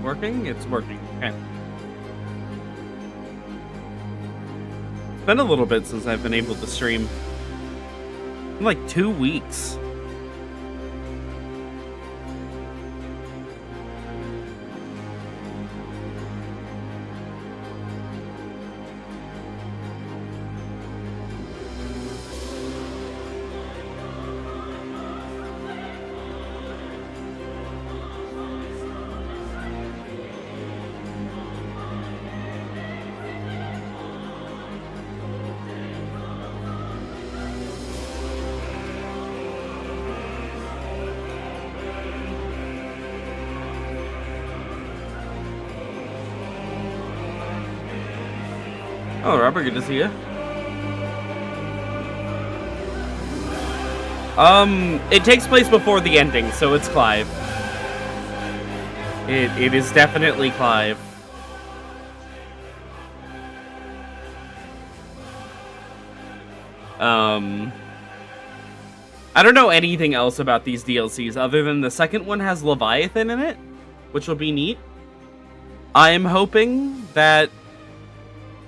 working? It's working. Okay. It's been a little bit since I've been able to stream. Like 2 weeks. Oh, Robert, good to see you. It takes place before the ending, so it's Clive. It is definitely Clive. I don't know anything else about these DLCs other than the second one has Leviathan in it, which will be neat. I'm hoping that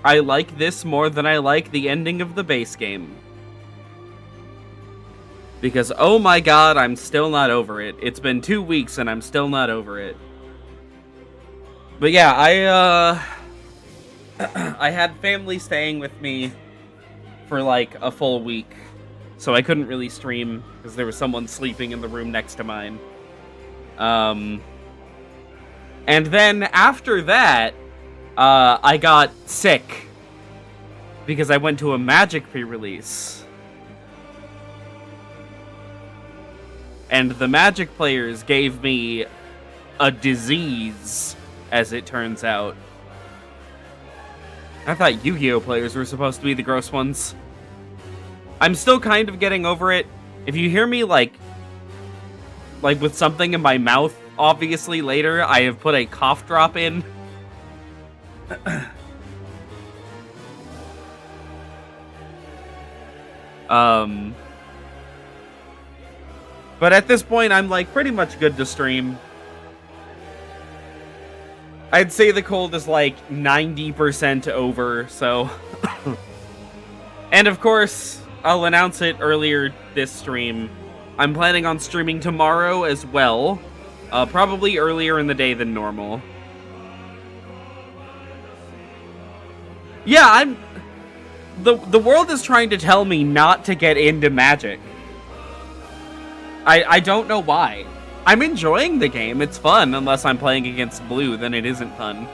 I like this more than I like the ending of the base game. Because, oh my god, I'm still not over it. It's been 2 weeks and I'm still not over it. But yeah, I had family staying with me for like a full week. So I couldn't really stream because there was someone sleeping in the room next to mine. And then after that, I got sick because I went to a Magic pre-release. And the Magic players gave me a disease, as it turns out. I thought Yu-Gi-Oh! Players were supposed to be the gross ones. I'm still kind of getting over it. If you hear me, like with something in my mouth, obviously, later, I have put a cough drop in. But at this point, I'm, like, pretty much good to stream. I'd say the cold is, like, 90% over, so... And, of course, I'll announce it earlier this stream. I'm planning on streaming tomorrow as well. Probably earlier in the day than normal. Yeah, The world is trying to tell me not to get into Magic. I don't know why. I'm enjoying the game. It's fun, unless I'm playing against blue, then it isn't fun.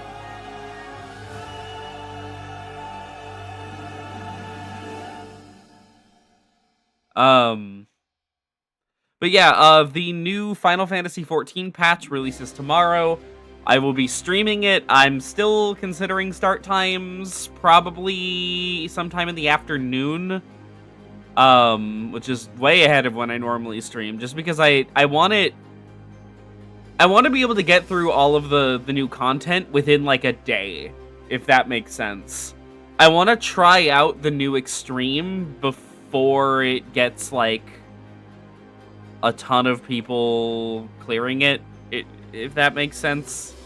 But yeah, the new Final Fantasy XIV patch releases tomorrow. I will be streaming it. I'm still considering start times, probably sometime in the afternoon. Which is way ahead of when I normally stream, just because I want it. I want to be able to get through all of the new content within like a day, if that makes sense. I want to try out the new Extreme before it gets like a ton of people clearing it, if that makes sense.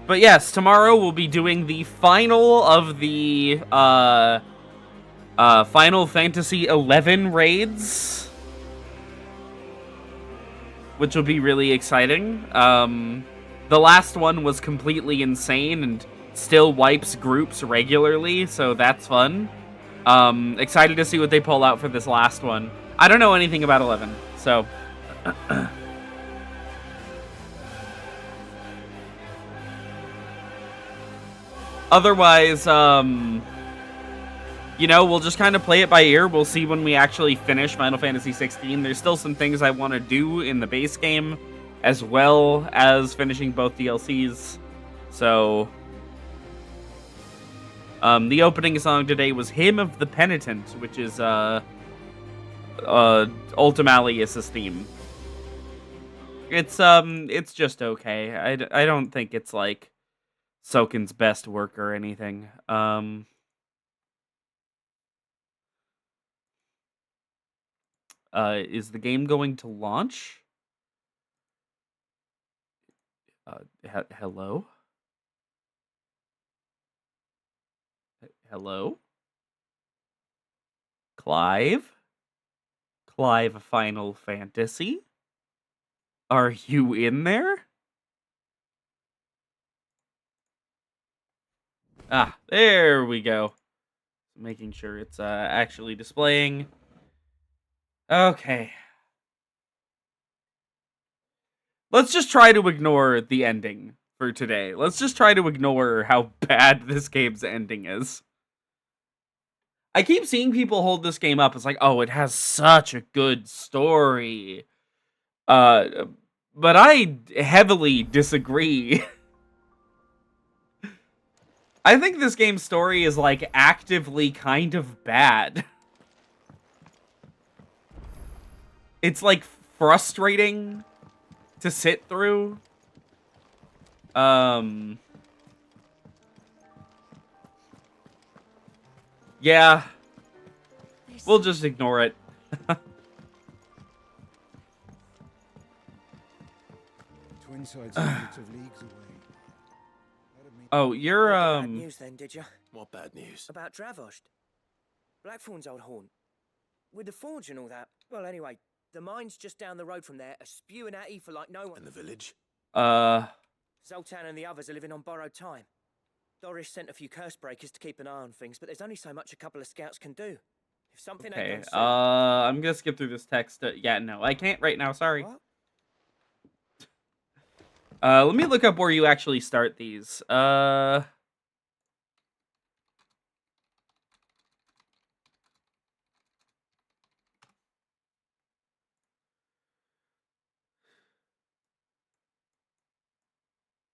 But yes, tomorrow we'll be doing the final of the Final Fantasy XI raids, which will be really exciting. The last one was completely insane and still wipes groups regularly, so that's fun. Excited to see what they pull out for this last one. I don't know anything about 11, so... Otherwise, you know, we'll just kind of play it by ear. We'll see when we actually finish Final Fantasy XVI. There's still some things I want to do in the base game, as well as finishing both DLCs. So, the opening song today was Hymn of the Penitent, which is, Ultimalius's theme. It's just okay. I don't think it's, like, Soken's best work or anything. Is the game going to launch? Hello? Hello? Clive? Clive Final Fantasy? Are you in there? Ah, there we go. Making sure it's actually displaying. Okay. Let's just try to ignore the ending for today. Let's just try to ignore how bad this game's ending is. I keep seeing people hold this game up. It's like, oh, it has such a good story. Uh, but I heavily disagree. I think this game's story is, like, actively kind of bad. It's, like, frustrating to sit through. Yeah. We'll just ignore it. Twin sides hundreds of leagues away. Oh, you're, Bad news then, did you? What bad news? About Dravost. Blackthorn's old haunt. With the forge and all that. Well, anyway, the mine's just down the road from there, are spewing at ether like no one. And the village? Zoltan and the others are living on borrowed time. Doris sent a few curse breakers to keep an eye on things, but there's only so much a couple of scouts can do. If something okay. ain't done soon... I'm gonna skip through this text. Yeah, no, I can't right now. Sorry. What? Let me look up where you actually start these.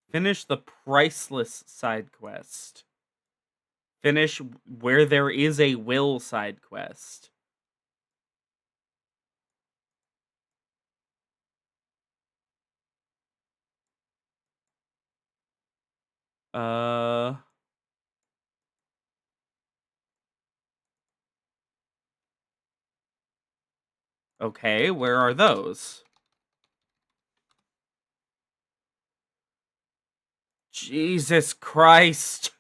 Finish the priceless side quest. Finish where there is a will side quest. Okay, where are those? Jesus Christ.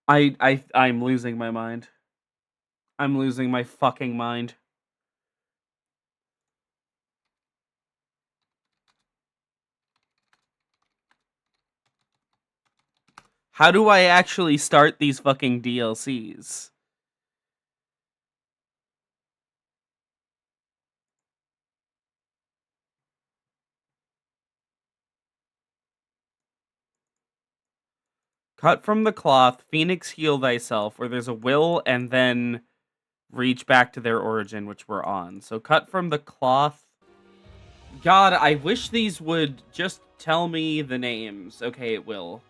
I'm losing my mind. I'm losing my fucking mind. How do I actually start these fucking DLCs? Cut from the cloth, Phoenix heal thyself, where there's a will, and then reach back to their origin, which we're on. So cut from the cloth. God, I wish these would just tell me the names. Okay, it will.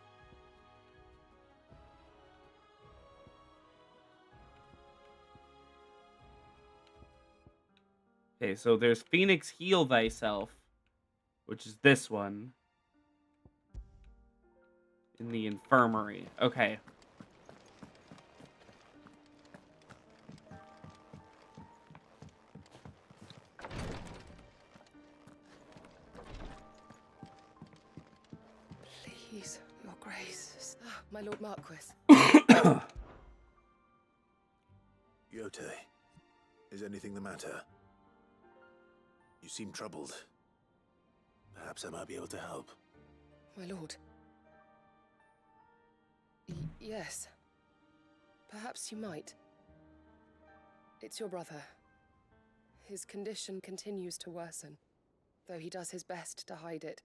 Okay, so there's Phoenix heal thyself, which is this one. In the infirmary. Okay. Please, your grace. My lord Marquis. Yote, is anything the matter? You seem troubled. Perhaps I might be able to help. My lord. Yes. Perhaps you might. It's your brother. His condition continues to worsen, though he does his best to hide it.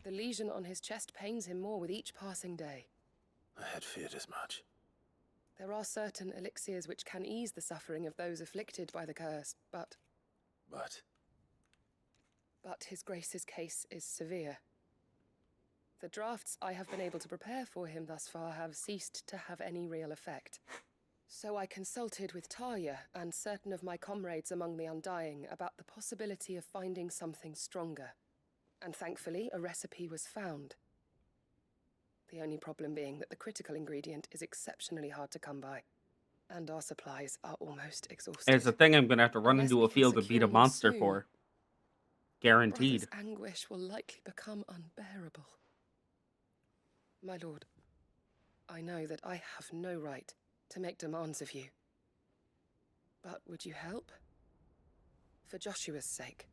The lesion on his chest pains him more with each passing day. I had feared as much. There are certain elixirs which can ease the suffering of those afflicted by the curse, but his grace's case is severe. The drafts I have been able to prepare for him thus far have ceased to have any real effect. So I consulted with Talia and certain of my comrades among the Undying about the possibility of finding something stronger. And thankfully, a recipe was found. The only problem being that the critical ingredient is exceptionally hard to come by. And our supplies are almost exhausted. It's a thing I'm gonna have to run Unless into we a can field to beat secure a you monster soon, for. Guaranteed. Brother's anguish will likely become unbearable. My lord, I know that I have no right to make demands of you. But would you help? For Joshua's sake.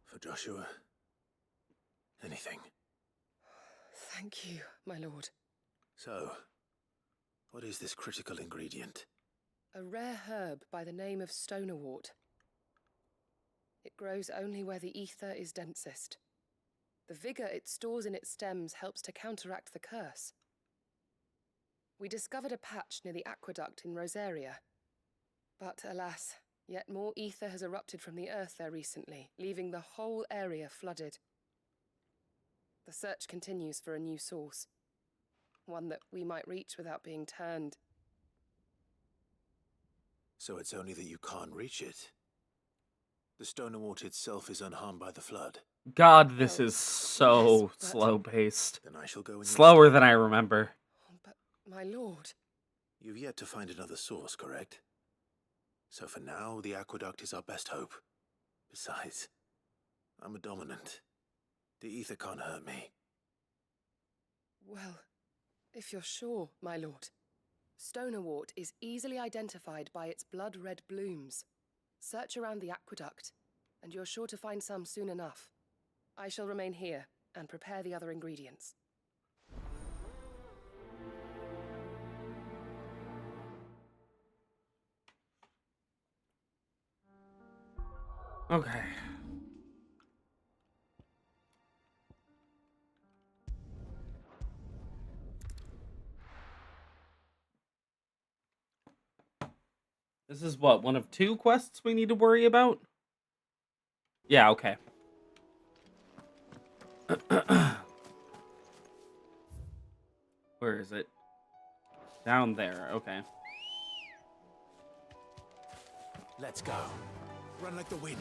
For Joshua, anything. Thank you, my lord. So, what is this critical ingredient? A rare herb by the name of stonerwort. It grows only where the ether is densest. The vigor it stores in its stems helps to counteract the curse. We discovered a patch near the aqueduct in Rosaria. But alas, yet more ether has erupted from the earth there recently, leaving the whole area flooded. The search continues for a new source. One that we might reach without being turned. So it's only that you can't reach it. The Stonerwort itself is unharmed by the flood. God, this Well, is so yes, but- slow-paced. Then I shall go in your Slower stead. than I remember. But, my lord... You've yet to find another source, correct? So for now, the aqueduct is our best hope. Besides, I'm a dominant. The ether can't hurt me. Well, if you're sure, my lord. Stonerwort is easily identified by its blood-red blooms. Search around the aqueduct, and you're sure to find some soon enough. I shall remain here and prepare the other ingredients. Okay. This is what, one of 2 quests we need to worry about? Yeah, okay. Where is it? Down there, okay. Let's go. Run like the wind.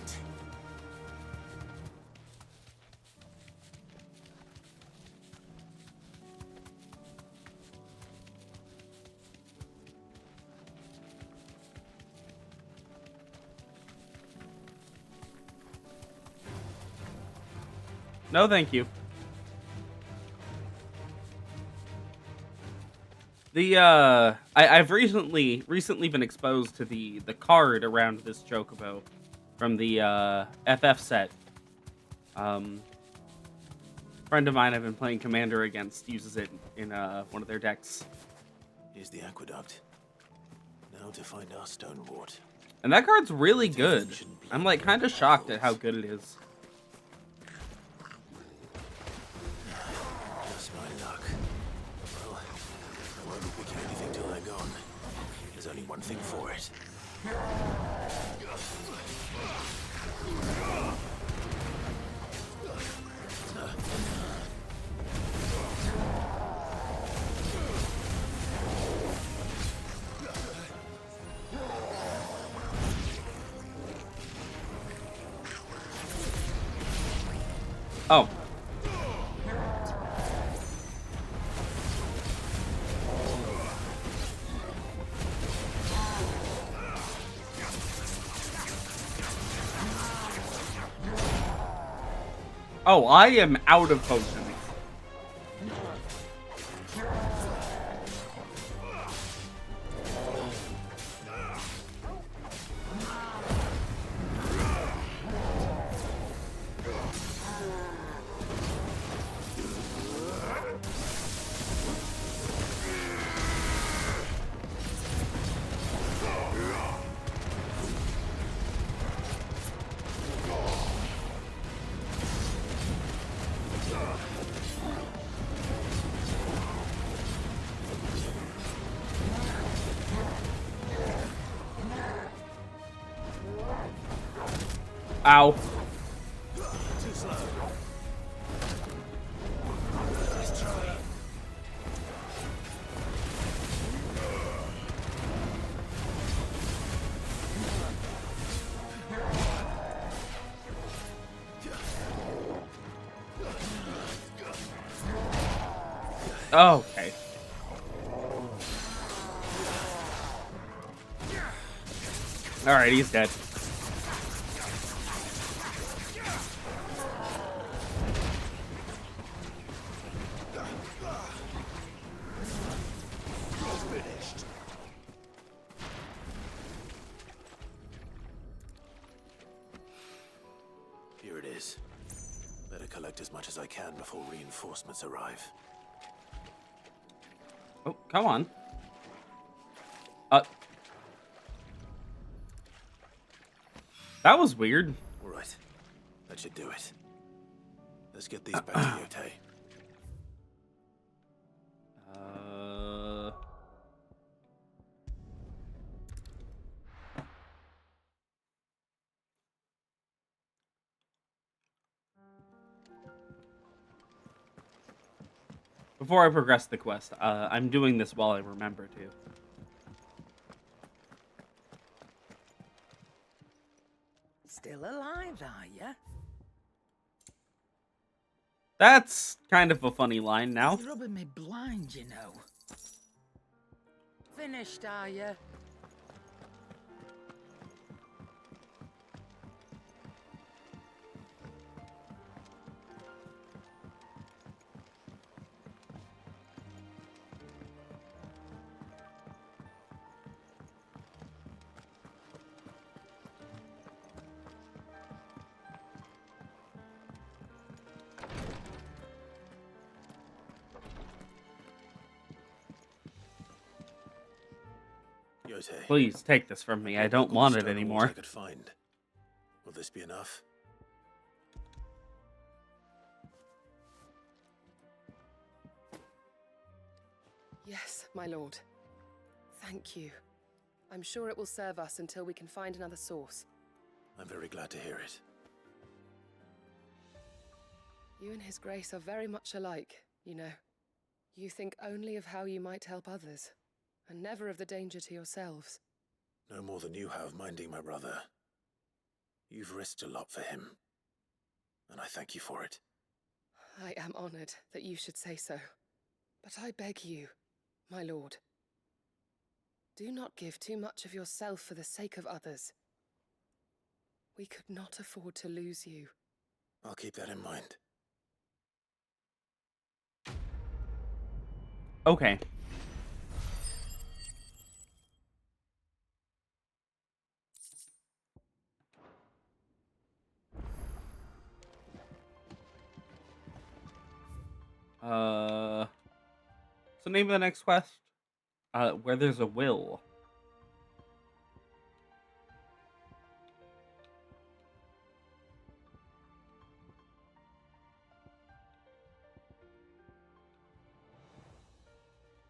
No, thank you. I've recently been exposed to the card around this chocobo from the FF set. Friend of mine I've been playing Commander against uses it in one of their decks. Here's the aqueduct. Now to find our Stonewort. And that card's really good. I'm like kind of shocked at how good it is. Just my luck. Well, I won't be picking anything till they're gone. There's only one thing for it. Oh. Oh, I am out of potions. Ow. Too slow. Let's try. Oh, okay. Alright, he's dead. Here it is. Better collect as much as I can before reinforcements arrive. Oh, come on. That was weird. All right. That should do it. Let's get these back to Yote. Before I progress the quest, I'm doing this while I remember to. Still alive, are ya? That's kind of a funny line now. You're rubbing me blind, you know. Finished, are ya? Yote. Please take this from me. I don't want it anymore. I could find. Will this be enough? Yes, my lord. Thank you. I'm sure it will serve us until we can find another source. I'm very glad to hear it. You and His Grace are very much alike, you know. You think only of how you might help others, and never of the danger to yourselves. No more than you have minding my brother. You've risked a lot for him, and I thank you for it. I am honored that you should say so. But I beg you, my lord, do not give too much of yourself for the sake of others. We could not afford to lose you. I'll keep that in mind. Okay. So name of the next quest? Where there's a will.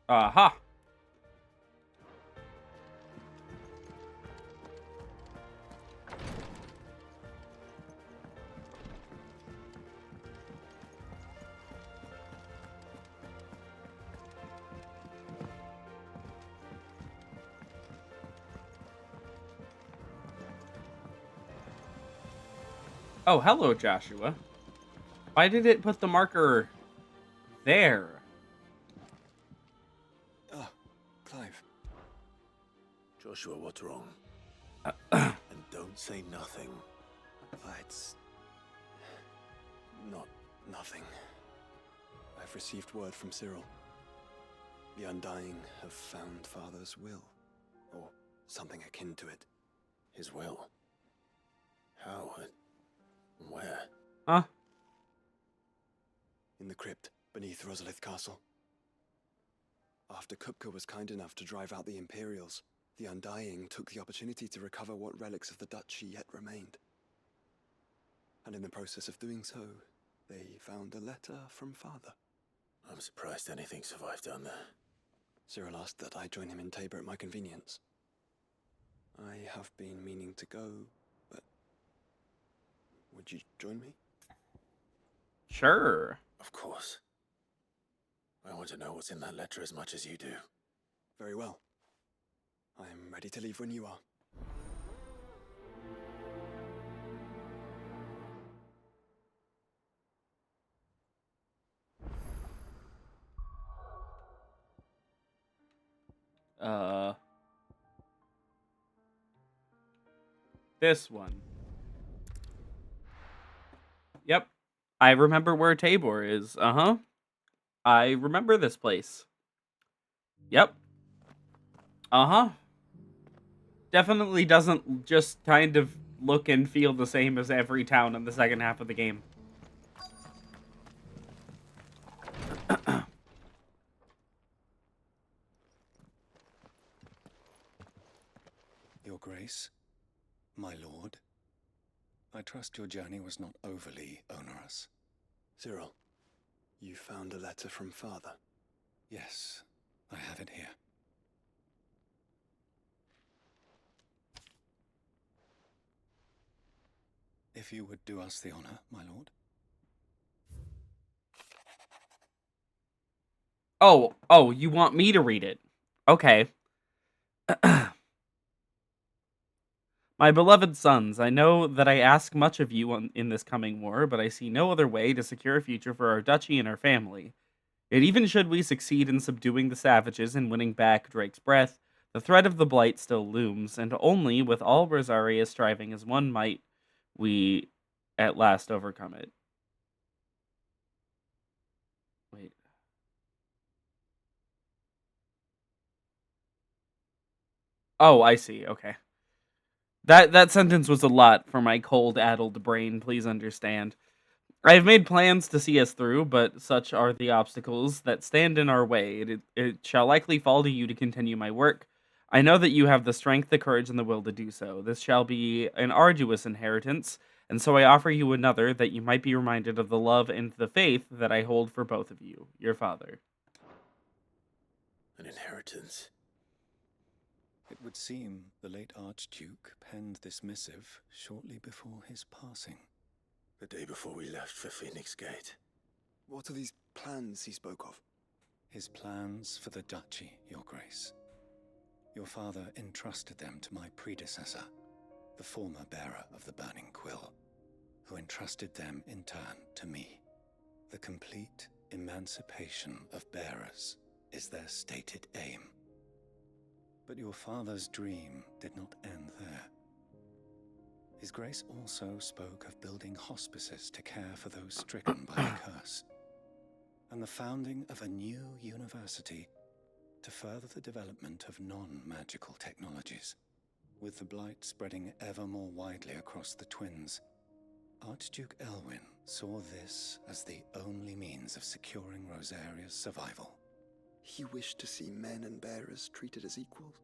Aha. Oh, hello, Joshua. Why did it put the marker there? Ah, Clive. Joshua, what's wrong? And don't say nothing. It's not nothing. I've received word from Cyril. The Undying have found Father's will, or something akin to it. His will? How and where? Huh? In the crypt beneath Rosalith Castle. After Kupka was kind enough to drive out the Imperials, the Undying took the opportunity to recover what relics of the Duchy yet remained. And in the process of doing so, they found a letter from Father. I'm surprised anything survived down there. Cyril asked that I join him in Tabor at my convenience. I have been meaning to go, but would you join me? Sure. Of course. I want to know what's in that letter as much as you do. Very well. I am ready to leave when you are. This one. Yep. I remember where Tabor is. Uh-huh. I remember this place. Yep. Uh-huh. Definitely doesn't just kind of look and feel the same as every town in the second half of the game. Your Grace, my lord, I trust your journey was not overly onerous. Cyril, you found a letter from Father? Yes, I have it here. If you would do us the honor, my lord. Oh, you want me to read it? Okay. My beloved sons, I know that I ask much of you in this coming war, but I see no other way to secure a future for our duchy and our family. Yet even should we succeed in subduing the savages and winning back Drake's breath, the threat of the blight still looms, and only with all Rosaria striving as one might we at last overcome it. Wait. Oh, I see. Okay. That sentence was a lot for my cold, addled brain, please understand. I have made plans to see us through, but such are the obstacles that stand in our way. It shall likely fall to you to continue my work. I know that you have the strength, the courage, and the will to do so. This shall be an arduous inheritance, and so I offer you another, that you might be reminded of the love and the faith that I hold for both of you, your father. An inheritance. It would seem the late Archduke penned this missive shortly before his passing. The day before we left for Phoenix Gate. What are these plans he spoke of? His plans for the duchy, Your Grace. Your father entrusted them to my predecessor, the former bearer of the Burning Quill, who entrusted them in turn to me. The complete emancipation of bearers is their stated aim. But your father's dream did not end there. His Grace also spoke of building hospices to care for those stricken by the curse, and the founding of a new university to further the development of non-magical technologies. With the blight spreading ever more widely across the twins, Archduke Elwyn saw this as the only means of securing Rosaria's survival. He wished to see men and bearers treated as equals.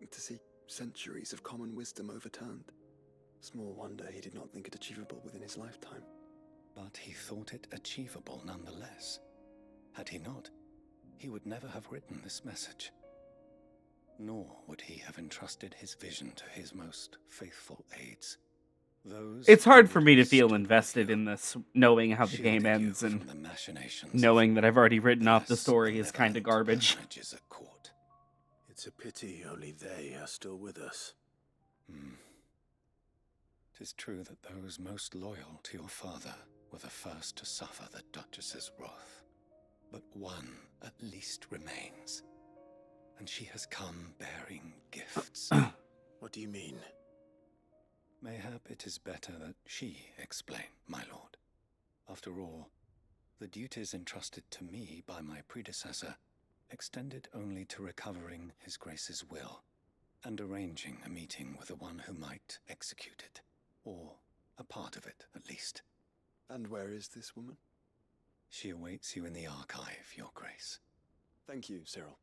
To see centuries of common wisdom overturned. Small wonder he did not think it achievable within his lifetime. But he thought it achievable nonetheless. Had he not, he would never have written this message. Nor would he have entrusted his vision to his most faithful aides. It's hard for me to feel invested in this, knowing how the game ends and knowing that I've already written off the story is kind of garbage. It's a pity only they are still with us. 'Tis true that those most loyal to your father were the first to suffer the Duchess's wrath. But one at least remains, and she has come bearing gifts. What do you mean? Mayhap it is better that she explain, my lord. After all, the duties entrusted to me by my predecessor extended only to recovering His Grace's will and arranging a meeting with the one who might execute it, or a part of it at least. And where is this woman? She awaits you in the archive, Your Grace. Thank you, Cyril.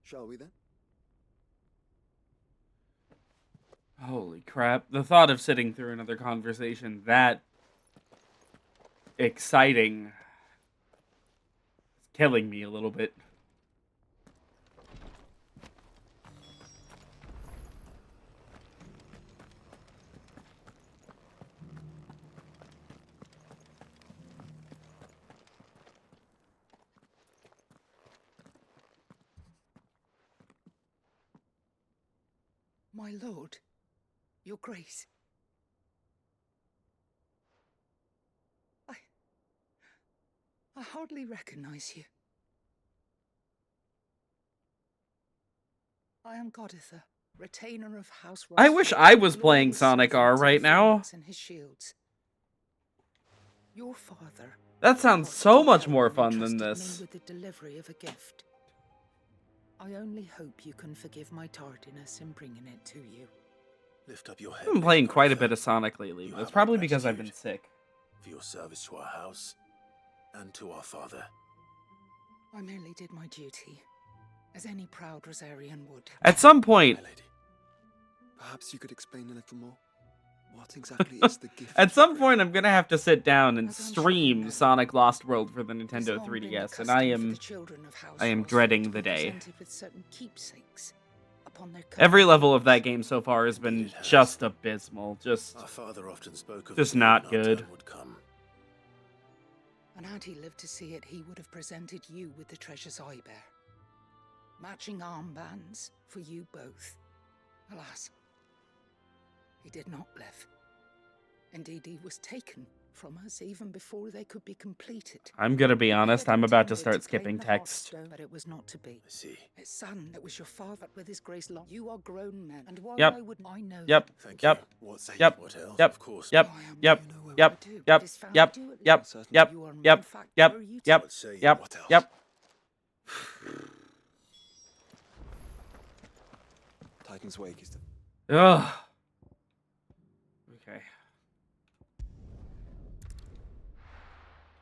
Shall we then? Holy crap. The thought of sitting through another conversation that exciting is killing me a little bit. My lord, your grace. I hardly recognize you. I am Goditha, retainer of House I wish I was playing Sonic R right now. And his shields. Your father. That sounds so much more fun than this. Me with the delivery of a gift. I only hope you can forgive my tardiness in bringing it to you. Lift up your head. I've been playing Miss quite a Grandpa. bit of Sonic lately. You That's have probably my because I've been gratitude sick. for your service to our house and to our father. I merely did my duty, as any proud Rosarian would. At some point, My lady, perhaps you could explain a little more? What exactly is the gift? at some you point, I'm gonna have to sit down and As I'm sure you stream know, Sonic Lost World for the It's Nintendo long been 3DS, and the I custom for am the children of House I am Rosfield dreading to the be day. presented with certain keepsakes upon their Every coming level of age. that game so far has been It has. just abysmal. Just Our father often spoke of Just the day not when our good. turn would come. And had he lived to see it, he would have presented you with the treasures I bear. Matching armbands for you both. Alas, he did not live. Indeed, he was taken from us even before they could be completed. I'm gonna be We honest, had I'm about to intended start claim skipping the text. Heartstone, but it was not to be. I see. His son, it was your father, with his grace long. You are grown men, and while Yep. I know Yep. Thank Yep. you. What say Yep. you? What else? Yep. Of course. Yep. I am Yep. You know where Yep. we do, Yep. it is found Yep. you at Yep. least. Yep. You are Yep. in fact Yep. where you Yep. What say you? Yep. What else? Yep. Titan's Wake is the... Ugh. Okay.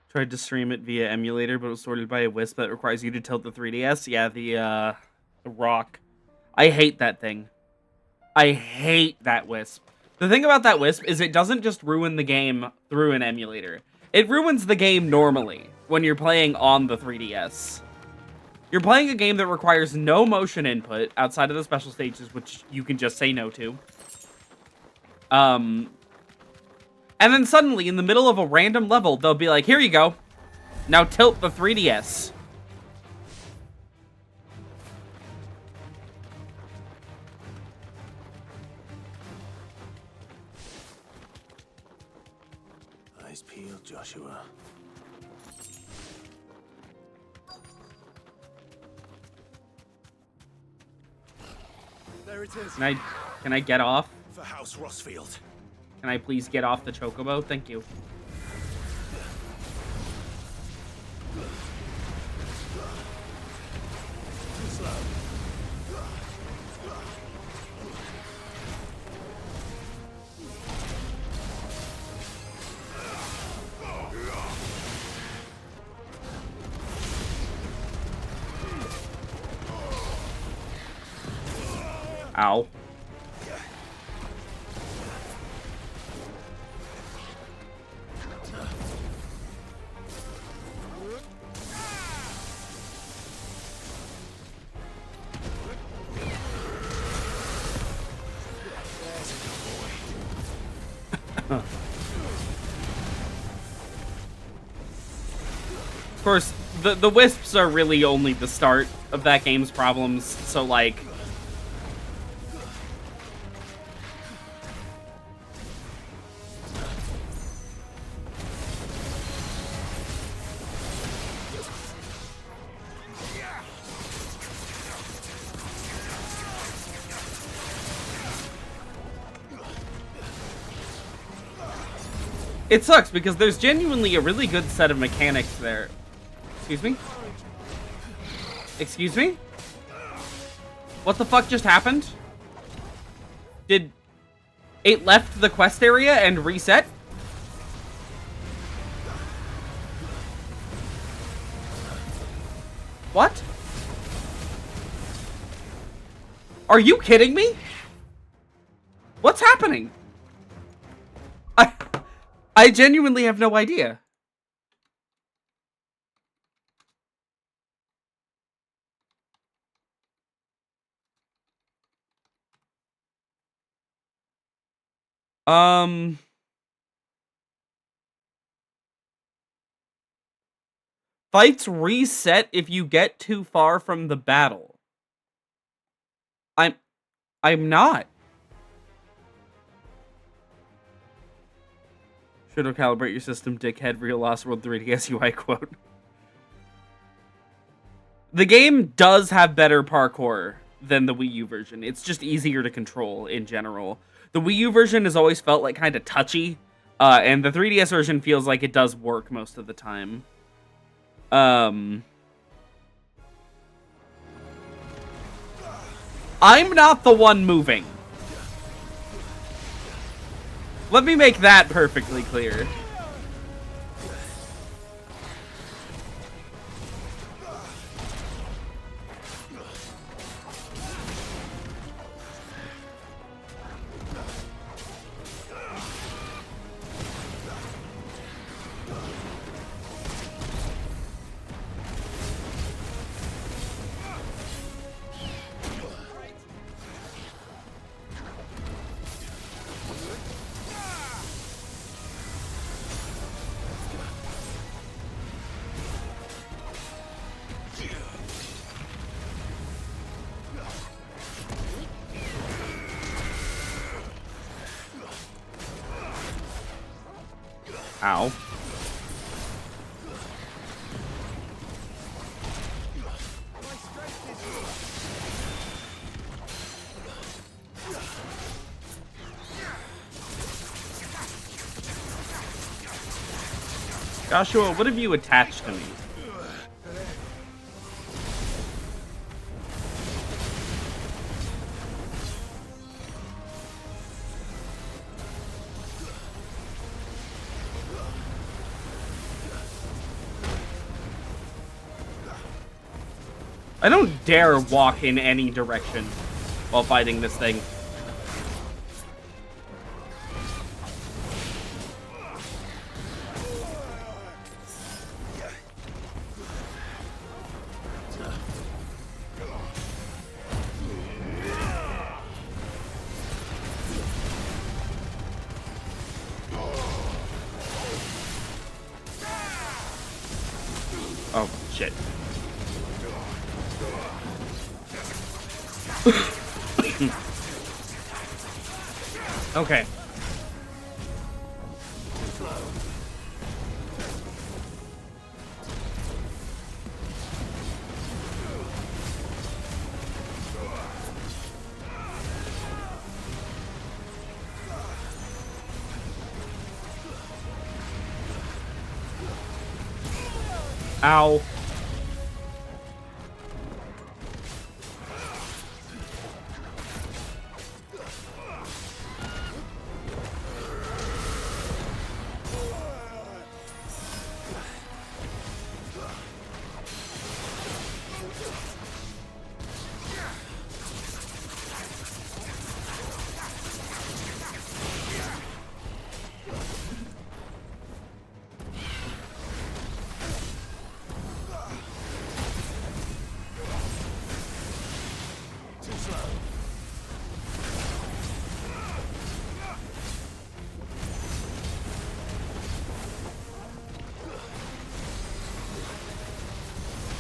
Tried to stream it via emulator, but it was sorted by a Wisp that requires you to tilt the 3DS. Yeah, the rock. I hate that thing. I hate that Wisp. The thing about that Wisp is it doesn't just ruin the game through an emulator. It ruins the game normally when you're playing on the 3DS. You're playing a game that requires no motion input outside of the special stages, which you can just say no to. And then suddenly, in the middle of a random level, they'll be like, here you go. Now tilt the 3DS. Eyes peeled, Joshua. There it is. Can I get off? For House Rosfield. Can I please get off the chocobo? Thank you. Ow. Of course, the wisps are really only the start of that game's problems, so like... It sucks because there's genuinely a really good set of mechanics there. Excuse me? Excuse me? What the fuck just happened? Did it left the quest area and reset? What? Are you kidding me? What's happening? I genuinely have no idea. Fights reset if you get too far from the battle. I'm not. Should have calibrate your system, dickhead. Real Lost World 3DS UI quote. The game does have better parkour than the Wii U version. It's just easier to control in general. The Wii U version has always felt like kind of touchy, and the 3DS version feels like it does work most of the time. I'm not the one moving. Let me make that perfectly clear. Ow. Joshua, what have you attached to me? I don't dare walk in any direction while fighting this thing. Oh, shit. Okay. Ow.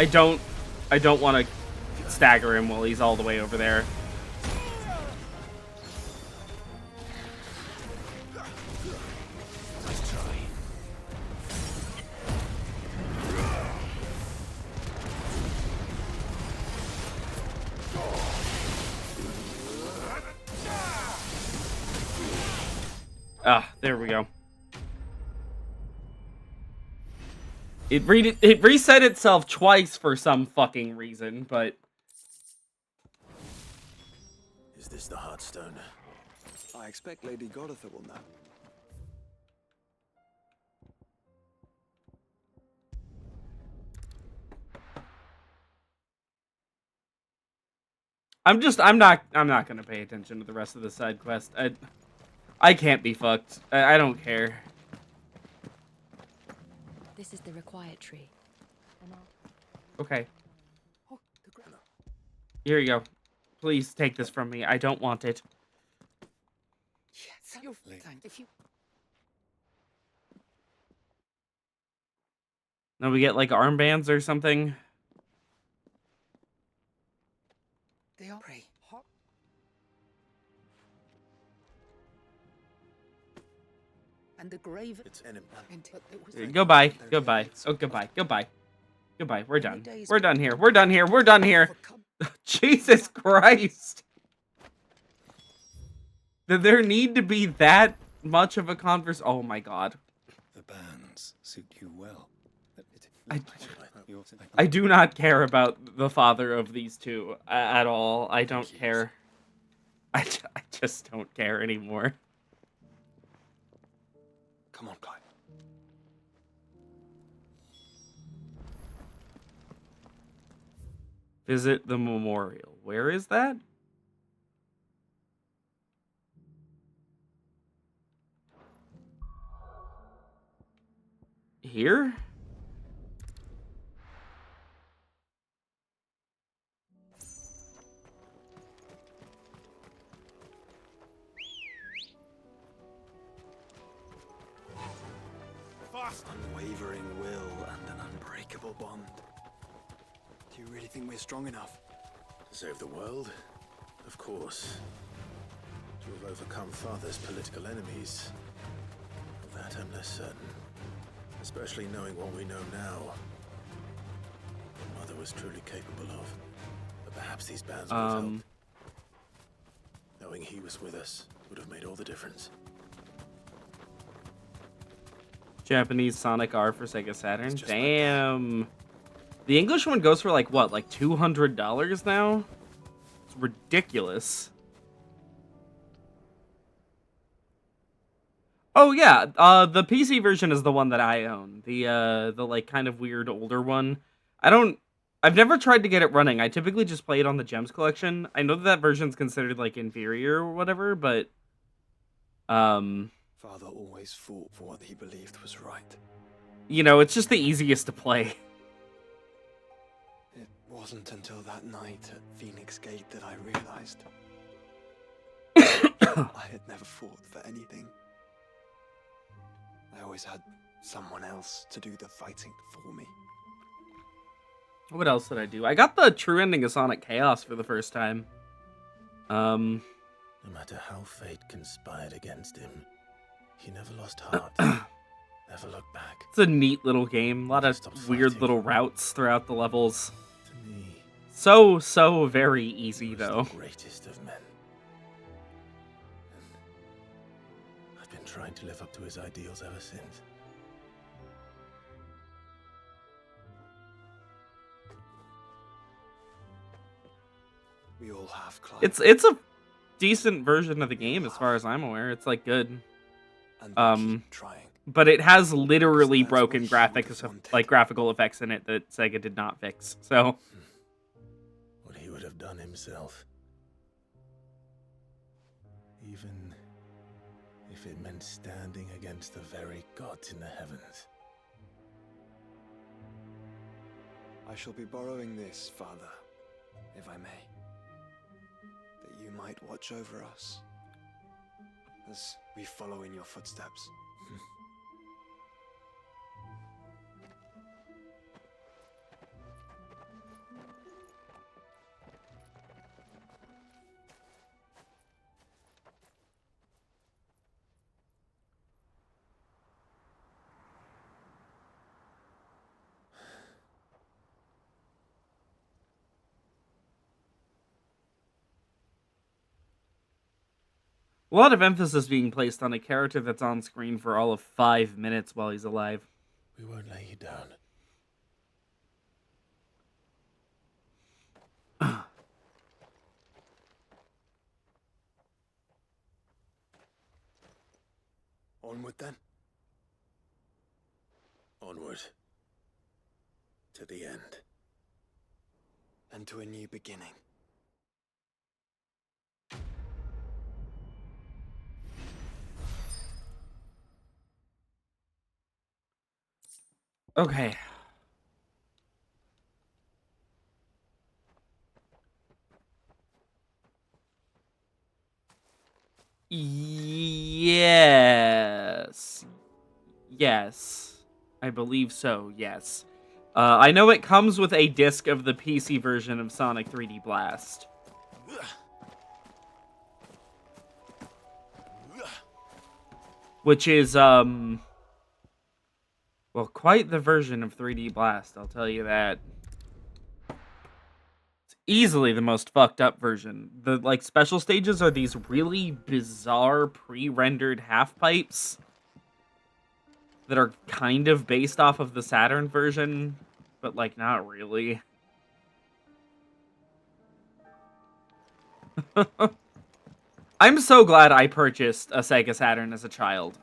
I don't want to stagger him while he's all the way over there. Ah, there we go. It reset itself twice for some fucking reason, but... Is this the Heartstone? I expect Lady Godotha will know. I'm not gonna pay attention to the rest of the side quest. I can't be fucked. I don't care. This is the required tree. Okay. Here you go. Please take this from me. I don't want it. Yes, you're thank if you. Now we get like armbands or something. They are pretty hot. And the grave. It's an Goodbye. Goodbye. Oh, goodbye. Goodbye. Goodbye. We're done. We're done here. We're done here. We're done here. Jesus Christ. Did there need to be that much of a converse? Oh my god. The bands suit you well. I do not care about the father of these two at all. I don't care. I just don't care anymore. Come on, Clyde. Visit the memorial. Where is that? Here? Unwavering will and an unbreakable bond. Do you really think we're strong enough? To save the world? Of course. To have overcome Father's political enemies? Of that I'm less certain. Especially knowing what we know now. What Mother was truly capable of. But perhaps these bands would have helped. Knowing he was with us would have made all the difference. Japanese Sonic R for Sega Saturn. Damn. The English one goes for like what, like $200 now? It's ridiculous. Oh yeah, the PC version is the one that I own. The like kind of weird older one. I've never tried to get it running. I typically just play it on the Gems collection. I know that version's considered like inferior or whatever, but Father always fought for what he believed was right. you know, it's just the easiest to play. It wasn't until that night at Phoenix Gate that I realized I had never fought for anything. I always had someone else to do the fighting for me. What else did I do? I got the true ending of Sonic Chaos for the first time. No matter how fate conspired against him, he never lost heart. Never looked back. It's a neat little game. A lot of Stopped weird fighting. little routes throughout the levels. To me, So very easy, he was though. the greatest of men. And I've been trying to live up to his ideals ever since. We all have, Clyde. It's a decent version of the game as far as I'm aware. It's like good. And we keep trying. But it has literally That's what broken he graphics, would've wanted. like graphical effects in it that Sega did not fix. So, What he would have done himself. Even if it meant standing against the very gods in the heavens. I shall be borrowing this, Father, if I may. That you might watch over us as we follow in your footsteps. a lot of emphasis being placed on a character that's on screen for all of 5 minutes while he's alive. We won't lay you down. Onward then. Onward. To the end. And to a new beginning. Okay. Yes. Yes. I believe so, yes. I know it comes with a disc of the PC version of Sonic 3D Blast. Which is, well, quite the version of 3D Blast, I'll tell you that. It's easily the most fucked up version. The like special stages are these really bizarre pre-rendered half pipes that are kind of based off of the Saturn version, but like not really. I'm so glad I purchased a Sega Saturn as a child.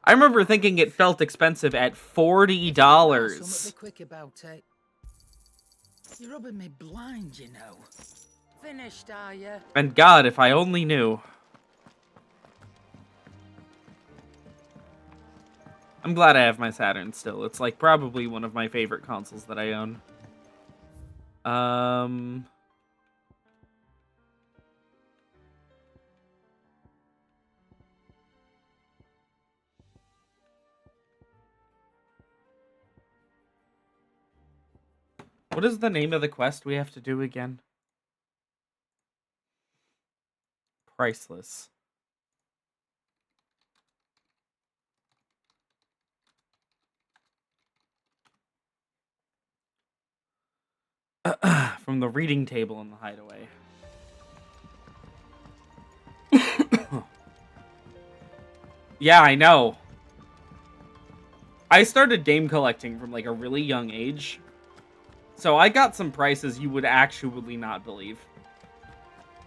I remember thinking it felt expensive at $40. Something quick about it. You're rubbing me blind, you know. Finished, are you? And God, if I only knew. I'm glad I have my Saturn still. It's like probably one of my favorite consoles that I own. What is the name of the quest we have to do again? Priceless. From the reading table in the hideaway. Yeah, I know. I started game collecting from like a really young age. So I got some prices you would actually not believe.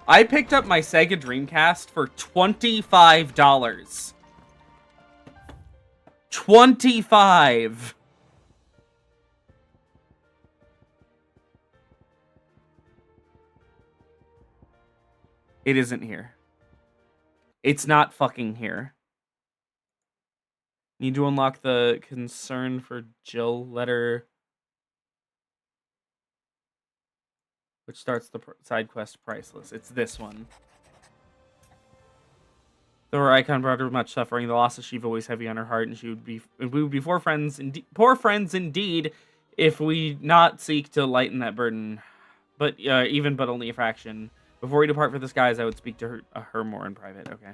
I picked up my Sega Dreamcast for $25. 25. It isn't here. It's not fucking here. Need to unlock the concern for Jill letter, which starts the side quest Priceless. It's this one. Though her icon brought her much suffering, the loss of Shiva weighs heavy on her heart, and we would be poor friends indeed, if we not seek to lighten that burden. But even but only a fraction. Before we depart for the skies, I would speak to her more in private. Okay.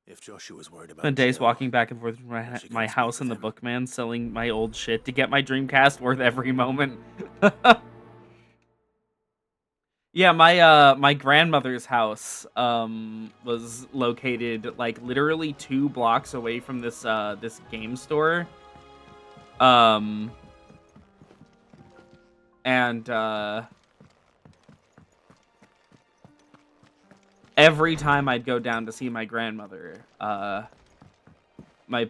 If Joshua's worried about Spent days Jill, walking back and forth from my house in the Bookman, selling my old shit to get my Dreamcast worth every moment. Yeah, my grandmother's house was located like literally 2 blocks away from this this game store. Every time I'd go down to see my grandmother, my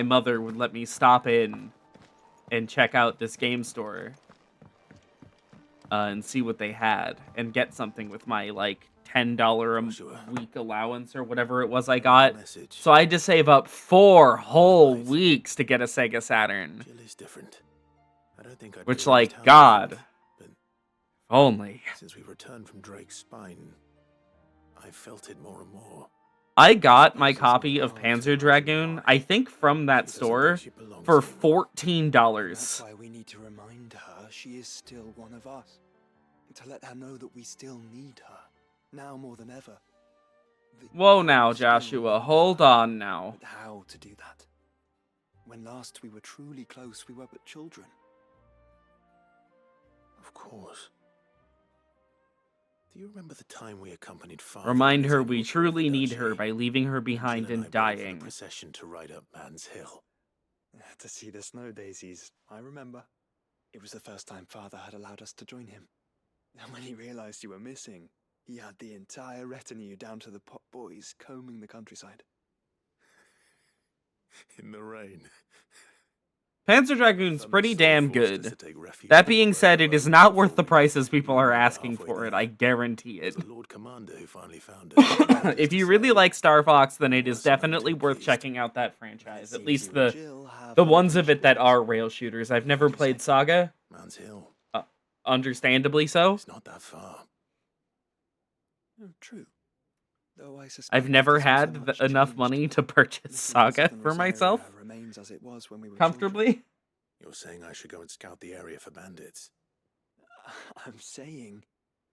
mother would let me stop in and check out this game store. And see what they had, and get something with my like $10 a week allowance or whatever it was I got. So I had to save up 4 whole weeks to get a Sega Saturn. Jill is different. I don't think I'd Which, realized like, how God, different, but only. since we returned from Drake's spine, I felt it more and more. I got my copy of Panzer Dragoon, I think from that store, for $14. That's why we need to remind her she is still one of us. To let her know that we still need her, now more than ever. Whoa now, Joshua, hold on now. But how to do that? When last we were truly close, we were but children. Of course. Do you remember the time we accompanied Father? Remind her we truly need her by leaving her behind and dying. Procession to ride up Man's Hill. To see the snow daisies, I remember. It was the first time Father had allowed us to join him. And when he realized you were missing, he had the entire retinue down to the pot boys combing the countryside. In the rain. Panzer Dragoon's pretty damn good. That being said, it is not worth the prices people are asking for it, I guarantee it. Lord Commander who finally found it. If you really like Star Fox, then it is definitely worth checking out that franchise. At least the ones of it that are rail shooters. I've never played Saga. Man's Hill. Understandably so. It's not that far. Oh, true. Though I suspect I've never it hasn't had so much enough changed. money to purchase Little Saga Western for Rosaria myself remains as it was when we were comfortably. You're saying I should go and scout the area for bandits? children. I'm saying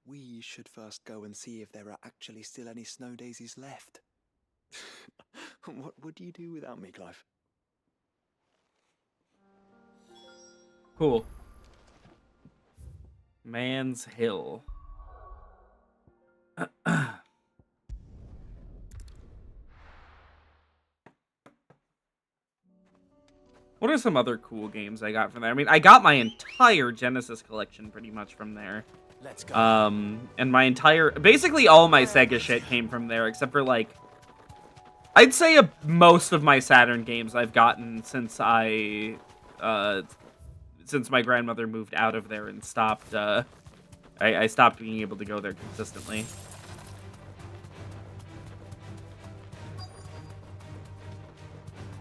we should first go and see if there are actually still any snow daisies left. What would you do without me, Clive? Cool. Man's Hill. What are some other cool games I got from there? I mean, I got my entire Genesis collection pretty much from there. Let's go. And my entire, basically all my Sega shit came from there, except for like, I'd say most of my Saturn games I've gotten since since my grandmother moved out of there and stopped, I stopped being able to go there consistently.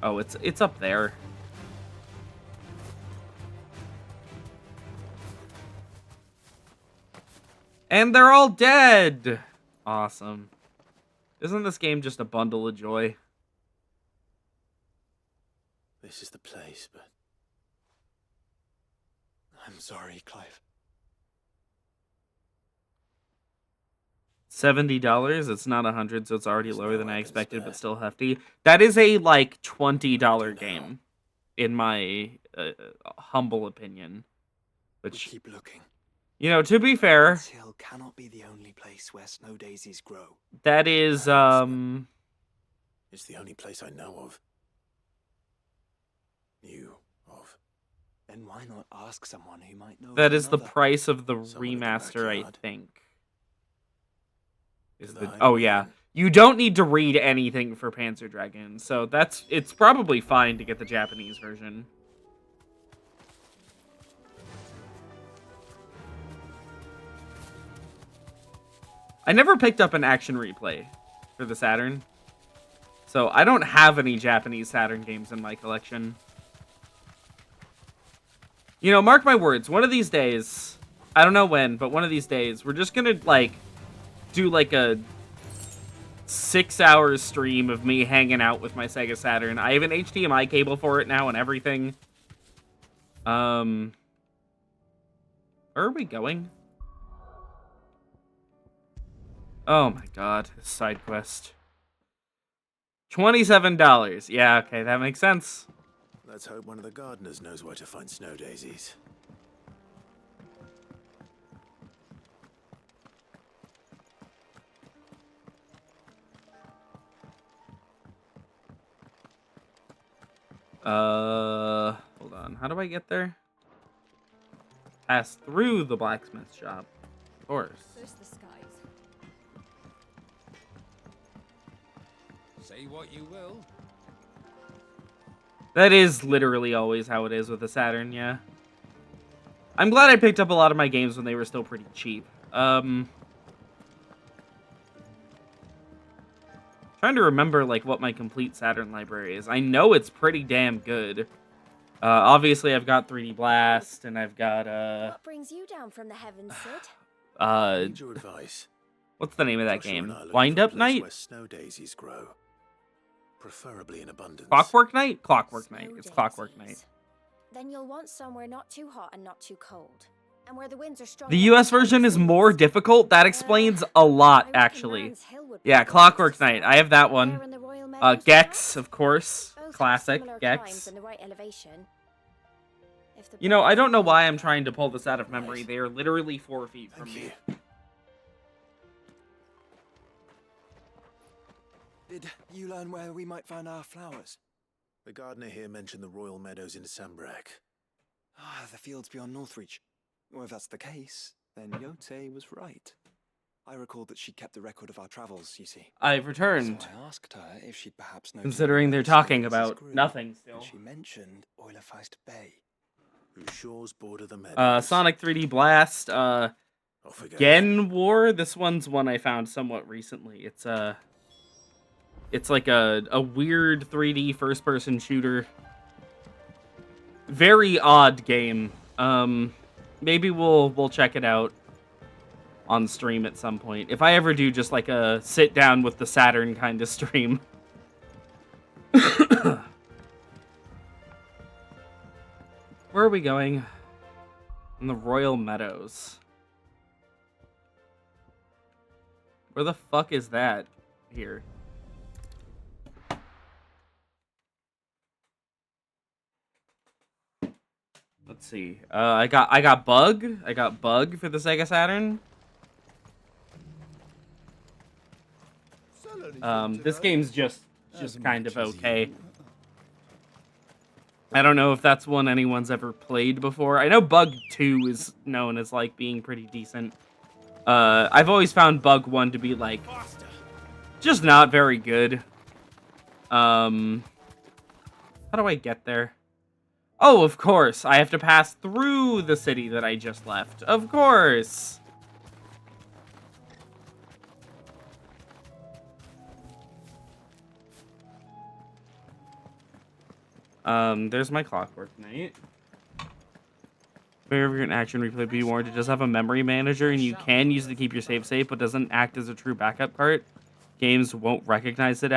Oh, it's up there. And they're all dead! Awesome. Isn't this game just a bundle of joy? This is the place, but I'm sorry, Clive. $70? It's not 100, so it's already lower than I expected, but still hefty. That is a, like, $20 game, in my humble opinion. We Which, keep looking. you know, to be fair, This hill cannot be the only place where snow daisies grow. that is, it's the only place I know of. Knew of. Then why not ask someone who might know? that of is the another? price of the Someone in the remaster, I backyard. think. Is The the, hiding oh yeah. one. You don't need to read anything for Panzer Dragoon, so it's probably fine to get the Japanese version. I never picked up an action replay for the Saturn, so I don't have any Japanese Saturn games in my collection. You know, mark my words, one of these days, I don't know when, but one of these days, we're just gonna, like, do, like, a 6-hour stream of me hanging out with my Sega Saturn. I have an HDMI cable for it now and everything. Where are we going? Oh my god, this side quest. $27. Yeah, okay, that makes sense. Let's hope one of the gardeners knows where to find snow daisies. Hold on. How do I get there? Pass through the blacksmith shop. Of course. First the skies. Say what you will. That is literally always how it is with the Saturn, yeah. I'm glad I picked up a lot of my games when they were still pretty cheap. Trying to remember, like, what my complete Saturn library is. I know it's pretty damn good. Obviously, I've got 3D Blast, and I've got, What brings you down from the heavens, Sid? Need your advice. what's the name of that Joshua game? and I are looking Wind for a Up place Night? Where snow daisies grow, preferably in abundance. Clockwork Night? Clockwork Night. Snow It's Clockwork Night. daisies. Then you'll want somewhere not too hot and not too cold. And where the winds are strong. The enough US to carry version is seeds. more difficult. That explains a lot, I reckon actually. Rand's Hill would be Yeah, a good place Clockwork to Night. start. I have that There one. in the Royal Meadows, Gex, perhaps? of course. Both have Classic similar Gex. climbs and the right elevation. If the You know, I birds don't know are why cold I'm enough. trying to pull this out of memory. They are literally 4 feet from Thank me. you. Did you learn where we might find our flowers? The gardener here mentioned the Royal Meadows in Sambrak. Ah, the fields beyond Northreach. Well, if that's the case, then Yote was right. I recalled that she kept a record of our travels, you see. I've returned. So I asked her if she'd perhaps noted Considering where they're the talking snow daisies about grew, nothing still. And she mentioned Oilerfeist Bay. Whose shores border the meadows. Sonic 3D Blast, Off we go. Gen War. This one's one I found somewhat recently. It's like a weird 3D first-person shooter. Very odd game. Maybe we'll check it out on stream at some point. If I ever do just like a sit down with the Saturn kind of stream. Where are we going? In the Royal Meadows. Where the fuck is that here? Let's see. I got Bug. I got Bug for the Sega Saturn. This game's just kind of okay. I don't know if that's one anyone's ever played before. I know Bug 2 is known as like being pretty decent. I've always found Bug 1 to be like just not very good. How do I get there? Oh, of course. I have to pass through the city that I just left. Of course. There's my Clockwork Knight. Wherever an action replay be warned, it does have a memory manager, and you can use it to keep your save safe, but doesn't act as a true backup card. Games won't recognize it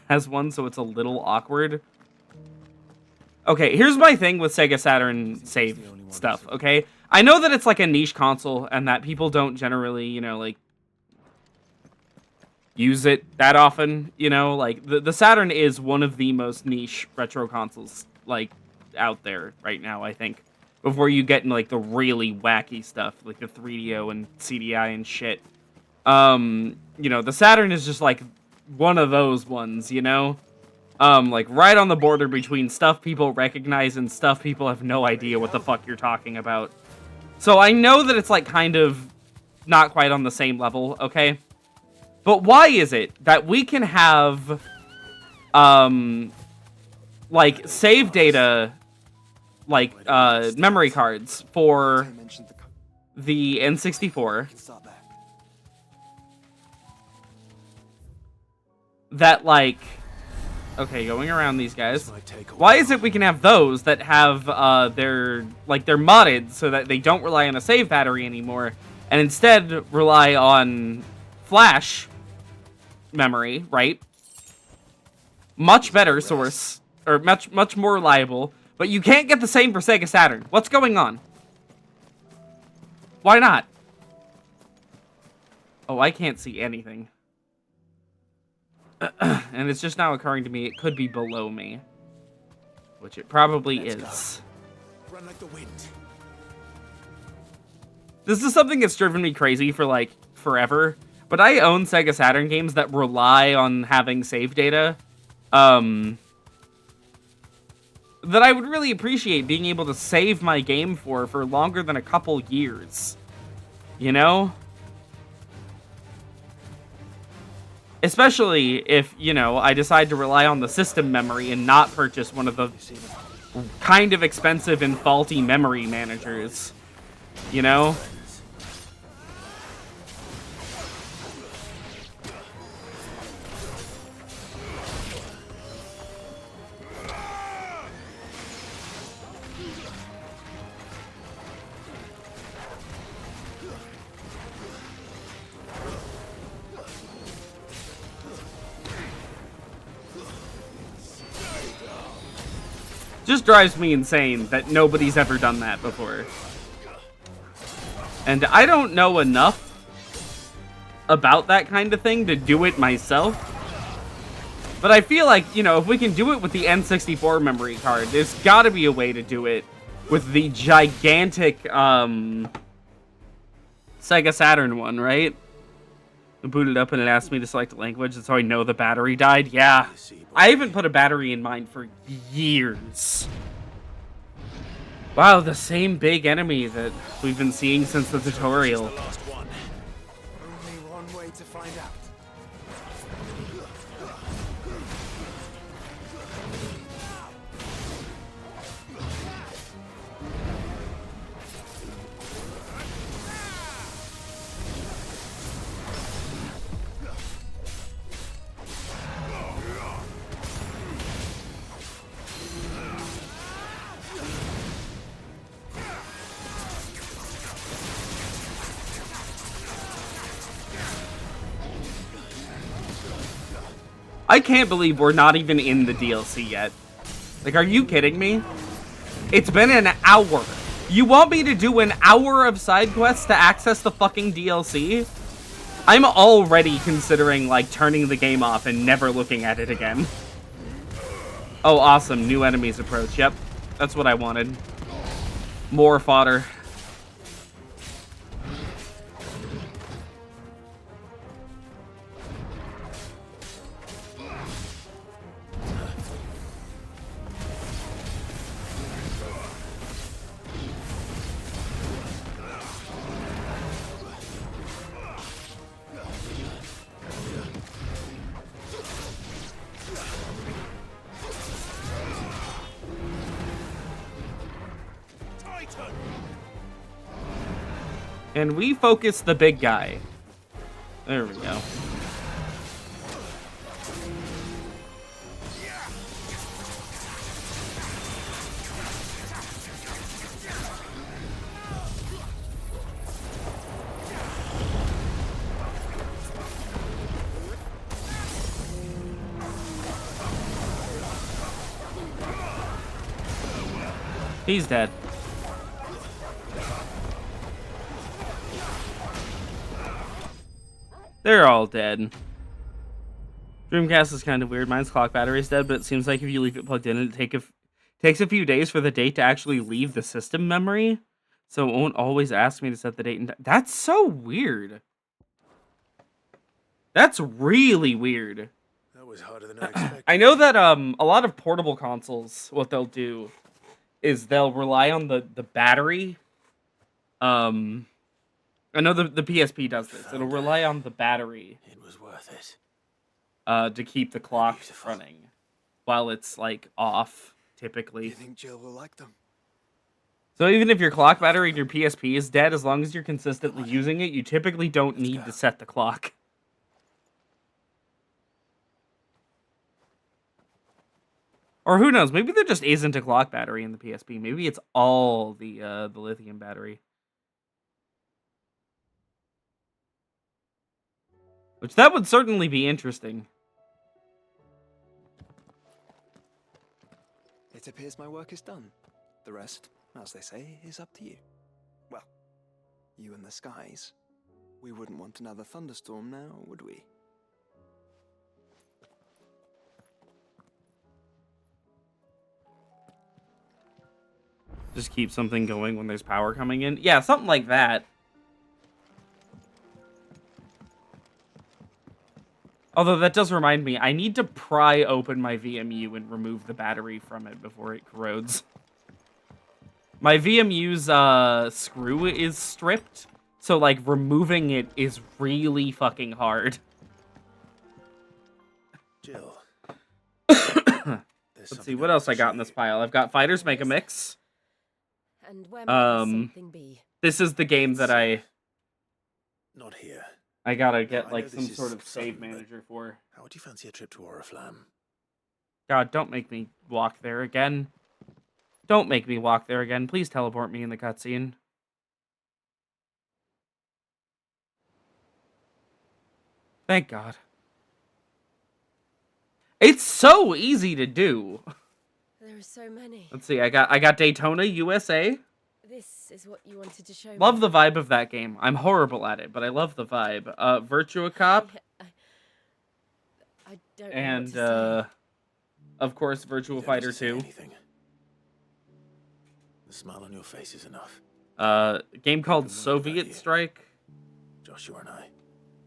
as one, so it's a little awkward. Okay, here's my thing with Sega Saturn save stuff, okay? I know that it's like a niche console, and that people don't generally, you know, like, use it that often, you know? Like, the Saturn is one of the most niche retro consoles, like, out there right now, I think. Before you get into, like, the really wacky stuff, like the 3DO and CDI and shit. You know, the Saturn is just, like, one of those ones, you know? Like, right on the border between stuff people recognize and stuff people have no idea what the fuck you're talking about. So I know that it's, like, kind of not quite on the same level, okay? But why is it that we can have, like, save data, like, memory cards for the N64 that, like, okay, going around these guys. Why is it we can have those that have, they're modded so that they don't rely on a save battery anymore, and instead rely on flash memory, right? Much better source, or much more reliable, but you can't get the same for Sega Saturn. What's going on? Why not? Oh, I can't see anything. And it's just now occurring to me it could be below me. Which it probably is. Run like the wind. This is something that's driven me crazy for, like, forever. But I own Sega Saturn games that rely on having save data. That I would really appreciate being able to save my game for longer than a couple years. You know? Especially if, you know, I decide to rely on the system memory and not purchase one of the kind of expensive and faulty memory managers. You know? Just drives me insane that nobody's ever done that before. And I don't know enough about that kind of thing to do it myself. But I feel like, you know, if we can do it with the N64 memory card, there's gotta be a way to do it with the gigantic, Sega Saturn one, right? I booted up and it asked me to select a language, and so I know the battery died. Yeah. I haven't put a battery in mine for years. Wow, the same big enemy that we've been seeing since the tutorial. Only one way to find out. I can't believe we're not even in the DLC yet. Like, are you kidding me? It's been an hour. You want me to do an hour of side quests to access the fucking DLC? I'm already considering, like, turning the game off and never looking at it again. Oh, awesome. New enemies approach. Yep. That's what I wanted. More fodder. And we focus the big guy. There we go. He's dead. They're all dead. Dreamcast is kind of weird. Mine's clock battery is dead, but it seems like if you leave it plugged in, it takes a few days for the date to actually leave the system memory. So it won't always ask me to set the date. And that's so weird. That's really weird. That was harder than I expected. I know that a lot of portable consoles, what they'll do is they'll rely on the battery. I know the PSP does this. It'll rely on the battery. It was worth it. To keep the clock running while it's like off, typically. You think Jill will like them? So even if your clock battery in your PSP is dead, as long as you're consistently using it, you typically don't need to set the clock. Or who knows? Maybe there just isn't a clock battery in the PSP. Maybe it's all the lithium battery. Which that would certainly be interesting. It appears my work is done. The rest, as they say, is up to you. Well, you and the skies. We wouldn't want another thunderstorm now, would we? Just keep something going when there's power coming in. Yeah, something like that. Although that does remind me, I need to pry open my VMU and remove the battery from it before it corrodes. My VMU's screw is stripped, so like removing it is really fucking hard. Jill. Let's see what else I got in this pile. I've got Fighters Make a Mix. And where might something be? This is the game that Not here. I gotta I get know like this some is sort of save sudden, but manager for. How would you fancy a trip to Oriflamme? God, don't make me walk there again. Don't make me walk there again. Please teleport me in the cutscene. Thank God. It's so easy to do. There are so many. Let's see. I got Daytona, USA. This is what you wanted to show me. Love the vibe of that game. I'm horrible at it, but I love the vibe. Virtua Cop. I don't know And what to say. of course, Virtua Fighter 2. Anything. The smile on your face is enough. A game called Good work, Soviet buddy. Strike. Joshua and I.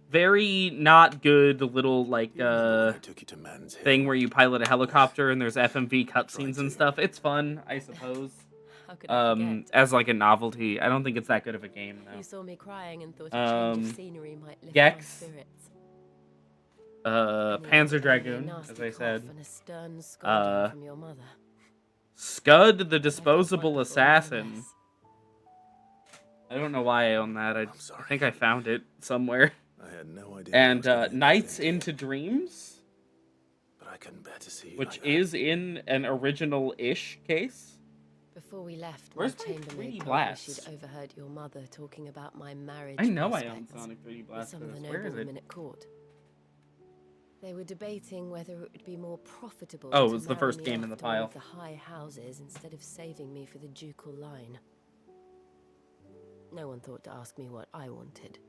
Very not good little like You remember when I took you to Man's Hill? thing where you pilot a helicopter and there's FMV cutscenes and stuff. It's fun, I suppose. How could I forget? As like a novelty. I don't think it's that good of a game though. You saw me crying and thought a change of scenery might lift my Gex. spirits. Panzer Dragoon, as I said. And a stern scolding from your mother. Scud the Disposable Assassin. I don't know why I own that. I think I found it somewhere. I had no idea. And Nights into Dreams, But I couldn't bear to see you which like that. is in an original-ish case. Before we left, Where's my my chambermaid 3D told me Blast? she'd overheard your mother talking about my marriage. I know I own prospects Sonic 3D with Blast some for of the this. Where is it? noblewomen at court. They were debating whether it would be more profitable. Oh, it to was the marry first me game in the off to one pile. of the high houses instead of saving me for the ducal line. No one thought to ask me what I wanted.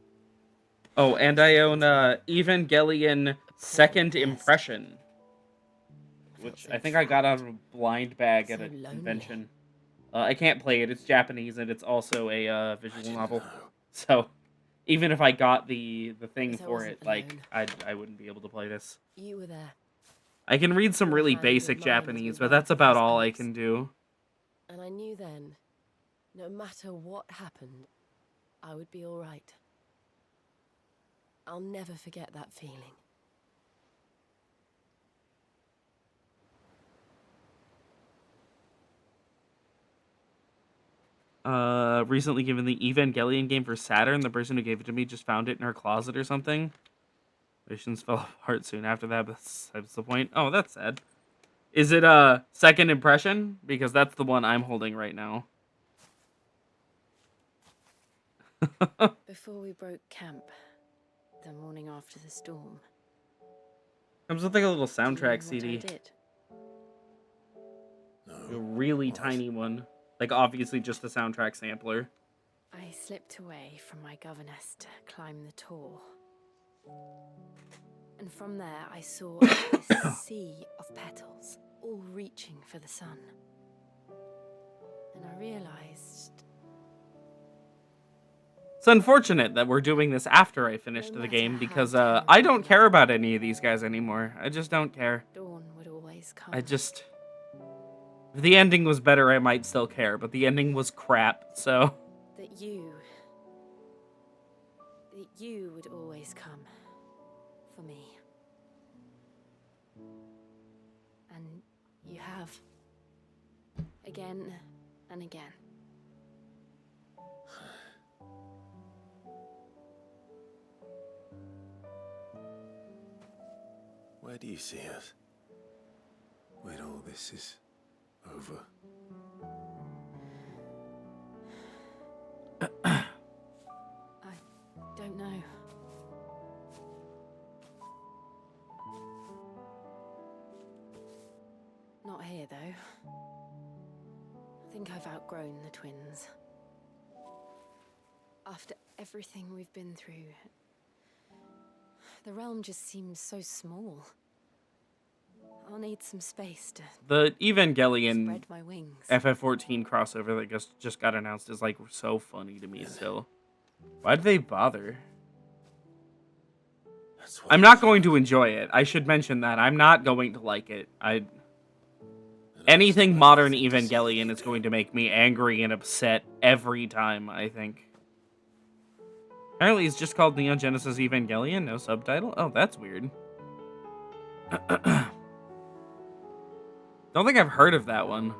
Oh, and I own Evangelion Second Impression, which I think I got out of a blind bag at So a lonely. convention. I can't play it. It's Japanese, and it's also a I visual didn't novel. know. So even if I got the thing But I for it, wasn't like alone. I wouldn't be able to play this. You were there. I can read some Your really hand in basic mine as we Japanese, but rode that's about those all I Alps. can do. And I knew then, no matter what happened, I would be all right. I'll never forget that feeling. Recently given the Evangelion game for Saturn. The person who gave it to me just found it in her closet or something. Relations fell apart soon after that, but that's the point. Oh, that's sad. Is it a second impression? Because that's the one I'm holding right now. Before we broke camp, the morning after the storm, Comes with like a little do you know soundtrack what CD. I did? A No. really What? tiny one. Like obviously just a soundtrack sampler. I slipped away from my governess to climb the tor. And from there I saw this sea of petals, all reaching for the sun. And I realized It's unfortunate that we're doing this after I finished No the game matter how because terrible I don't the care weather about might any of be, these guys anymore. I just don't care. dawn would always come. If the ending was better, I might still care, but the ending was crap, so. That you would always come for me. And you have. Again and again. Where do you see us? When all this is over? I don't know. Not here, though. I think I've outgrown the twins. After everything we've been through, the realm just seems so small. I'll need some space to The Evangelion spread my wings. FF14 crossover that just got announced is like so funny to me still. Why'd they bother? That's what I'm not going to enjoy it. I should mention that. I'm not going to like it. Anything modern Evangelion is going to make me angry and upset every time, I think. Apparently it's just called Neon Genesis Evangelion, no subtitle? Oh, that's weird. Don't think I've heard of that one,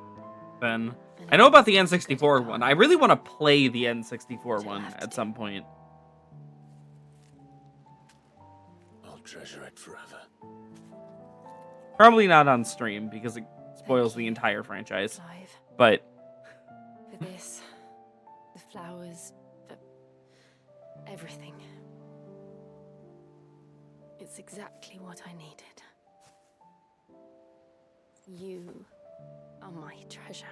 Ben. I know about the N64 one. I really want to play the N64 one at some point. I'll treasure it forever. Probably not on stream, because it spoils the entire franchise. Clive, But for this, the flowers, for everything. It's exactly what I needed. You are my treasure.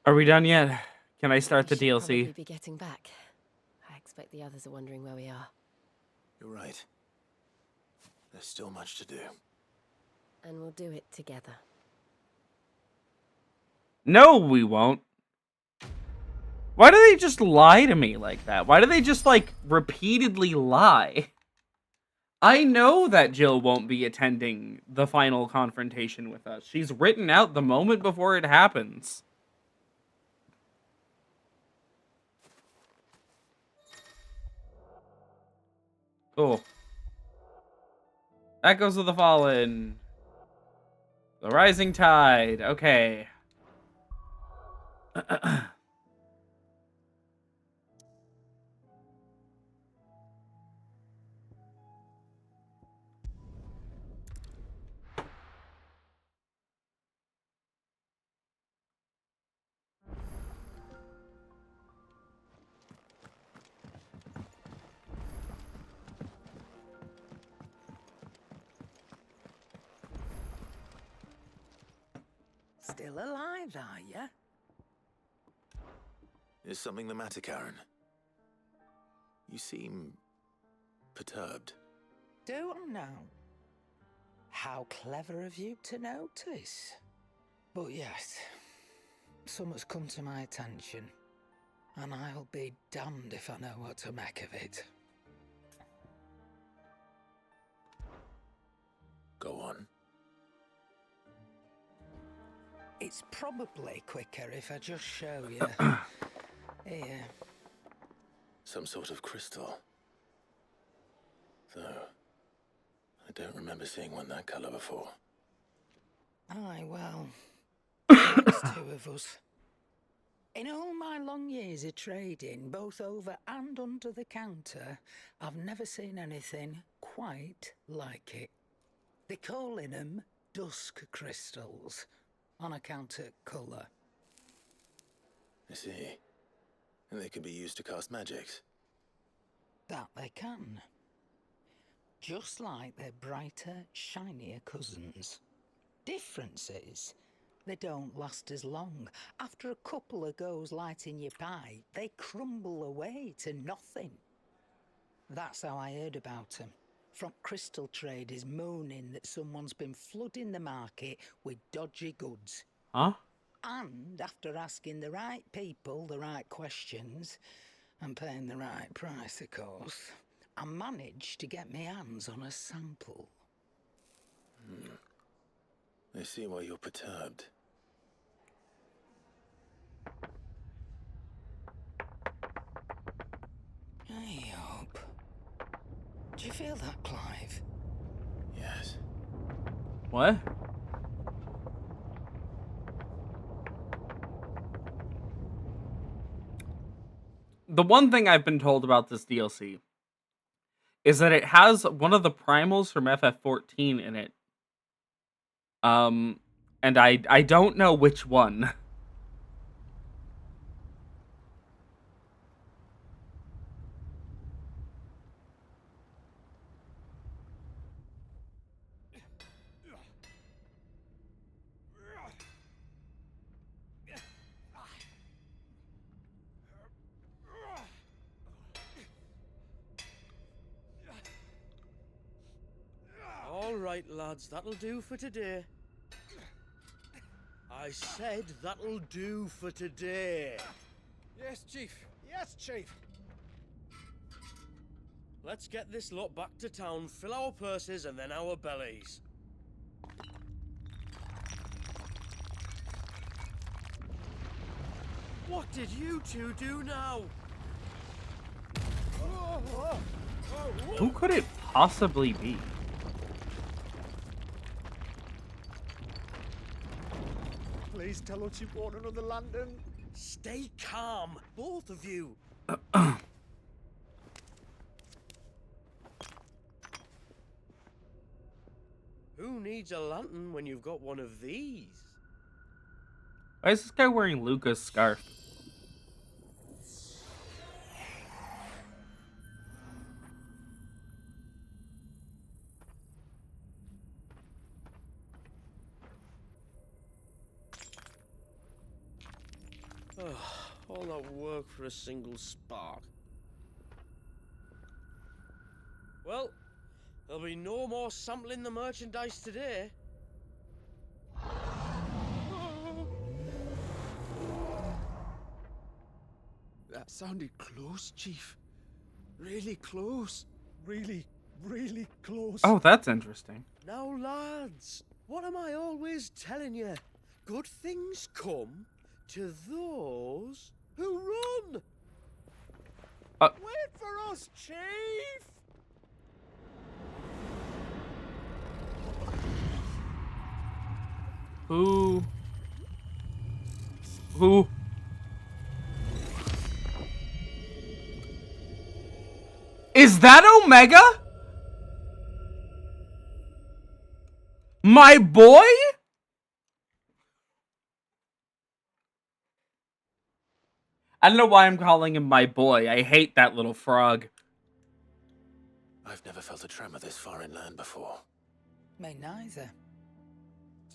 are we done yet? Can I start the We should DLC? probably be getting back. I expect the others are wondering where we are. You're right. There's still much to do. And we'll do it together. No, we won't. Why do they just lie to me like that? Why do they just, like, repeatedly lie? I know that Jill won't be attending the final confrontation with us. She's written out the moment before it happens. Cool. Echoes of the Fallen. The Rising Tide. Okay. Still alive, are you? Is something the matter, Karen? You seem perturbed. Don't know. How clever of you to notice. But yes, something's come to my attention, and I'll be damned if I know what to make of it. Go on. It's probably quicker if I just show you. Here. Some sort of crystal. Though, I don't remember seeing one that colour before. Aye, well, that's two of us. In all my long years of trading, both over and under the counter, I've never seen anything quite like it. They're calling them dusk crystals, on account of colour. I see. And they can be used to cast magics. That they can. Just like their brighter, shinier cousins. Difference is, they don't last as long. After a couple of goes lighting your pie, they crumble away to nothing. That's how I heard about them. From crystal traders moaning that someone's been flooding the market with dodgy goods. Huh? And after asking the right people the right questions, and paying the right price, of course, I managed to get my hands on a sample. I see why you're perturbed. I hope. Do you feel that, Clive? Yes. What? The one thing I've been told about this DLC is that it has one of the primals from FF14 in it. And I don't know which one. All right, lads, that'll do for today. I said that'll do for today. Yes, Chief. Yes, Chief. Let's get this lot back to town, fill our purses and then our bellies. What did you two do now? Who could it possibly be? Please tell us you bought another lantern. Stay calm, both of you. Who needs a lantern when you've got one of these? Why is this guy wearing Luca's scarf? All that work for a single spark. Well, there'll be no more sampling the merchandise today. That sounded close, Chief. Really close. Really, really close. Oh, that's interesting. Now, lads, what am I always telling you? Good things come to those who run. Wait for us, Chief! Who? Is that Omega? My boy? I don't know why I'm calling him my boy. I hate that little frog. I've never felt a tremor this far inland before. Me neither.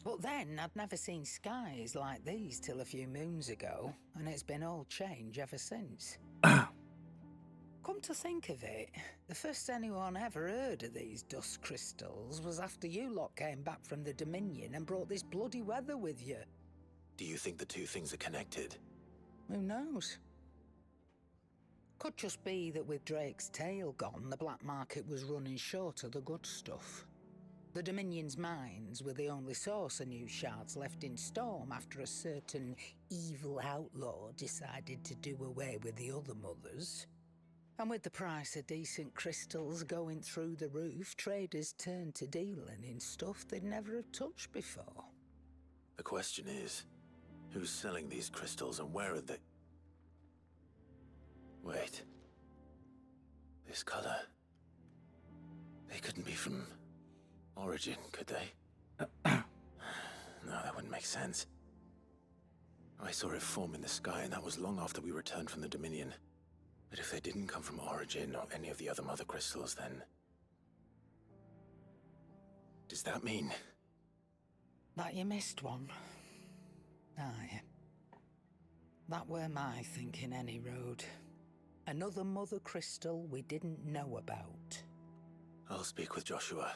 But then I'd never seen skies like these till a few moons ago, and it's been all change ever since. Come to think of it, the first anyone ever heard of these dust crystals was after you lot came back from the Dominion and brought this bloody weather with you. Do you think the two things are connected? Who knows? Could just be that with Drake's tail gone, the black market was running short of the good stuff. The Dominion's mines were the only source of new shards left in Storm after a certain evil outlaw decided to do away with the other mothers. And with the price of decent crystals going through the roof, traders turned to dealing in stuff they'd never have touched before. The question is, who's selling these crystals and where are they? Wait. This color. They couldn't be from Origin, could they? No, that wouldn't make sense. I saw it form in the sky, and that was long after we returned from the Dominion. But if they didn't come from Origin or any of the other mother crystals, then... does that mean... That you missed one? Aye. That were my thinking, any road. Another mother crystal we didn't know about. I'll speak with Joshua.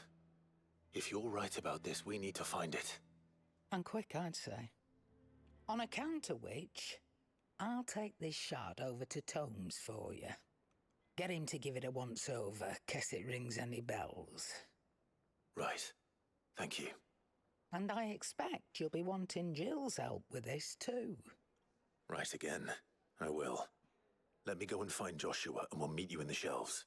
If you're right about this, we need to find it. And quick, I'd say. On account of which, I'll take this shard over to Tomes for you. Get him to give it a once-over, case it rings any bells. Right. Thank you. And I expect you'll be wanting Jill's help with this too. Right again. I will. Let me go and find Joshua, and we'll meet you in the shelves.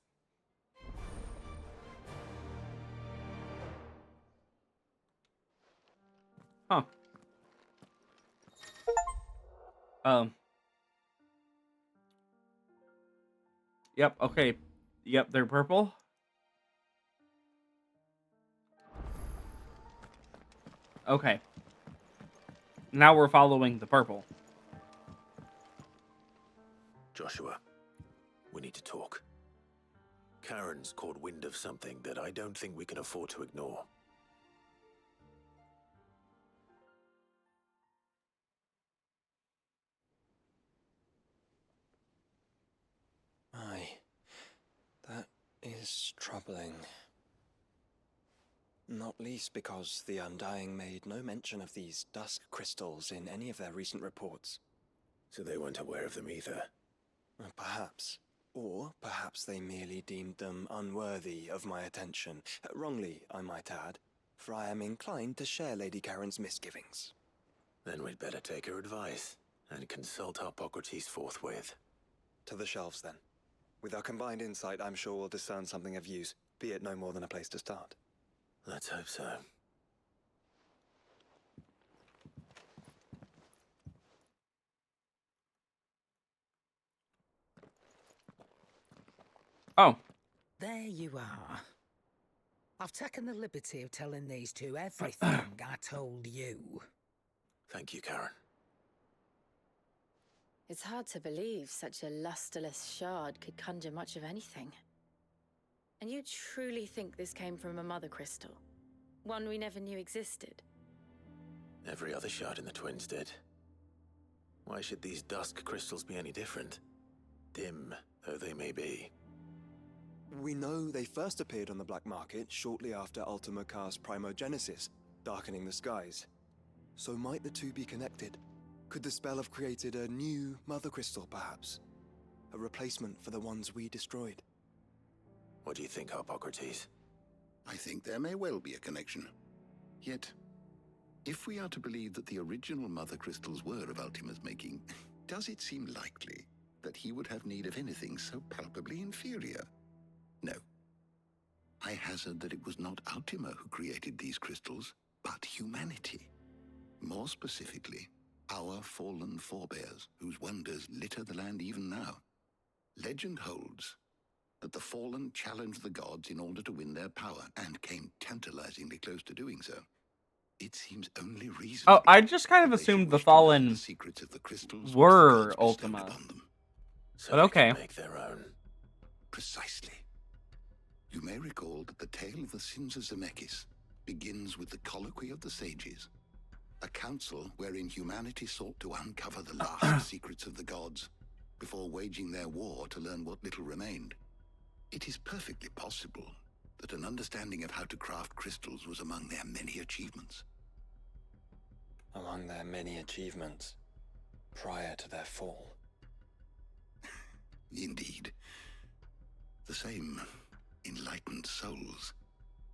Huh. Yep, okay. Yep, they're purple. Okay. Now we're following the purple. Joshua, we need to talk. Karen's caught wind of something that I don't think we can afford to ignore. Aye, that is troubling. Not least because the Undying made no mention of these dusk crystals in any of their recent reports. So they weren't aware of them either. Perhaps. Or perhaps they merely deemed them unworthy of my attention. Wrongly, I might add, for I am inclined to share Lady Karen's misgivings. Then we'd better take her advice and consult Hippocrates forthwith. To the shelves, then. With our combined insight, I'm sure we'll discern something of use, be it no more than a place to start. Let's hope so. Oh. There you are. I've taken the liberty of telling these two everything I told you. Thank you, Karen. It's hard to believe such a lusterless shard could conjure much of anything. And you truly think this came from a mother crystal? One we never knew existed? Every other shard in the Twins did. Why should these dusk crystals be any different? Dim though they may be. We know they first appeared on the black market shortly after Ultima Car's primogenesis, darkening the skies. So might the two be connected? Could the spell have created a new mother crystal, perhaps? A replacement for the ones we destroyed? What do you think, Hippocrates? I think there may well be a connection. Yet, if we are to believe that the original mother crystals were of Ultima's making, does it seem likely that he would have need of anything so palpably inferior? No. I hazard that it was not Ultima who created these crystals, but humanity. More specifically, our fallen forebears, whose wonders litter the land even now. Legend holds that the fallen challenged the gods in order to win their power, and came tantalizingly close to doing so. It seems only reasonable. Oh, I just kind of assumed the Fallen were Ultima. So But they okay. can make their own. Precisely. You may recall that the tale of the sins of Zemeckis begins with the colloquy of the sages, A council wherein humanity sought to uncover the last secrets of the gods before waging their war to learn what little remained. It is perfectly possible that an understanding of how to craft crystals was among their many achievements. Among their many achievements, prior to their fall. Indeed. The same enlightened souls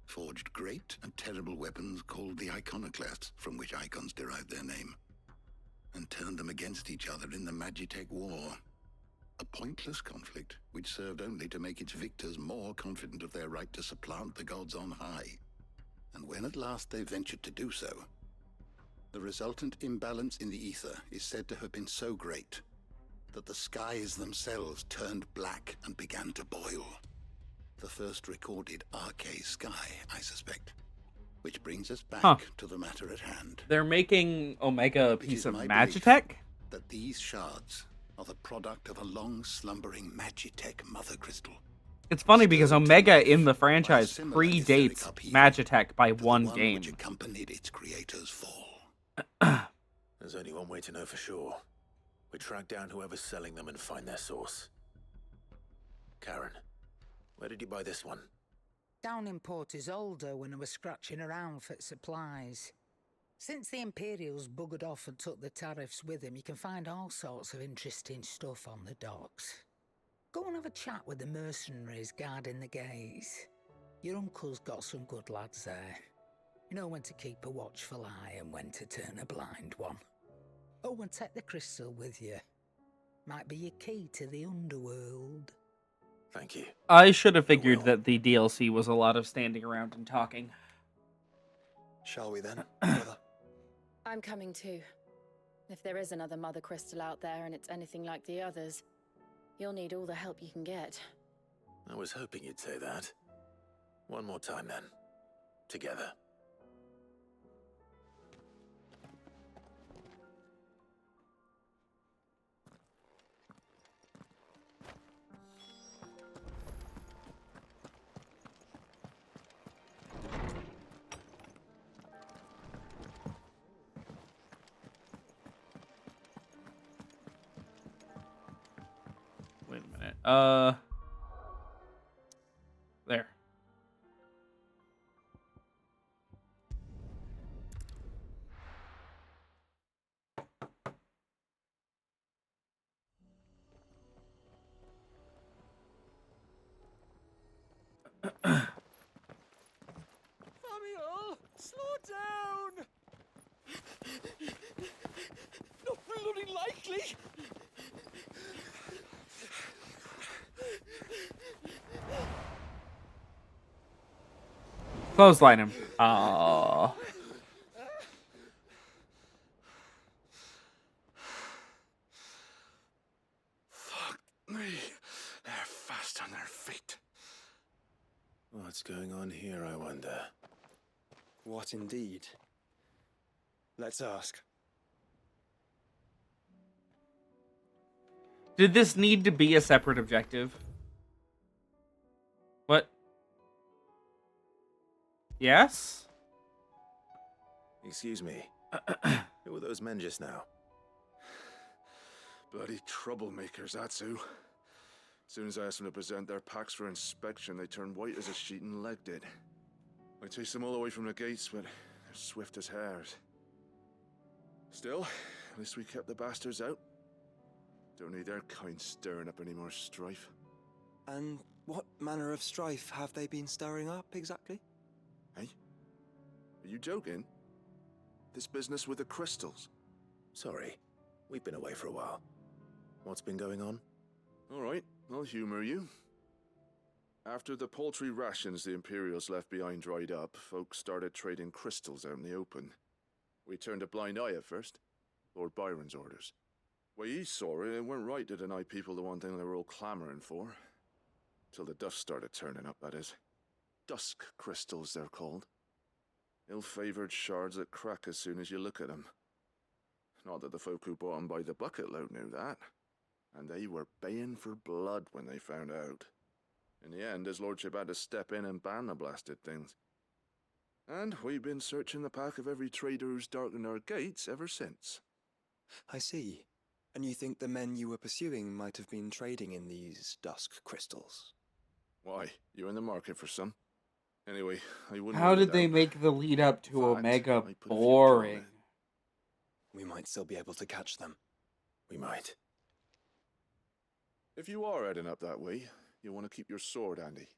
forged great and terrible weapons called the iconoclasts, from which icons derived their name, and turned them against each other in the Magitech War. A pointless conflict which served only to make its victors more confident of their right to supplant the gods on high. And when at last they ventured to do so, the resultant imbalance in the ether is said to have been so great that the skies themselves turned black and began to boil. The first recorded arcane sky, I suspect. Which brings us back to the matter at hand. They're making Omega a piece of belief Magitech? That these shards are the product of a long slumbering Magitech mother crystal. It's funny because Omega in the franchise predates Magitech by one game. Which accompanied its creator's fall. There's only one way to know for sure. We track down whoever's selling them and find their source. Karen, where did you buy this one? Down in Port Isolde when I was scratching around for supplies. Since the Imperials buggered off and took the tariffs with them, you can find all sorts of interesting stuff on the docks. Go and have a chat with the mercenaries guarding the gates. Your uncle's got some good lads there. You know when to keep a watchful eye and when to turn a blind one. Oh, and take the crystal with you. Might be your key to the underworld. Thank you. I should have figured that the DLC was a lot of standing around and talking. Shall we then, brother? I'm coming too. If there is another mother crystal out there and it's anything like the others, you'll need all the help you can get. I was hoping you'd say that. One more time then. Together. Wait a minute. There. Samuel, slow down! Not bloody likely! Clothesline him. Aww. Fuck me. They're fast on their feet. What's going on here, I wonder? What indeed? Let's ask. Did this need to be a separate objective? What? Yes? Excuse me. Who were those men just now? Bloody troublemakers, that's who. As soon as I asked them to present their packs for inspection, they turned white as a sheet and legged it. I chased them all away from the gates, but they're swift as hares. Still, at least we kept the bastards out. Don't need their kind stirring up any more strife. And what manner of strife have they been stirring up, exactly? Hey? Are you joking? This business with the crystals? Sorry, we've been away for a while. What's been going on? All right, I'll humor you. After the paltry rations the Imperials left behind dried up, folks started trading crystals out in the open. We turned a blind eye at first. Lord Byron's orders. Way he saw it, it weren't right to deny people the one thing they were all clamoring for. Till the dust started turning up, that is. Dusk crystals, they're called. Ill-favored shards that crack as soon as you look at them. Not that the folk who bought them by the bucket load knew that. And they were baying for blood when they found out. In the end, his lordship had to step in and ban the blasted things. And we've been searching the pack of every trader who's darkened our gates ever since. I see. And you think the men you were pursuing might have been trading in these dusk crystals? Why, you're in the market for some. Anyway, I wouldn't How rule it did they out. make the lead up to In fact, Omega I put a few on boring? it. We might still be able to catch them. We might. If you are heading up that way, you'll want to keep your sword handy.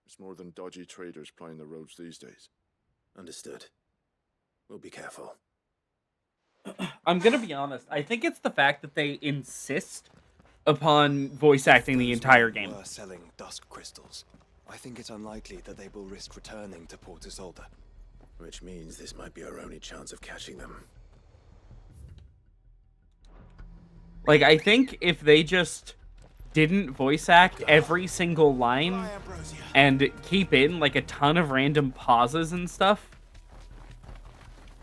There's more than dodgy traders plying the roads these days. Understood. We'll be careful. I'm gonna be honest. I think it's the fact that they insist upon voice acting the Those entire men game. were selling dusk crystals. I think it's unlikely that they will risk returning to Port Isolde. Which means this might be our only chance of catching them. Like, I think if they just didn't voice act every single line and keep in, like, a ton of random pauses and stuff,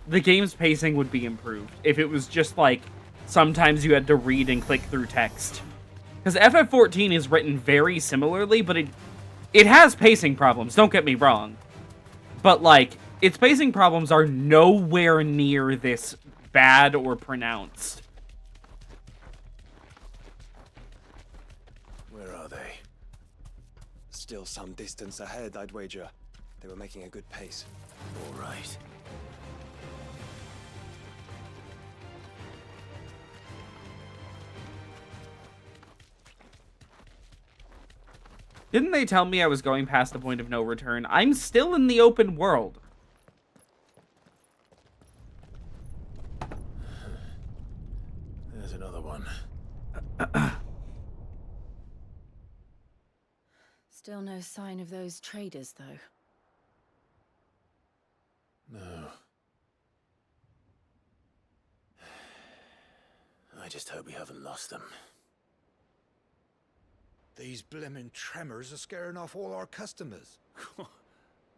the game's pacing would be improved. If it was just, like, sometimes you had to read and click through text. Because FF14 is written very similarly, but it has pacing problems, don't get me wrong. But, like, its pacing problems are nowhere near this bad or pronounced. Where are they? Still some distance ahead, I'd wager. They were making a good pace. All right. Didn't they tell me I was going past the point of no return? I'm still in the open world. There's another one. Still no sign of those traders, though. No. I just hope we haven't lost them. These blimmin' tremors are scaring off all our customers.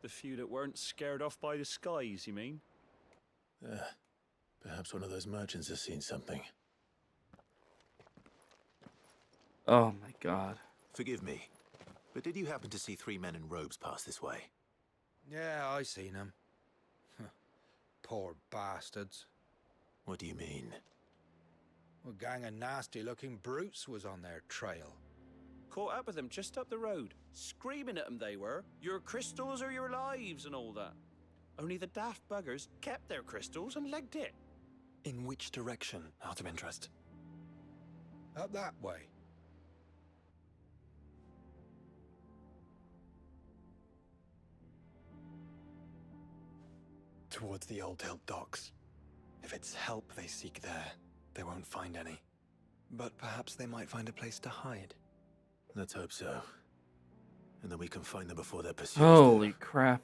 The few that weren't scared off by the skies, you mean? Perhaps one of those merchants has seen something. Oh my god. Forgive me, but did you happen to see 3 men in robes pass this way? Yeah, I seen them. Poor bastards. What do you mean? A gang of nasty-looking brutes was on their trail. Caught up with them just up the road, screaming at them they were, your crystals or your lives and all that. Only the daft buggers kept their crystals and legged it. In which direction, out of interest? Up that way. Towards the Old Hill docks. If it's help they seek there, they won't find any. But perhaps they might find a place to hide. Let's hope so. And then we can find them before they're pursued. Holy crap.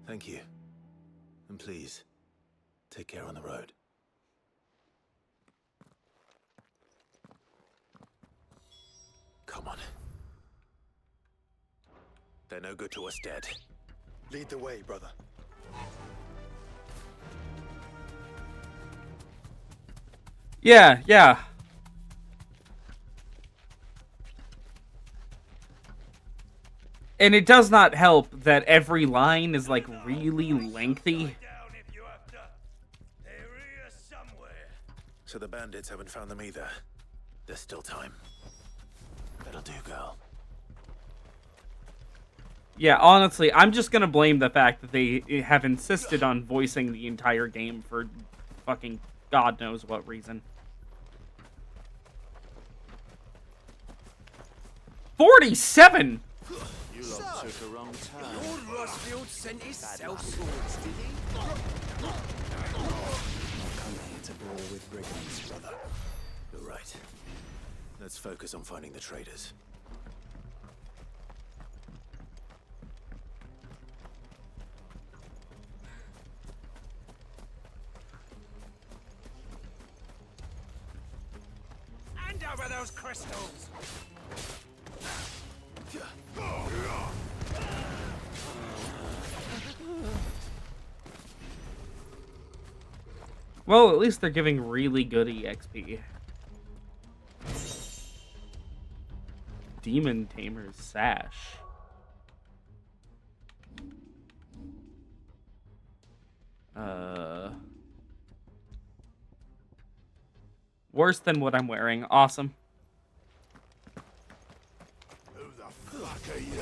Thank you. And please, take care on the road. Come on. They're no good to us dead. Lead the way, brother. Yeah. And it does not help that every line is, like, really lengthy. So the bandits haven't found them either. There's still time. That'll do, girl. Yeah, honestly, I'm just gonna blame the fact that they have insisted on voicing the entire game for fucking God knows what reason. 47! You lot took a wrong turn. Lord Rosfield sent his sellswords, did he? Come here to brawl with brigands, brother. You're right. Let's focus on finding the traders. Hand over those crystals! Well, at least they're giving really good EXP. Demon Tamer's Sash. Worse than what I'm wearing. Awesome. Who the fuck are you?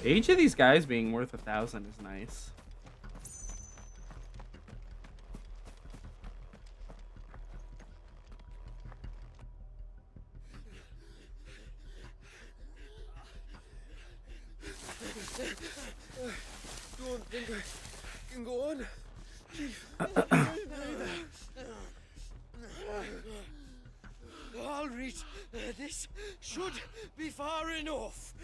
Each of these guys being worth 1,000 is nice. Don't think I can go on. Chief. I'll read. This should be far enough.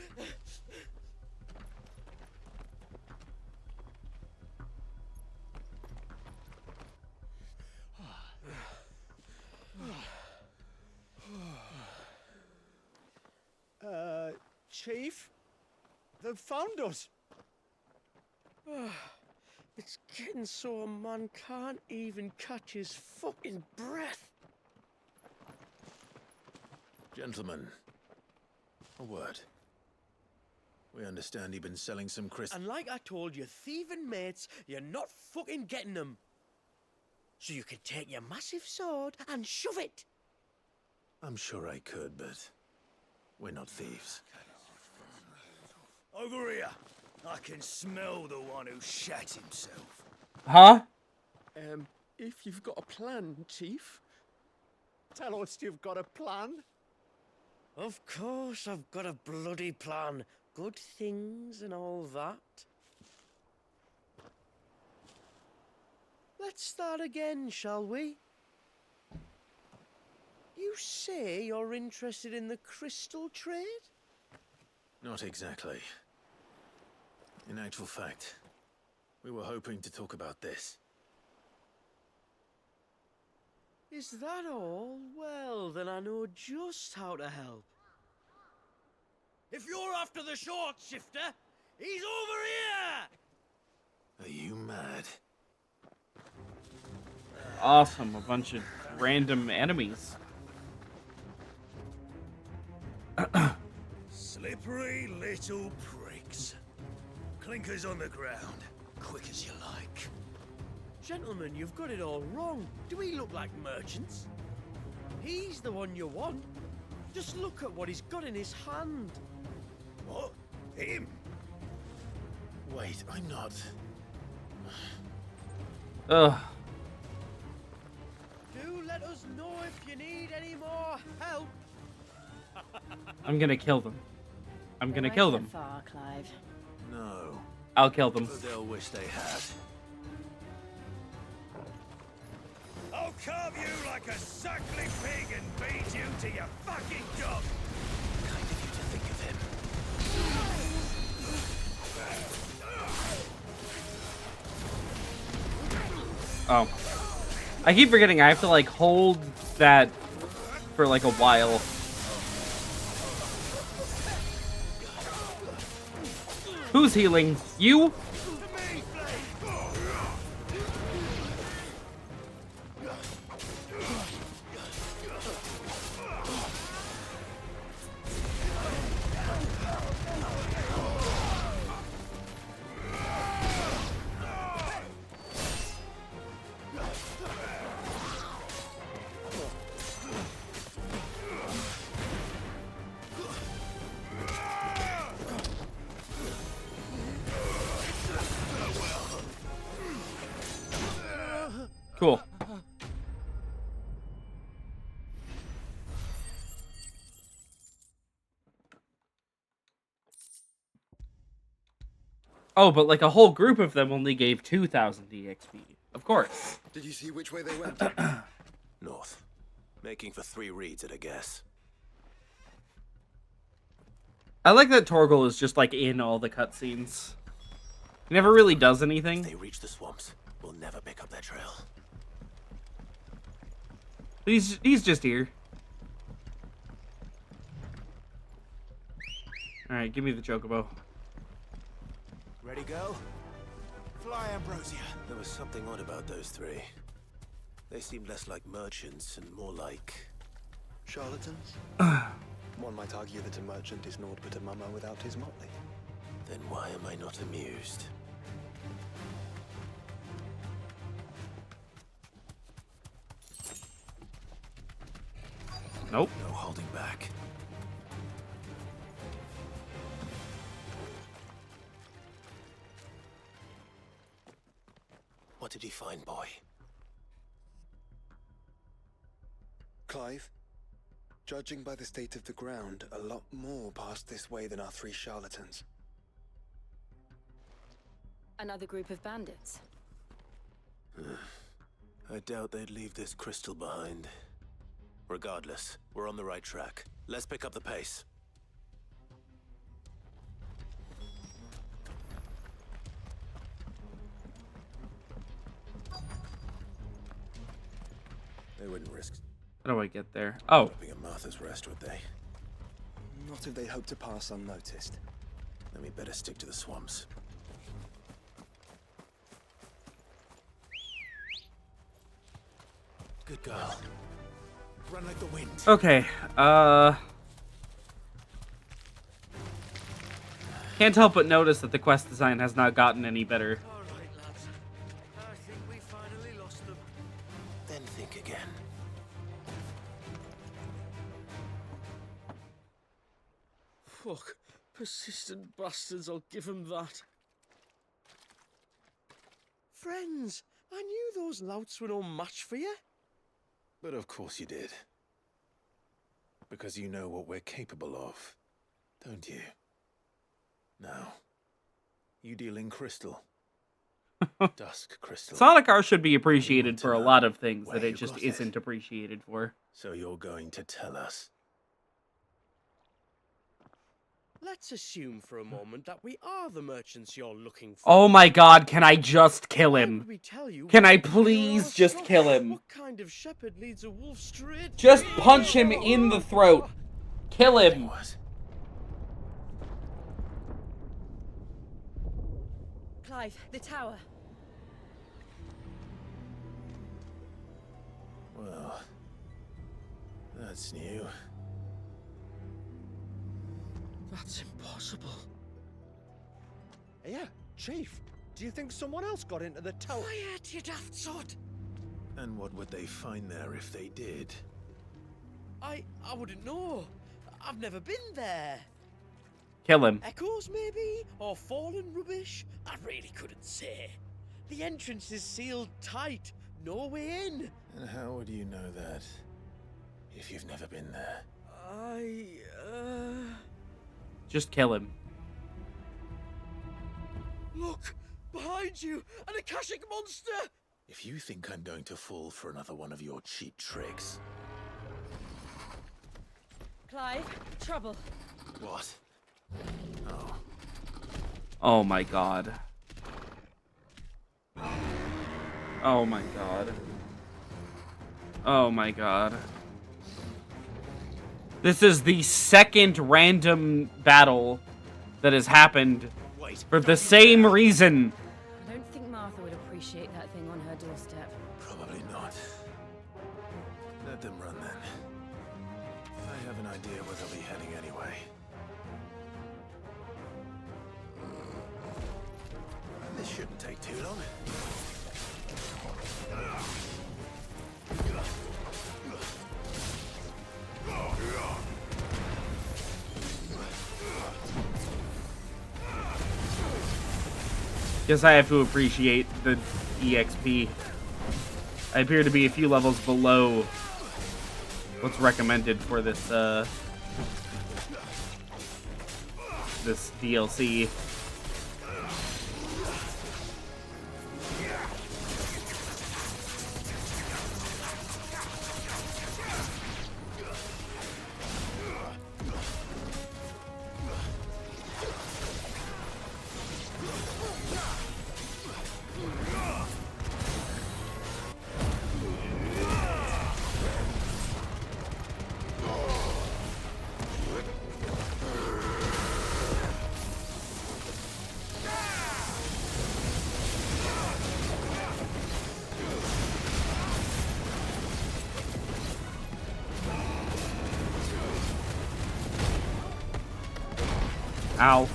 Chief? They've found us. It's getting so a man can't even catch his fucking breath. Gentlemen, a word. We understand you've been selling some crystals. And like I told your thieving mates, you're not fucking getting them. So you can take your massive sword and shove it. I'm sure I could, but we're not thieves. Over here. I can smell the one who shat himself. Huh? If you've got a plan, Chief. Tell us you've got a plan. Of course I've got a bloody plan. Good things and all that. Let's start again, shall we? You say you're interested in the crystal trade? Not exactly. In actual fact, we were hoping to talk about this. Is that all? Well, then I know just how to help. If you're after the short shifter, he's over here! Are you mad? Awesome. A bunch of random enemies. Slippery little pricks. Clinkers on the ground, quick as you like. Gentlemen, you've got it all wrong. Do we look like merchants? He's the one you want. Just look at what he's got in his hand. What? Him? Wait, I'm not. Ugh. Do let us know if you need any more help. I'm gonna kill them. I'm gonna kill them. Far, Clive. No. I'll kill them. But they'll wish they had. I'll carve you like a suckling pig and beat you to your fucking job. Kind of you to think of him. Oh. I keep forgetting I have to, like, hold that for, like, a while. Who's healing? You? Cool. Oh, but like a whole group of them only gave 2,000 EXP. Of course. Did you see which way they went? North. Making for 3 reads at a guess. I like that Torgal is just like in all the cutscenes. He never really does anything. They reach the swamps. We'll never pick up their trail. He's just here. Alright, give me the chocobo. Ready, go? fly, Ambrosia. There was something odd about those three. They seemed less like merchants and more like... Charlatans? One might argue that a merchant is naught but a mummer without his motley. Then why am I not amused? Nope. No holding back. What did he find, boy? Clive, judging by the state of the ground, a lot more passed this way than our 3 charlatans. Another group of bandits. I doubt they'd leave this crystal behind. Regardless, we're on the right track. Let's pick up the pace. They wouldn't risk How do I get there? Oh. stopping at Martha's Rest, would they? Not if they hope to pass unnoticed. Then we better stick to the swamps. Good girl. Run like the wind. Okay. Can't help but notice that the quest design has not gotten any better. All right, lads. I think we finally lost them. Then think again. Fuck. Persistent bastards, I'll give them that. Friends, I knew those louts were no match for you. But of course you did. Because you know what we're capable of, don't you? Now, you deal in crystal. Dusk crystal. Sonic should be appreciated for a lot of things that it just isn't appreciated for. So you're going to tell us? Let's assume for a moment that we are the merchants you're looking for. Oh my god, can I just kill him? We tell you Can I what please just kill him? What kind of shepherd leads a wolf straight? Just punch him in the throat. Kill him. Clive, the tower. Well, that's new. That's impossible. Yeah, Chief. Do you think someone else got into the tower? Quiet, you daft sot! And what would they find there if they did? I wouldn't know. I've never been there. Kill him. Echoes, maybe? Or fallen rubbish? I really couldn't say. The entrance is sealed tight. No way in. And how would you know that if you've never been there? Just kill him. Look! Behind you! An Akashic monster! If you think I'm going to fall for another one of your cheap tricks... Clive, trouble. What? Oh. Oh my god. Oh my god. Oh my god. This is the second random battle that has happened for the same reason. I don't think Martha would appreciate that thing on her doorstep. Probably not. Let them run then. I have an idea where they'll be heading anyway. This shouldn't take too long. Guess I have to appreciate the EXP. I appear to be a few levels below what's recommended for this this DLC. Ow.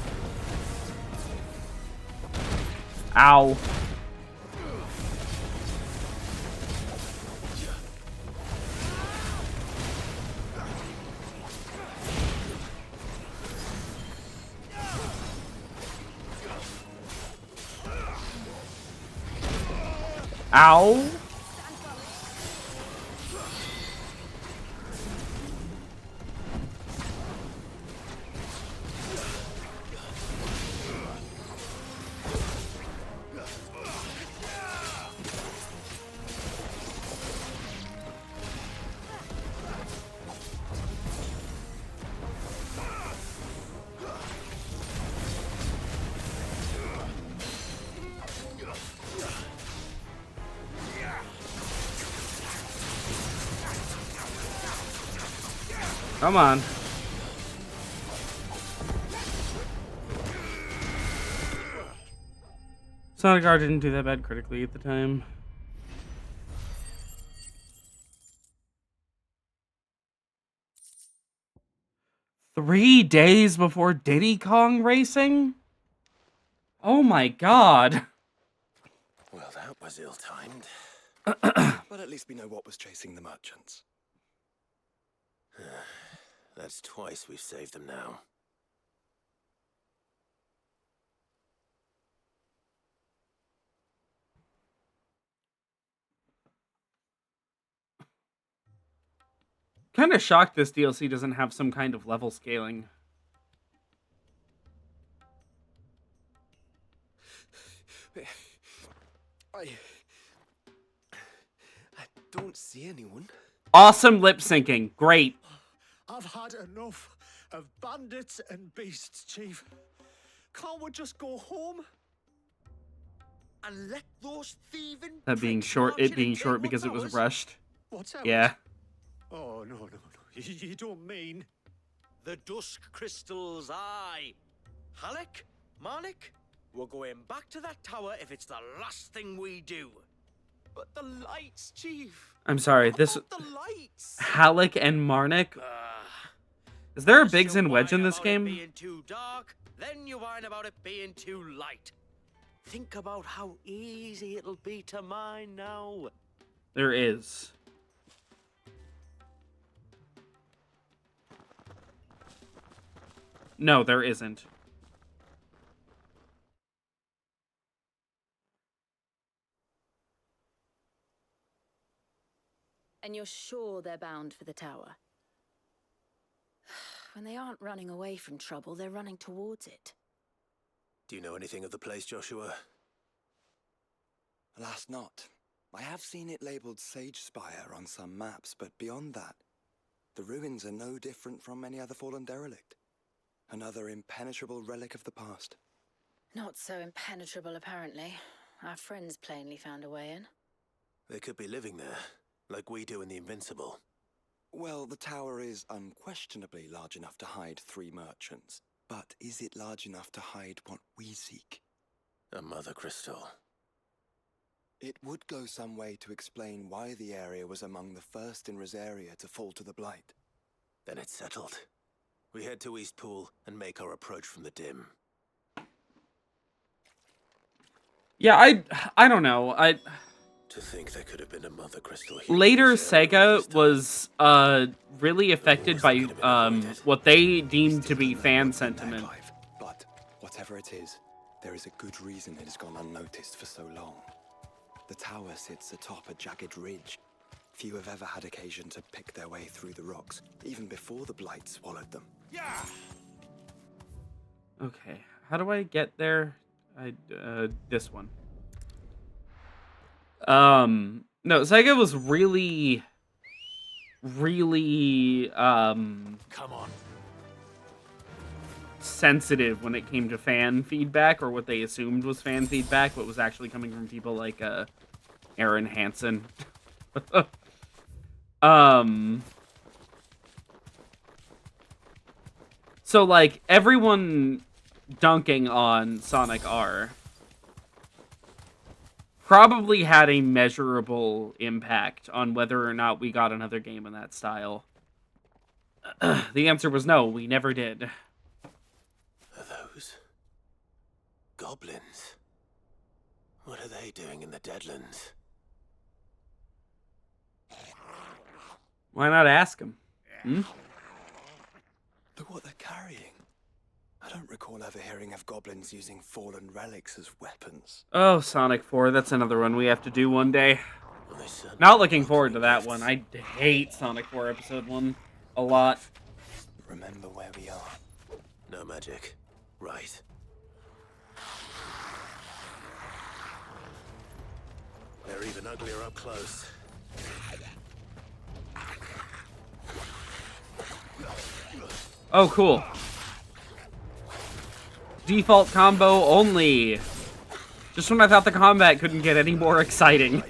Ow. Ow. Come on. Sonic R didn't do that bad critically at the time. Three days before Diddy Kong Racing? Oh my god. Well, that was ill-timed. But at least we know what was chasing the merchants. That's twice we've saved them now. Kind of shocked this DLC doesn't have some kind of level scaling. I don't see anyone. Awesome lip syncing. Great. I've had enough of bandits and beasts, Chief. Can't we just go home? And let those thieving That being pricks short, march it in being and take short because what's it was ours? rushed. What's ours? Yeah. Oh, no. You don't mean... The dusk crystals, aye. Halleck? Marnik? We're going back to that tower if it's the last thing we do. But the lights, Chief. I'm sorry. What This about the lights? Halleck and Marnik. Is there a First Biggs you and Wedge in whine this about it game? being too dark, then you whine about it being too light. Think about how easy it'll be to mine now. There is. No, there isn't. And you're sure they're bound for the tower? When they aren't running away from trouble, they're running towards it. Do you know anything of the place, Joshua? Alas not. I have seen it labeled Sage Spire on some maps, but beyond that, the ruins are no different from any other fallen derelict. Another impenetrable relic of the past. Not so impenetrable, apparently. Our friends plainly found a way in. They could be living there, like we do in the Invincible. Well, the tower is unquestionably large enough to hide 3 merchants. But is it large enough to hide what we seek? A mother crystal. It would go some way to explain why the area was among the first in Rosaria to fall to the Blight. Then it's settled. We head to Eastpool and make our approach from the dim. Yeah, I don't know. To think there could have been a mother crystal here. Later Sega was really affected by what they deemed to be fan sentiment. But whatever it is, there is a good reason it has gone unnoticed for so long. The tower sits atop a jagged ridge. Few have ever had occasion to pick their way through the rocks, even before the Blight swallowed them. Yeah. Okay, how do I get there? This one. No, Sega was really Come on. sensitive when it came to fan feedback, or what they assumed was fan feedback, but was actually coming from people like Aaron Hansen. So like everyone dunking on Sonic R probably had a measurable impact on whether or not we got another game in that style. The answer was no, we never did. The Goblins? What are they doing in the Deadlands? Why not ask him? Hmm? Look what they're carrying. I don't recall ever hearing of goblins using fallen relics as weapons. Oh, Sonic 4. That's another one we have to do one day. Not looking forward to that one. I hate Sonic 4 Episode 1 a lot. Remember where we are. No magic. Right. They're even uglier up close. Oh, cool. Default combo only. Just when I thought the combat couldn't get any more exciting.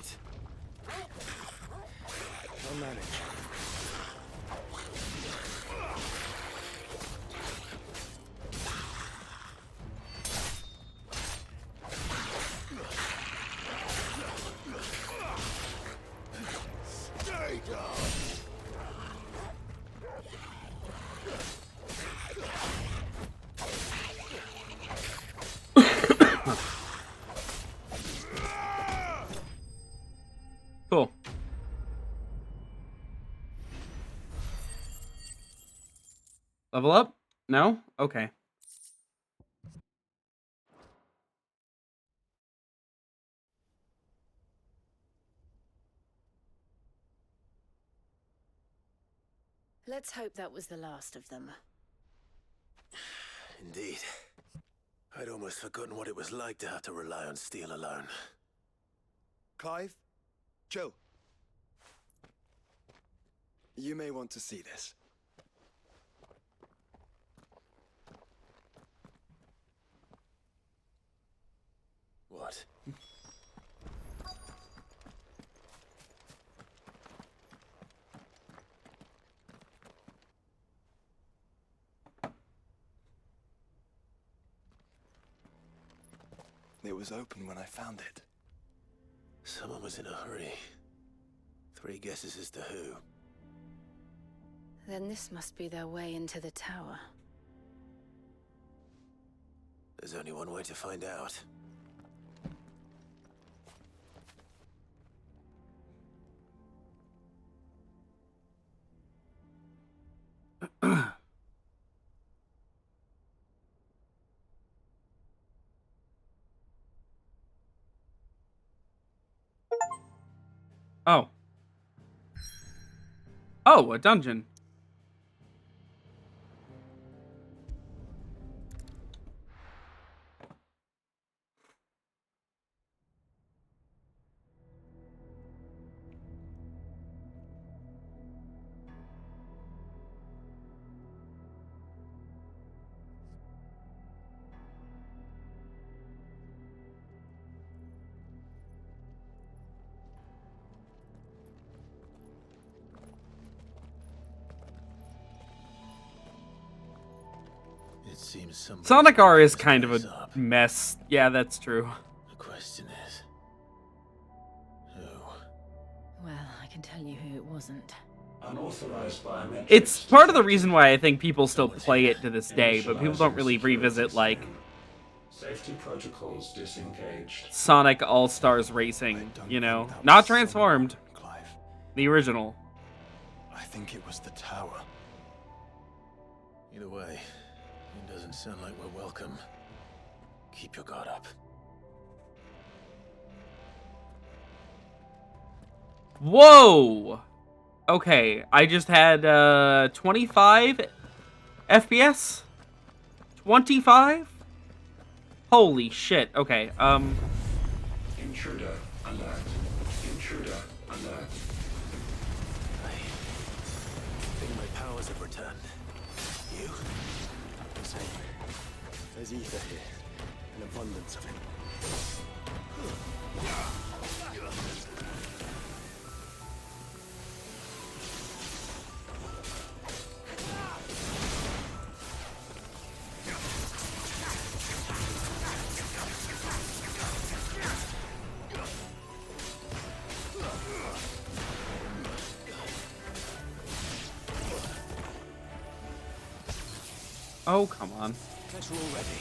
Cool. Level up? No? Okay. Let's hope that was the last of them. Indeed. I'd almost forgotten what it was like to have to rely on steel alone. Clive? Joe? You may want to see this. What? It was open when I found it. Someone was in a hurry. 3 guesses as to who. Then this must be their way into the tower. There's only one way to find out. Oh. Oh, a dungeon. It seems somebody Sonic R is fucked kind of this a up. mess. Yeah, that's true. The question is, who? Well, I can tell you who it wasn't. Unauthorized biometrics. It's part of the reason why I think people still play it to this day, but people don't really revisit, like, Safety protocols disengaged. Sonic All-Stars Racing, you know? Not Transformed. Clive. The original. I think it was the tower. Either way, it doesn't sound like we're welcome. Keep your guard up. Whoa! Okay, I just had 25 FPS? 25? Holy shit. Okay, Intruder alert. Intruder alert. I think my powers have returned. You? The same. There's ether here. An abundance of it. oh, come on. Guess we're all ready.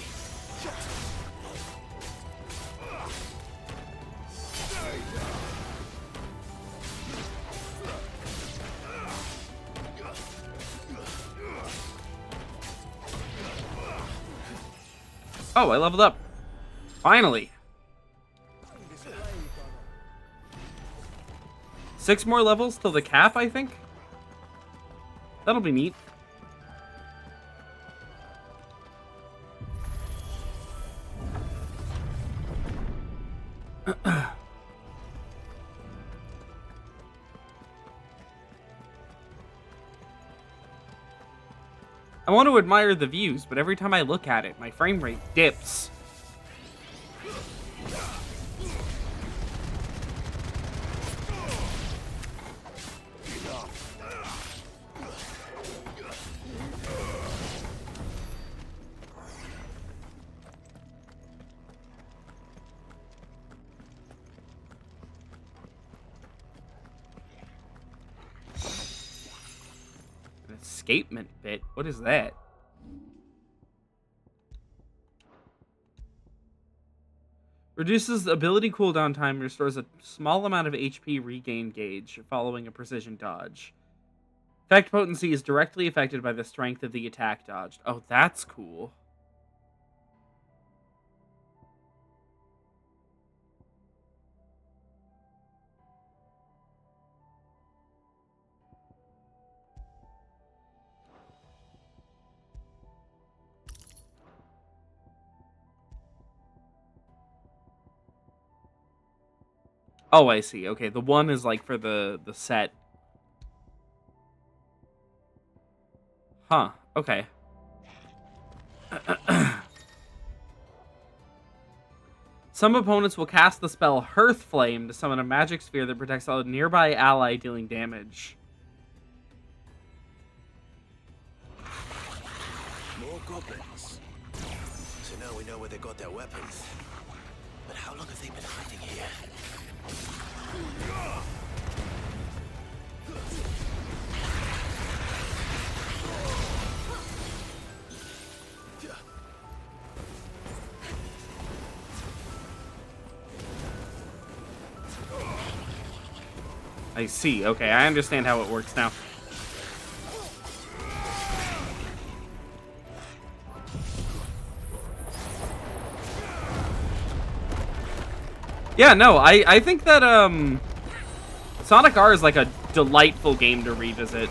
Oh, I leveled up. Finally. 6 more levels till the cap, I think. That'll be neat. I want to admire the views, but every time I look at it, my frame rate dips. An escapement bit? What is that? Reduces the ability cooldown time, restores a small amount of HP regain gauge following a precision dodge. Effect potency is directly affected by the strength of the attack dodged. Oh, that's cool. Oh, I see. Okay, the one is like for the set. Huh. Okay. Some opponents will cast the spell Hearth Flame to summon a magic sphere that protects a nearby ally, dealing damage. More goblins. So now we know where they got their weapons. But how long have they been hiding here? I see. Okay, I understand how it works now. Yeah, no, I think that Sonic R is like a delightful game to revisit.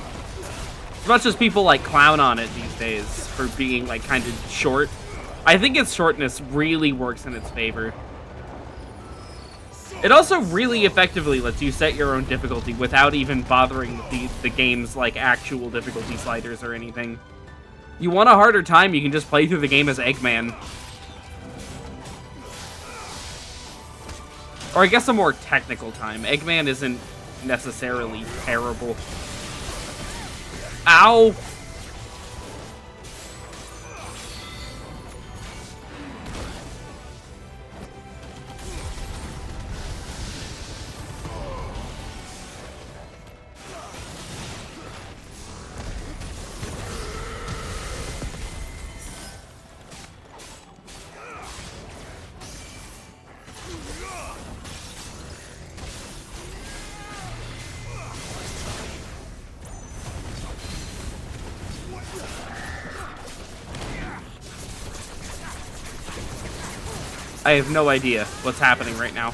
As much as people like clown on it these days for being like kind of short, I think its shortness really works in its favor. It also really effectively lets you set your own difficulty without even bothering with the game's like actual difficulty sliders or anything. You want a harder time, you can just play through the game as Eggman. Or I guess a more technical time. Eggman isn't necessarily terrible. Ow! I have no idea what's happening right now.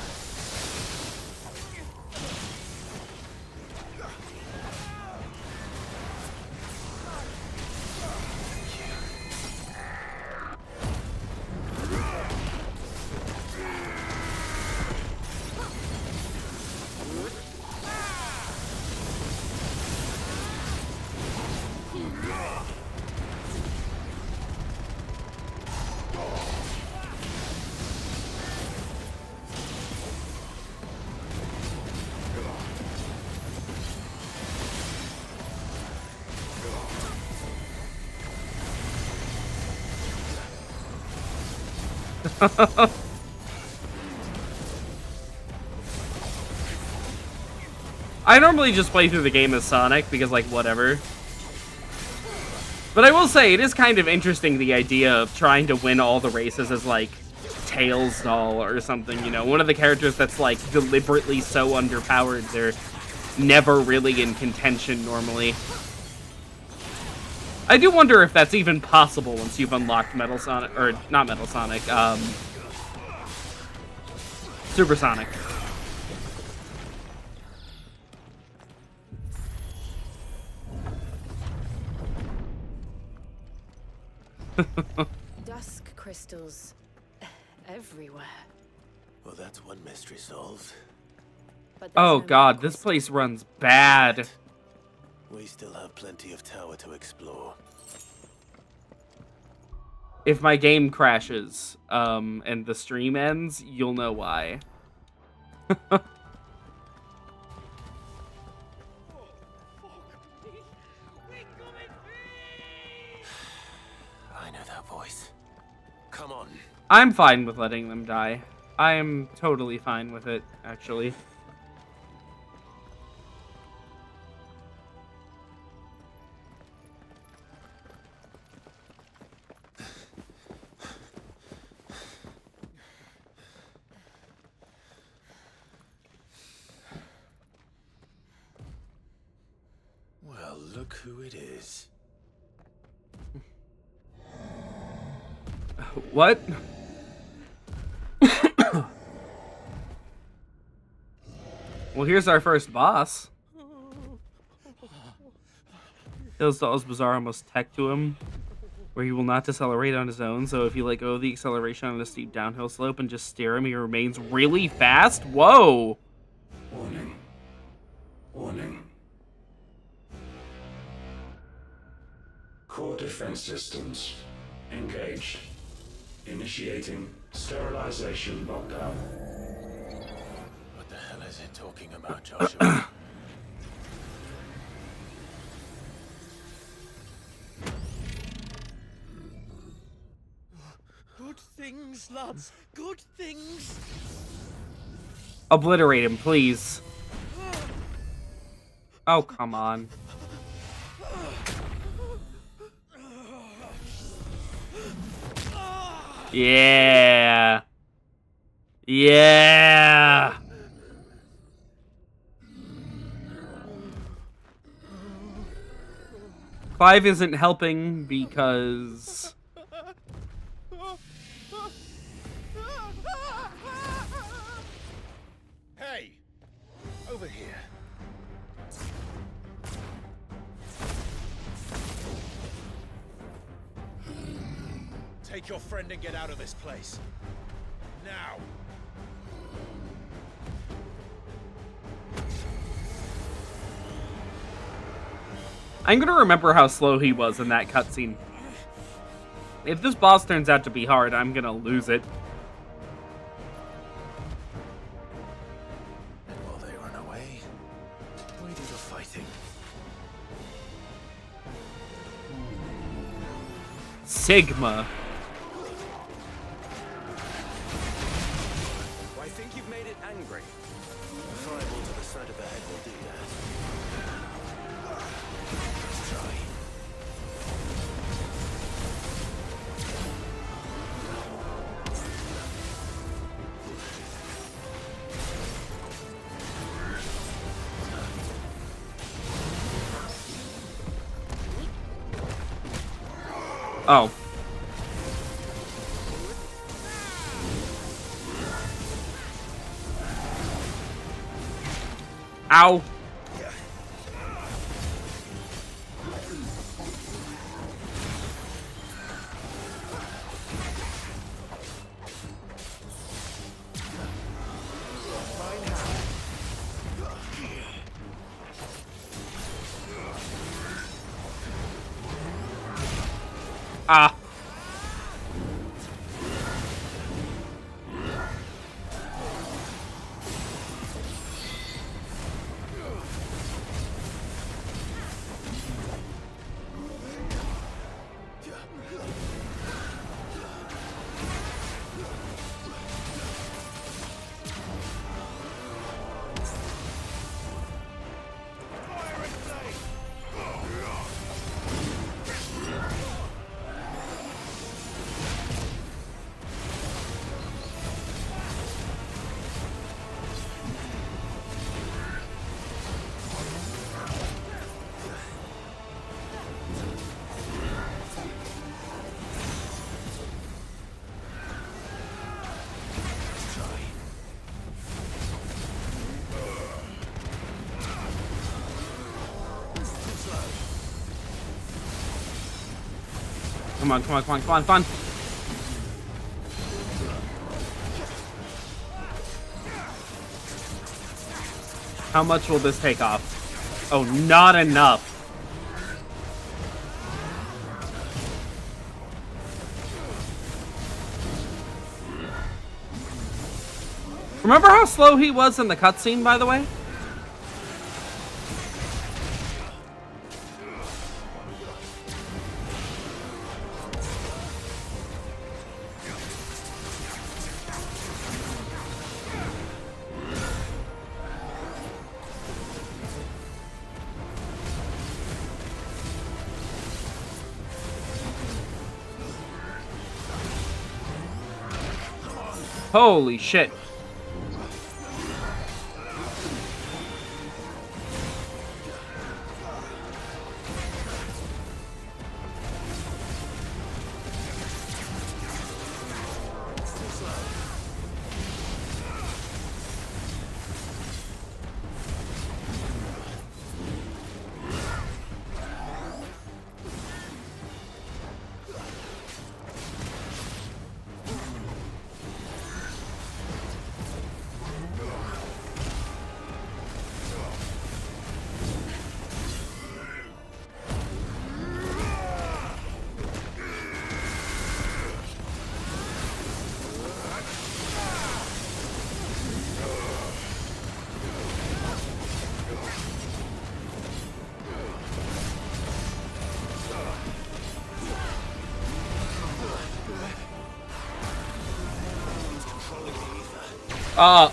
I normally just play through the game as Sonic because, like, whatever. But I will say, it is kind of interesting, the idea of trying to win all the races as, like, Tails doll or something, you know? One of the characters that's, like, deliberately so underpowered, they're never really in contention normally. I do wonder if that's even possible once you've unlocked Metal Sonic, or not Metal Sonic, Supersonic. Dusk crystals everywhere. Well, that's one mystery solved. But there's Oh no god, this place runs bad. We still have plenty of tower to explore. If my game crashes, and the stream ends, you'll know why. I know that voice. Come on. I'm fine with letting them die. I am totally fine with it, actually. Well, look who it is. What? Well, here's our first boss. Hillsdall's Bazaar almost tech to him, where he will not decelerate on his own, so if you let go of the acceleration on a steep downhill slope and just steer him, he remains really fast? Whoa! Warning. Warning. Core defense systems engaged. Initiating sterilization lockdown. What the hell is it talking about, Joshua? Good things, lads. Good things. Obliterate him, please. Oh, come on. Yeah. Yeah. Clive isn't helping because... Hey! Over here. Take your friend and get out of this place. Now! I'm gonna remember how slow he was in that cutscene. If this boss turns out to be hard, I'm gonna lose it. And while they run away, we do the fighting. Sigma. I think you've made it angry. A fireball to the side of the head will do that. Let's try. Oh. Ow. Ah. come on, come on, come on, come on, come on. How much will this take off? Oh, not enough. Remember how slow he was in the cutscene, by the way? Holy shit.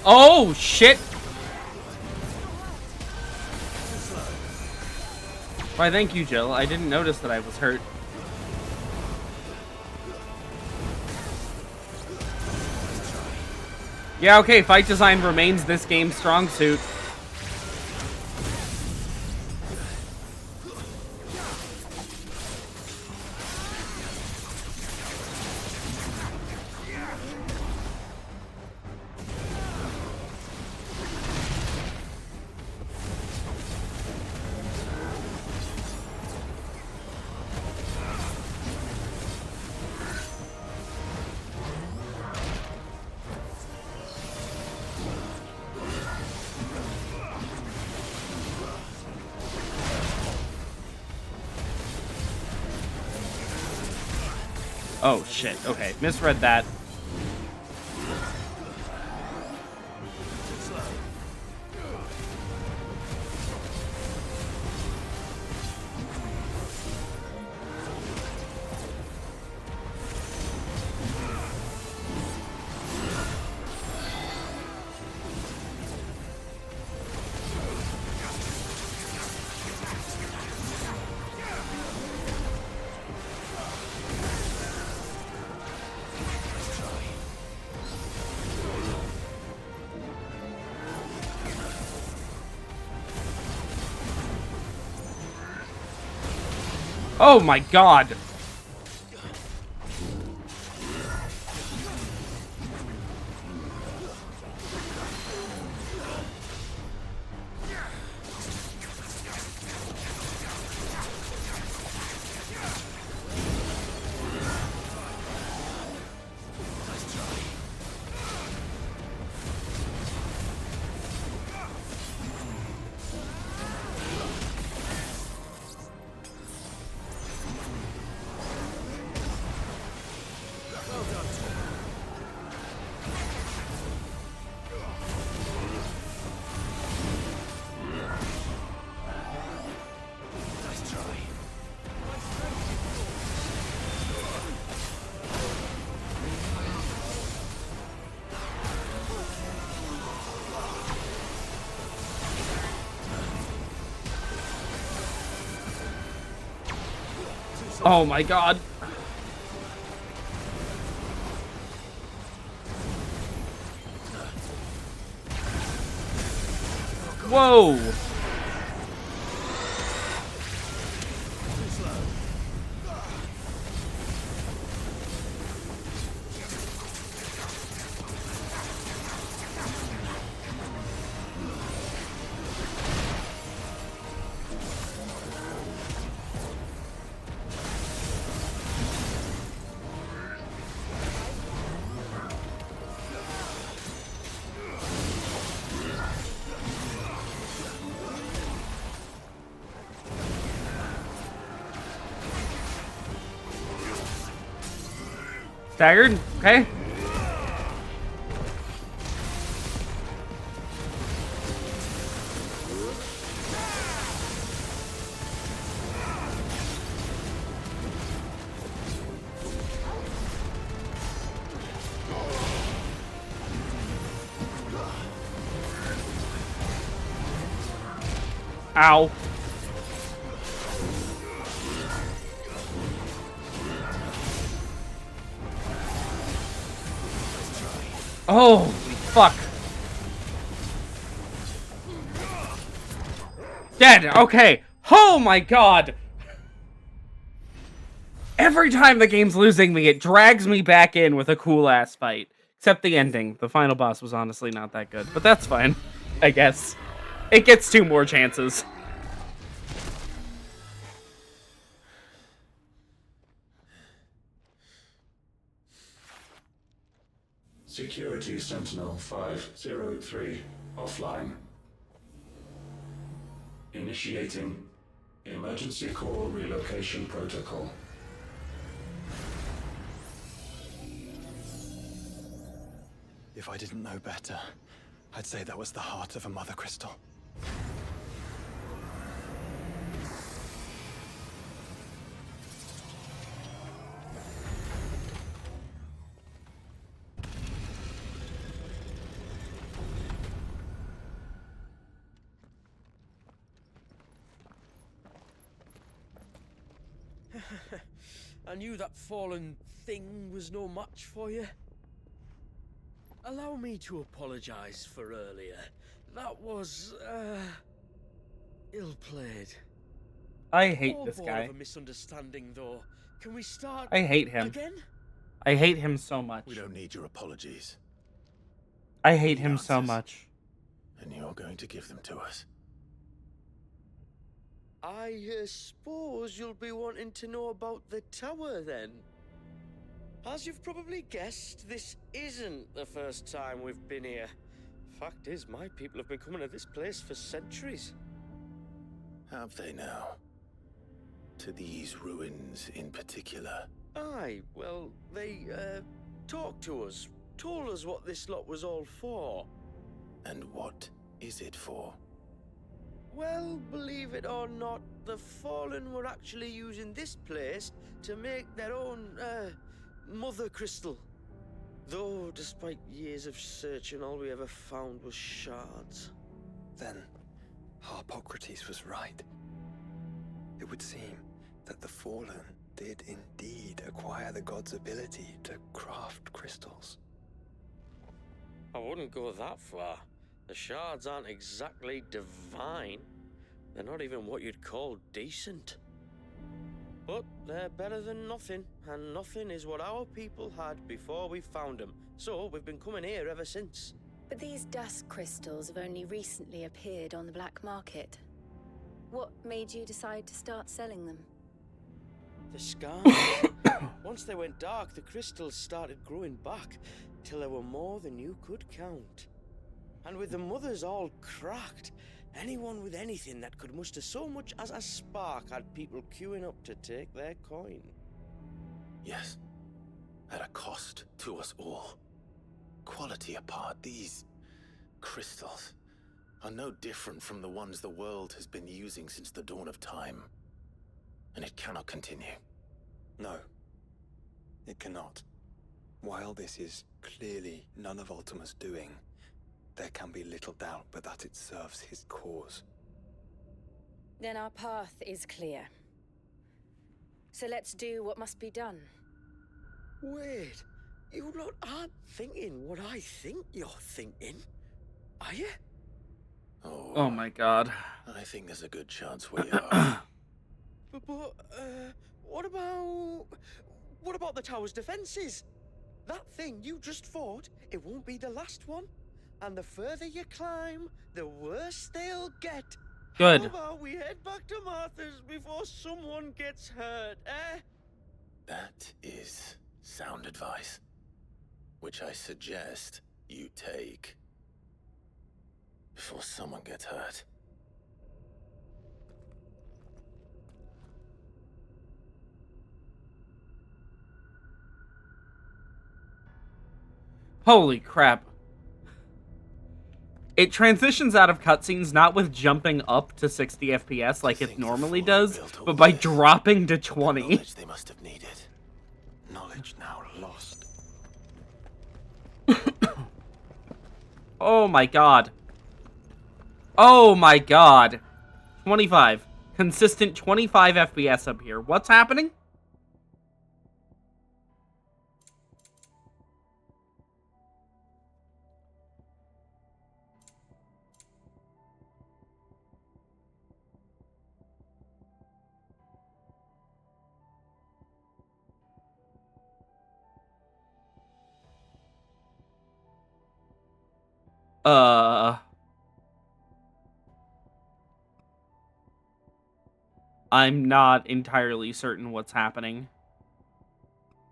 Oh shit! Why, thank you, Jill. I didn't notice that I was hurt. Yeah, okay, fight design remains this game's strong suit. Oh shit, okay, misread that. Oh my god! Oh my god. Whoa. Staggered? Okay. Ow. Oh, fuck. Dead. Okay. Oh my god. Every time the game's losing me, it drags me back in with a cool-ass fight. Except the ending. The final boss was honestly not that good. But that's fine, I guess. It gets 2 more chances. Security Sentinel 503 offline. Initiating emergency core relocation protocol. If I didn't know better, I'd say that was the heart of a mother crystal. I knew that fallen thing was no match for you. Allow me to apologize for earlier. That was, ill-played. I hate All this born guy. of a misunderstanding, though. Can we start I hate him. again? I hate him so much. We don't need your apologies. I hate him so much. And you're going to give them to us. I suppose you'll be wanting to know about the tower, then. As you've probably guessed, this isn't the first time we've been here. Fact is, my people have been coming to this place for centuries. Have they now? To these ruins in particular? Aye, well, they, talked to us, told us what this lot was all for. And what is it for? Well, believe it or not, the Fallen were actually using this place to make their own, mother crystal. Though, despite years of searching, all we ever found was shards. Then, Harpocrates was right. It would seem that the Fallen did indeed acquire the god's ability to craft crystals. I wouldn't go that far. The shards aren't exactly divine. They're not even what you'd call decent. But they're better than nothing, and nothing is what our people had before we found them. So we've been coming here ever since. But these dust crystals have only recently appeared on the black market. What made you decide to start selling them? The scars. Once they went dark, the crystals started growing back, till there were more than you could count. And with the mothers all cracked, anyone with anything that could muster so much as a spark had people queuing up to take their coin. Yes, at a cost to us all. Quality apart, these crystals are no different from the ones the world has been using since the dawn of time. And it cannot continue. No, it cannot. While this is clearly none of Ultima's doing, there can be little doubt but that it serves his cause. Then our path is clear. So let's do what must be done. Wait, you lot aren't thinking what I think you're thinking, are you? Oh my god. I think there's a good chance we are. But, what about the tower's defenses? That thing you just fought, it won't be the last one. And the further you climb, the worse they'll get. Good. How about we head back to Martha's before someone gets hurt, eh? That is sound advice, which I suggest you take before someone gets hurt. Holy crap. It transitions out of cutscenes not with jumping up to 60 FPS like it normally does, but by dropping to 20. Knowledge they must have needed. Knowledge now lost. Oh my god. Oh my god. 25. Consistent 25 FPS up here. What's happening? I'm not entirely certain what's happening.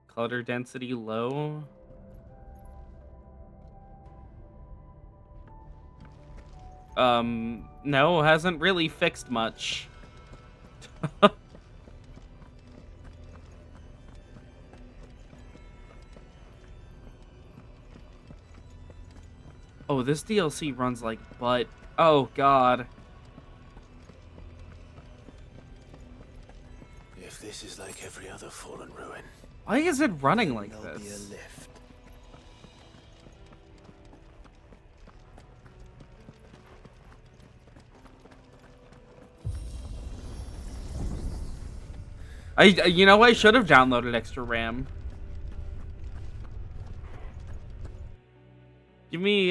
Clutter density low. No, hasn't really fixed much. Oh, this DLC runs like butt. Oh, God. If this is like every other fallen ruin, Why is it running like there'll be a this? lift. You know, I should have downloaded extra RAM. Give me,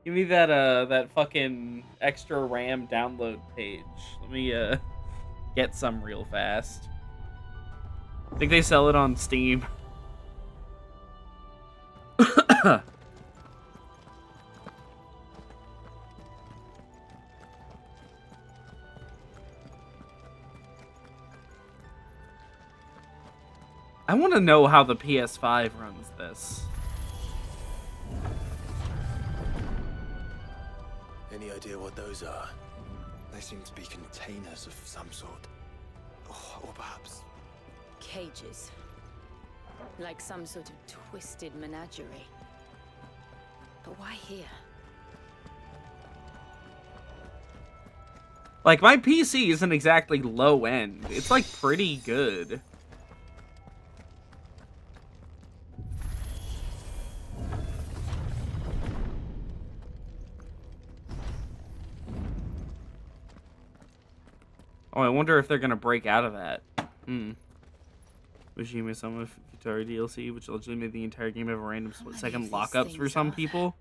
Give me that, that fucking extra RAM download page. Let me, get some real fast. I think they sell it on Steam. I want to know how the PS5 runs this. Any idea what those are? They seem to be containers of some sort. Or perhaps... Cages. Like some sort of twisted menagerie. But why here? Like, my PC isn't exactly low end. It's, like, pretty good. Oh, I wonder if they're gonna break out of that. Mishima Sama Futari DLC, which allegedly made the entire game have a random split-second lockups for some people.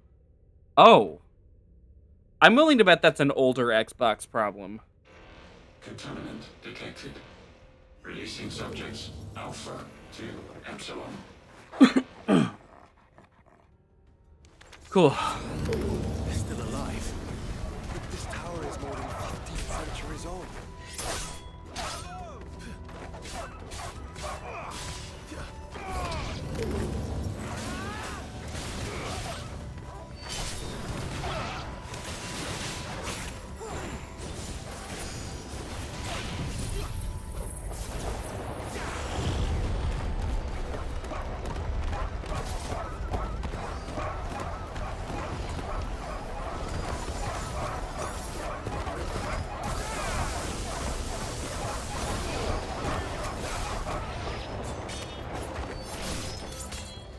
Oh. I'm willing to bet that's an older Xbox problem. Contaminant detected. Releasing subjects Alpha to Epsilon. Cool. They're still alive. But this tower is more than 50 centuries old.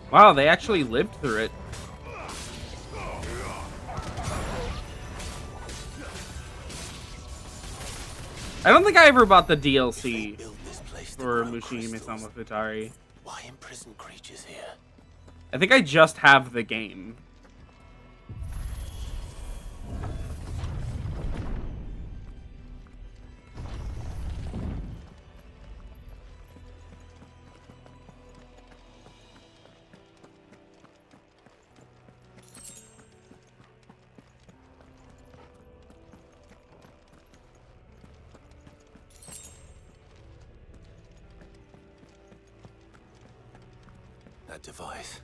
Wow, they actually lived through it. I don't think I ever bought the DLC for Mishima Sama Futari. Why imprison creatures here? I think I just have the game. That device.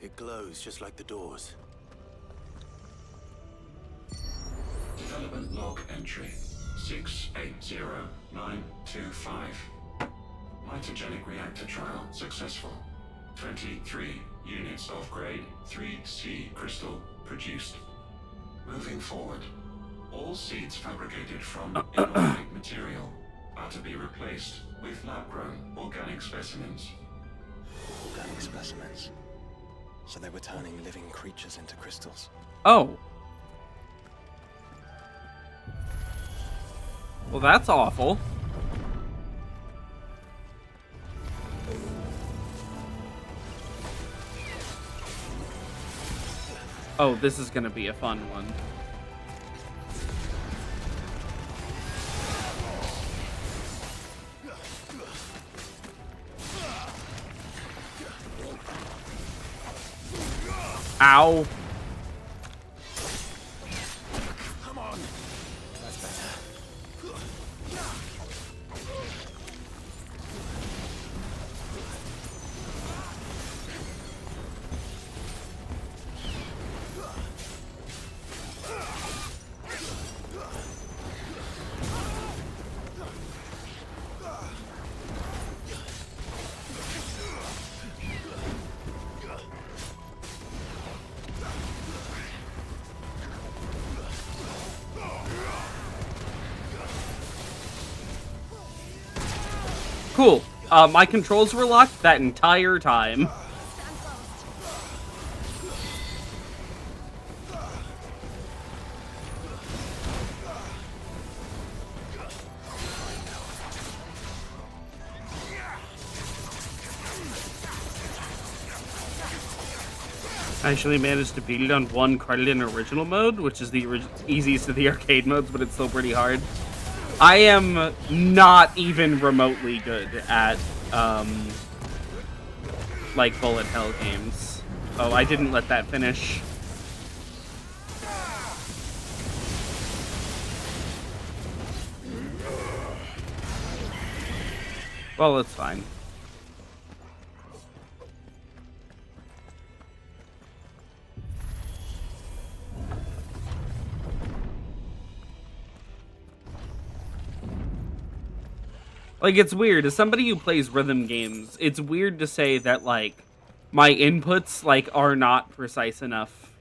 It glows just like the doors. Development log entry 680925. Mitogenic reactor trial successful. 23 units of grade 3C crystal produced. Moving forward, all seeds fabricated from inorganic material are to be replaced with lab-grown organic specimens. Organic specimens? So they were turning living creatures into crystals? Oh. Well, that's awful. Oh, this is gonna be a fun one. Ow. Come on. That's better. Cool. My controls were locked that entire time. I actually managed to beat it on one credit in original mode, which is the easiest of the arcade modes, but it's still pretty hard. I am not even remotely good at, like, bullet hell games. Oh, I didn't let that finish. Well, it's fine. Like, it's weird. As somebody who plays rhythm games, it's weird to say that, like, my inputs, like, are not precise enough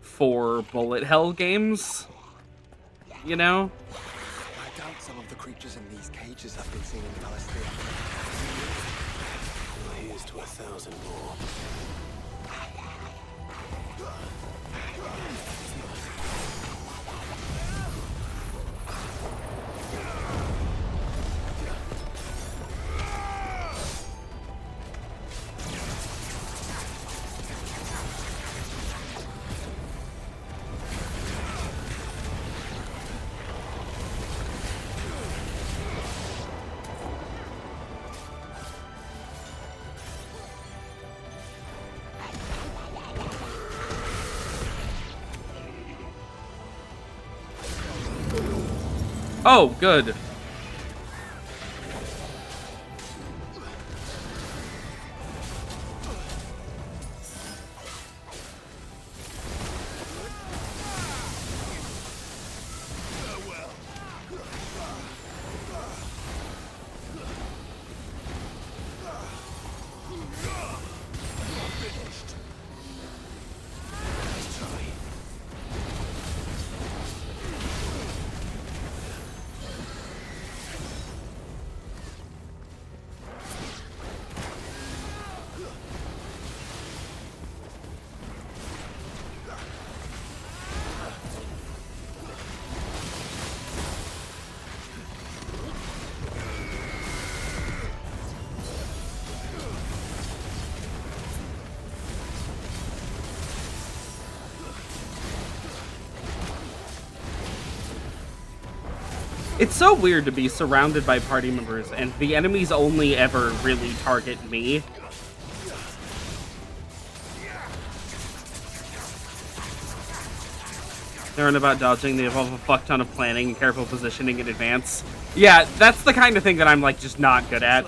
for bullet hell games. You know? I doubt some of the creatures in these cages have been seen in Palestine. Well, here's to 1,000 more. Oh, good. It's so weird to be surrounded by party members and the enemies only ever really target me. They aren't about dodging, they involve a fuck ton of planning and careful positioning in advance. Yeah, that's the kind of thing that I'm, like, just not good at.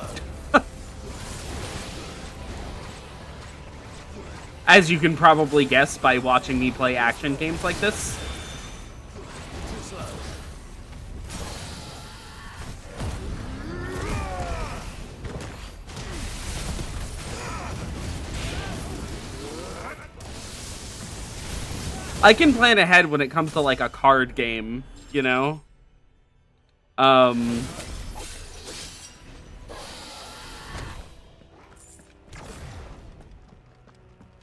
As you can probably guess by watching me play action games like this. I can plan ahead when it comes to like a card game, you know? But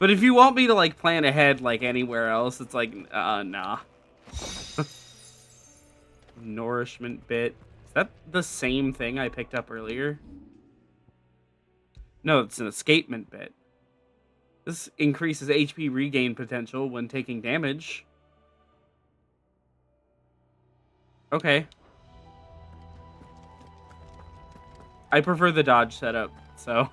if you want me to like plan ahead like anywhere else, it's like, nah. Nourishment bit. Is that the same thing I picked up earlier? No, it's an escapement bit. This increases HP regain potential when taking damage. Okay. I prefer the dodge setup, so...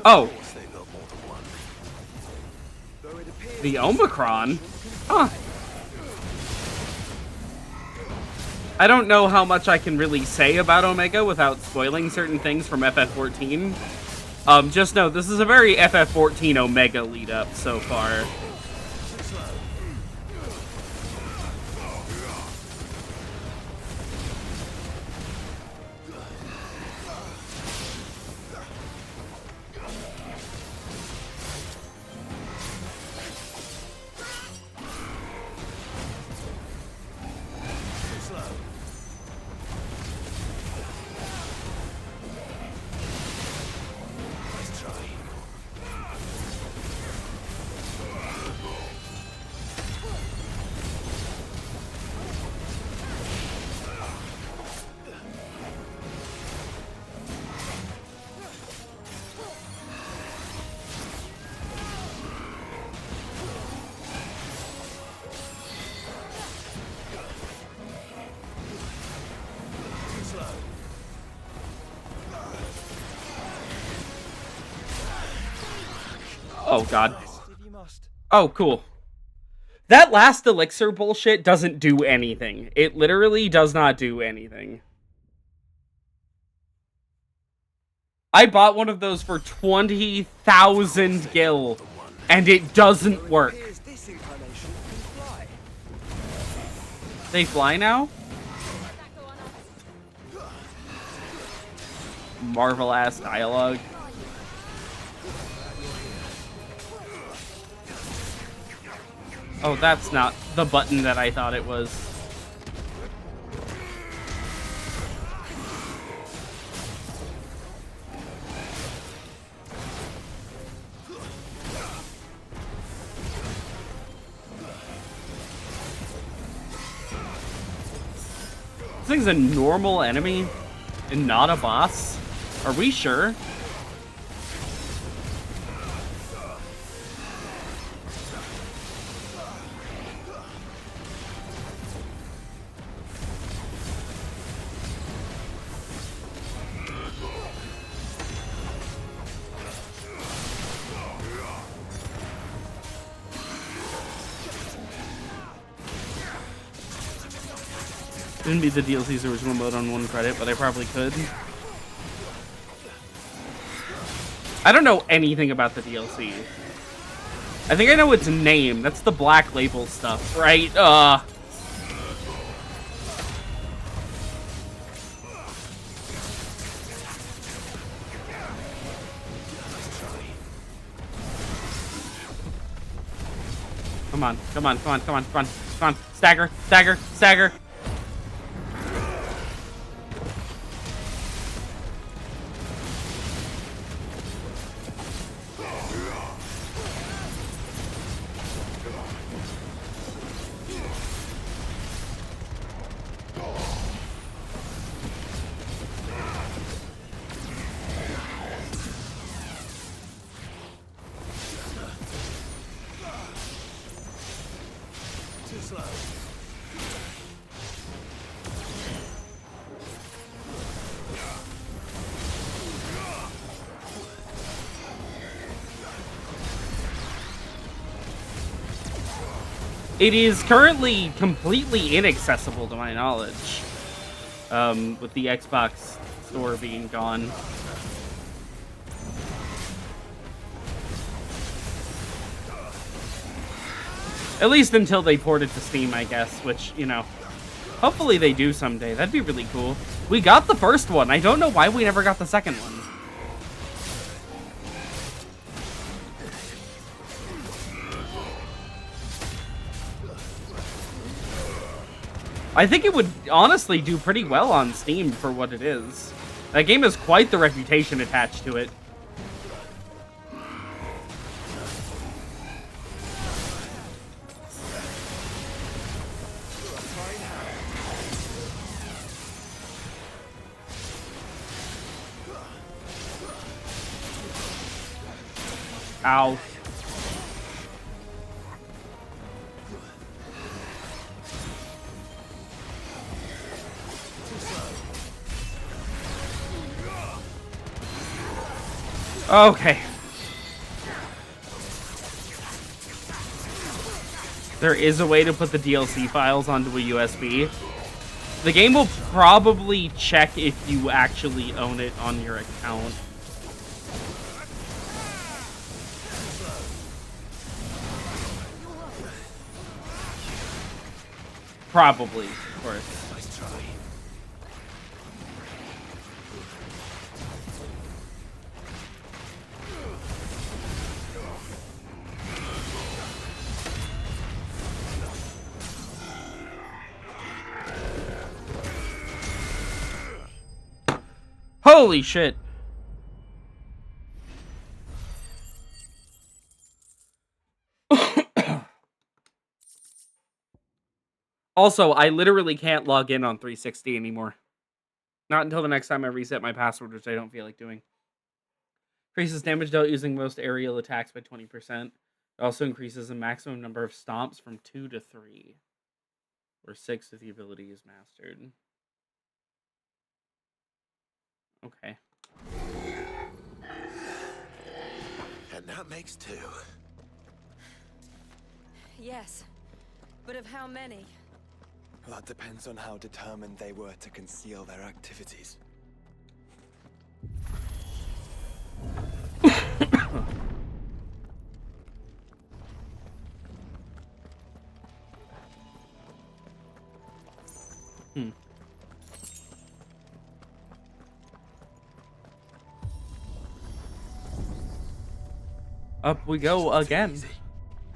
Oh. The Omicron? Huh. I don't know how much I can really say about Omega without spoiling certain things from FF14. Just know, this is a very FF14 Omega lead-up so far. Oh, God. Oh, cool. That last elixir bullshit doesn't do anything. It literally does not do anything. I bought one of those for 20,000 gil, and it doesn't work. They fly now? Marvel-ass dialogue. Oh, that's not the button that I thought it was. This thing's a normal enemy and not a boss? Are we sure? Didn't beat the DLC's original mode on 1 credit, but I probably could. I don't know anything about the DLC. I think I know its name. That's the Black Label stuff, right? Come on, come on, come on, come on, come on, come on. Stagger, stagger, stagger. It is currently completely inaccessible to my knowledge, with the Xbox store being gone. At least until they port it to Steam, I guess, which, you know, hopefully they do someday. That'd be really cool. We got the first one. I don't know why we never got the second one. I think it would honestly do pretty well on Steam for what it is. That game has quite the reputation attached to it. Ow. Okay. There is a way to put the DLC files onto a USB. The game will probably check if you actually own it on your account. Probably, of course. Nice try. Holy shit. Also, I literally can't log in on 360 anymore. Not until the next time I reset my password, which I don't feel like doing. Increases damage dealt using most aerial attacks by 20%. It also increases the maximum number of stomps from 2 to 3. Or 6 if the ability is mastered. Okay. And that makes 2. Yes, but of how many? That depends on how determined they were to conceal their activities. Up we go again.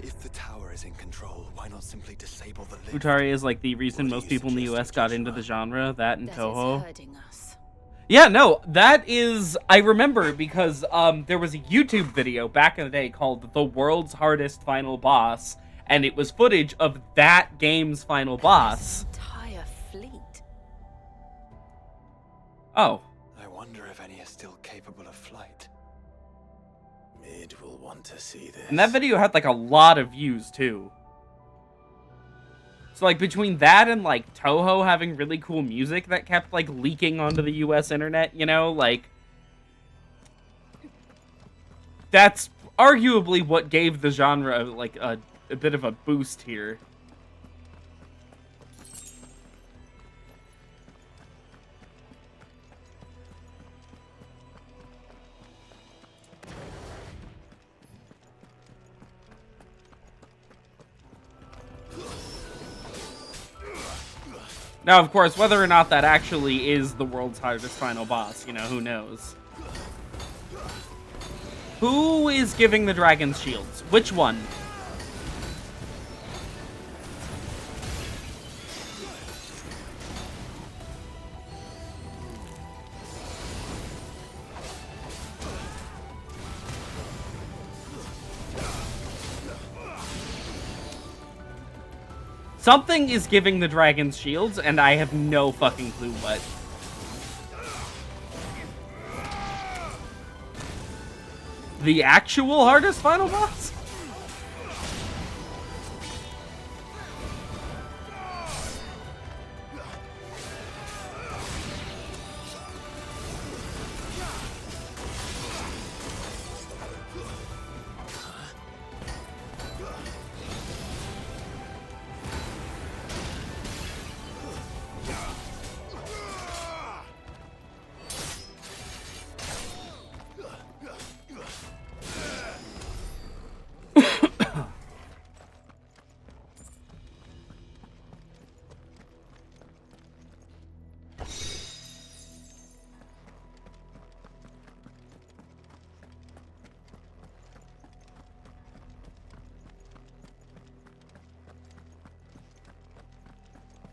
If the tower is in control, why not simply disable the lift? Futari is like the reason most people in the US got into the genre, that and Toho. Hurting us. Yeah, no, that is, I remember because there was a YouTube video back in the day called The World's Hardest Final Boss, and it was footage of that game's final boss. Entire fleet. Oh. I wonder if any are still capable of flight. Mid will want to see this. And that video had like a lot of views too. So like between that and like Toho having really cool music that kept like leaking onto the US internet, you know, like that's arguably what gave the genre like a bit of a boost here. Now, of course, whether or not that actually is the world's hardest final boss, you know, who knows? Who is giving the dragons shields? Which one? Something is giving the dragons shields, and I have no fucking clue what. The actual hardest final boss?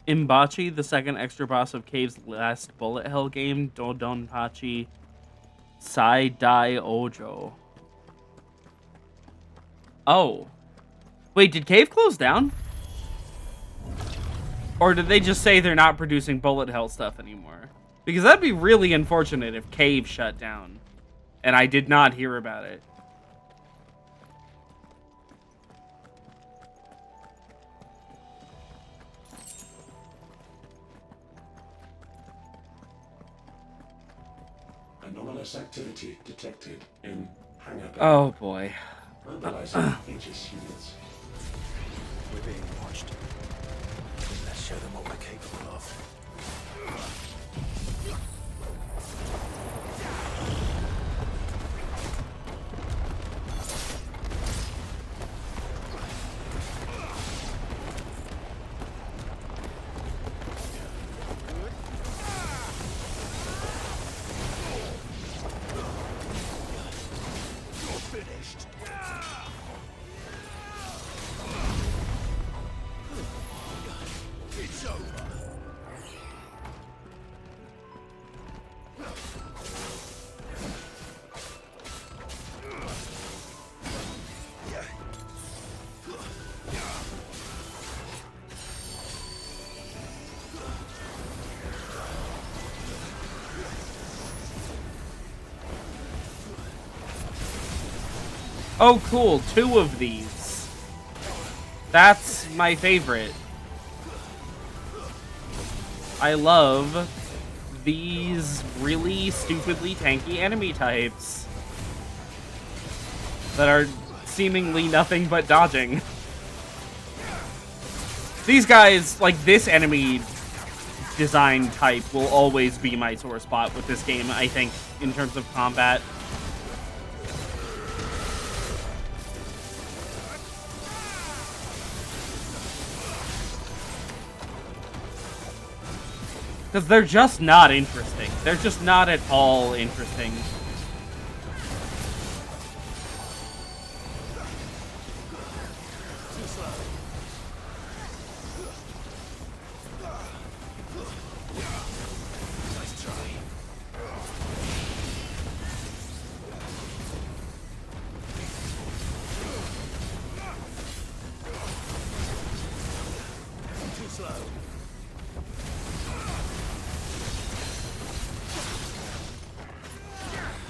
Imbachi, the second extra boss of Cave's last bullet hell game, Dodonpachi Sai Dai Ojo. Oh. Wait, did Cave close down? Or did they just say they're not producing bullet hell stuff anymore? Because that'd be really unfortunate if Cave shut down. And I did not hear about it. Anomalous activity detected in hangar bay. Oh boy. Mobilizing Aegis units. We're being watched. Let's show them what we're capable of. Oh, cool. 2 of these. That's my favorite. I love these really stupidly tanky enemy types that are seemingly nothing but dodging. These guys, like this enemy design type, will always be my sore spot with this game, I think, in terms of combat. Because they're just not interesting. They're just not at all interesting.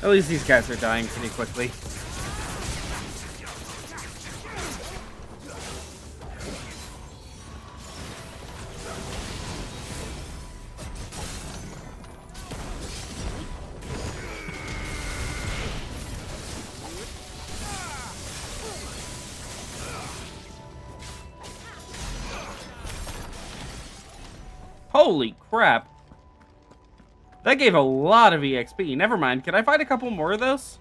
At least these guys are dying pretty quickly. Holy crap. That gave a lot of EXP. Never mind. Can I find a couple more of those?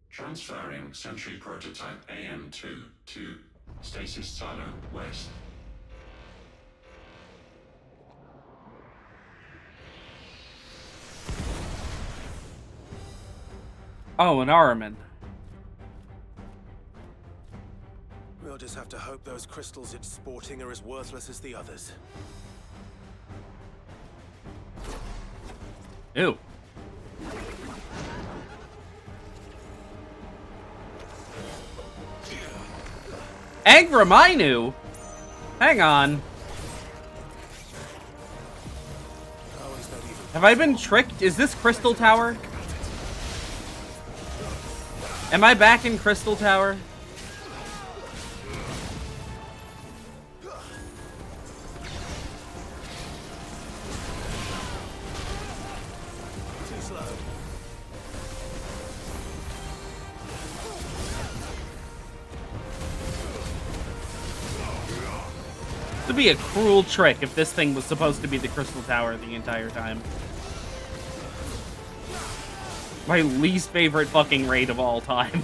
Transferring Sentry Prototype AM2 to Stasis Silo West. Oh, an Araman. We'll just have to hope those crystals it's sporting are as worthless as the others. Ew. Angraminyu? Hang on. Have I been tricked? Is this Crystal Tower? Am I back in Crystal Tower? Too slow. It'd be a cruel trick if this thing was supposed to be the Crystal Tower the entire time. My least favorite fucking raid of all time.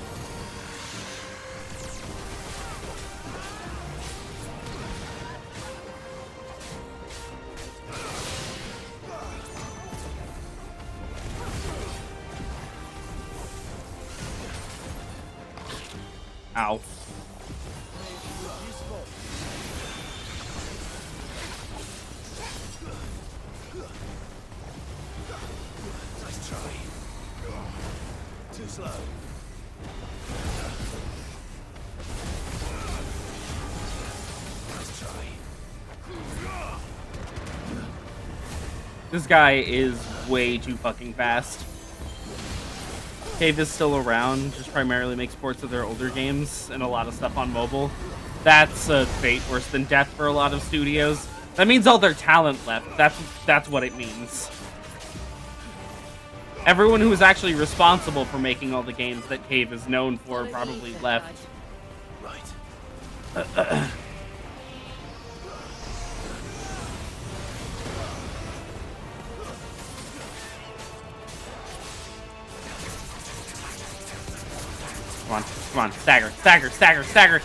Ow. Nice try. Too slow. Nice try. This guy is way too fucking fast. Cave is still around, just primarily makes ports of their older games and a lot of stuff on mobile. That's a fate worse than death for a lot of studios. That means all their talent left. That's what it means. Everyone who was actually responsible for making all the games that Cave is known for probably left. Right. Come on, stagger, stagger, stagger, stagger.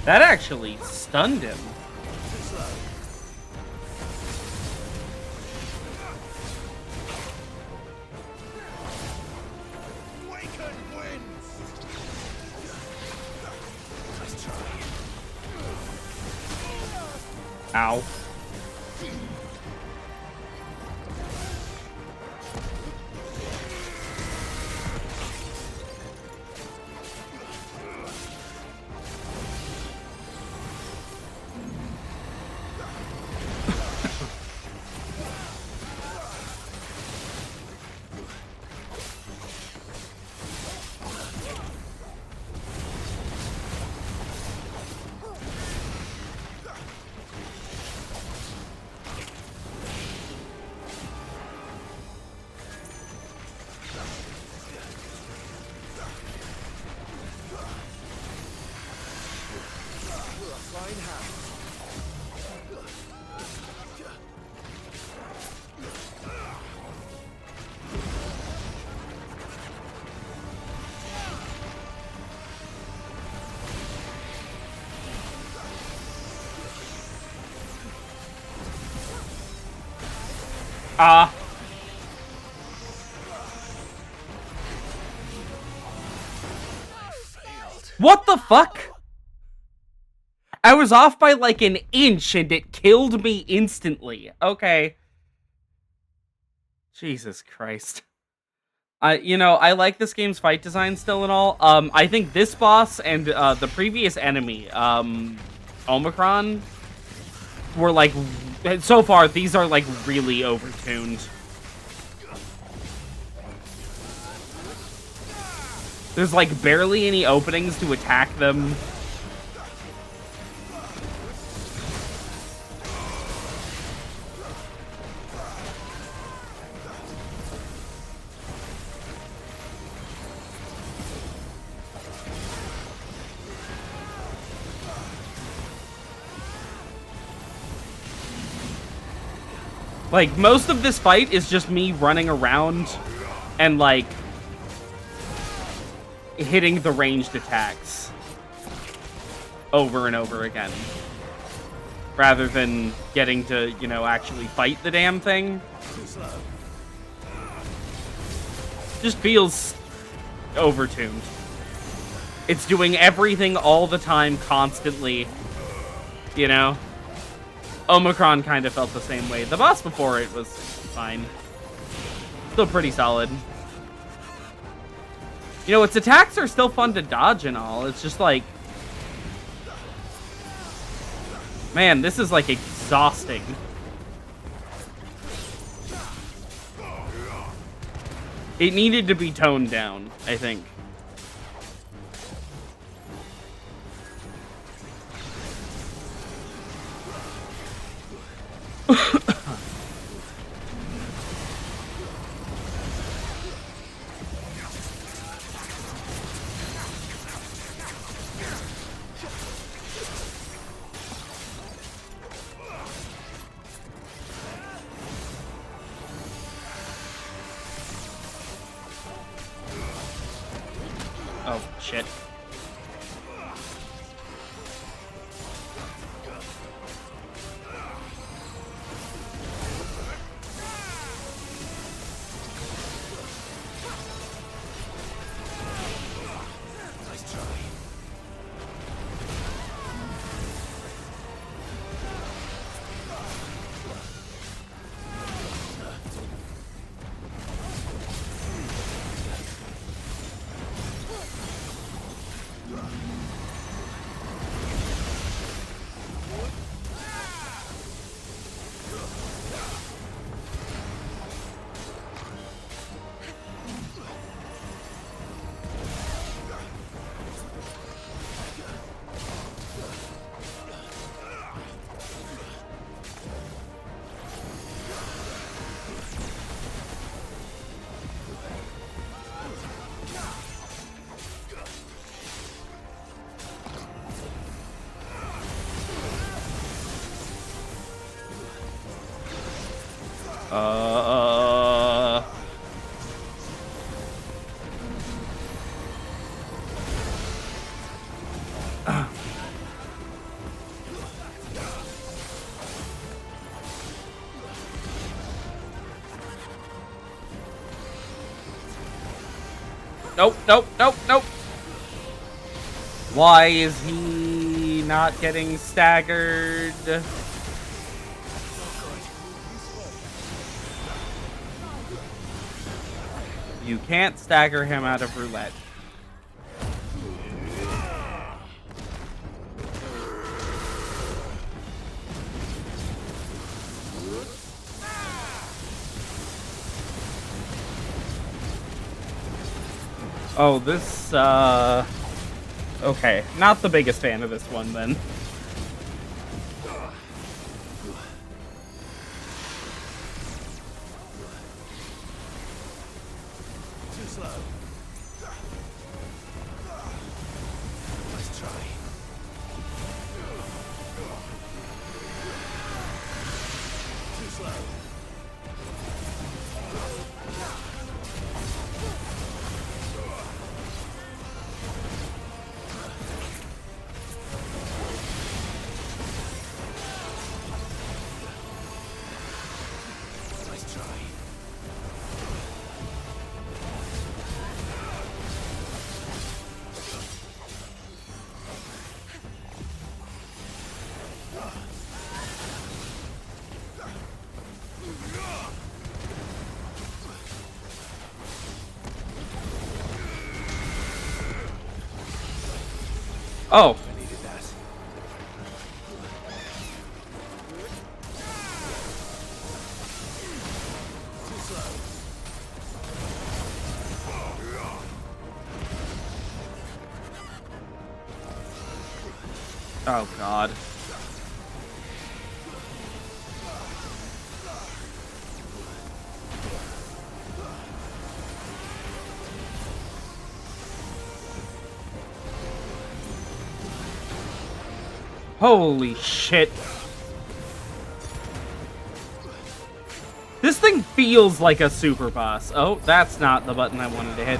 That actually stunned him. Ow. What the fuck? I was off by like an inch and it killed me instantly. Okay. Jesus Christ. You know, I like this game's fight design still and all. I think this boss and the previous enemy, Omicron, were like, so far, these are like really overtuned. There's like barely any openings to attack them. Like, most of this fight is just me running around and, like, hitting the ranged attacks over and over again. Rather than getting to, you know, actually fight the damn thing. Just feels overtuned. It's doing everything all the time, constantly, you know? Omicron kind of felt the same way. The boss before it was fine. Still pretty solid. You know, its attacks are still fun to dodge and all. It's just like... Man, this is like exhausting. It needed to be toned down, I think. Oh, shit. Nope, nope, nope, nope. Why is he not getting staggered? You can't stagger him out of roulette. Oh, this, okay. Not the biggest fan of this one, then. Too slow. Let's try. Too slow. Nice try. Oh. I needed that. Too slow. Oh, God. Holy shit. This thing feels like a super boss. Oh, that's not the button I wanted to hit.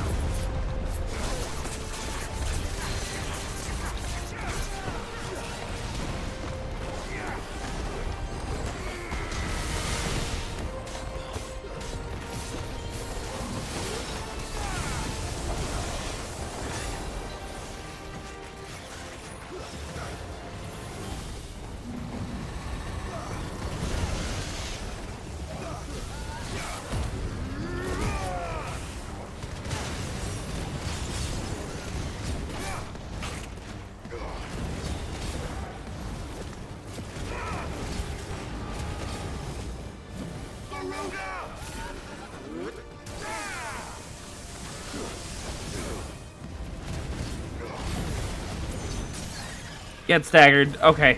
Get staggered. Okay.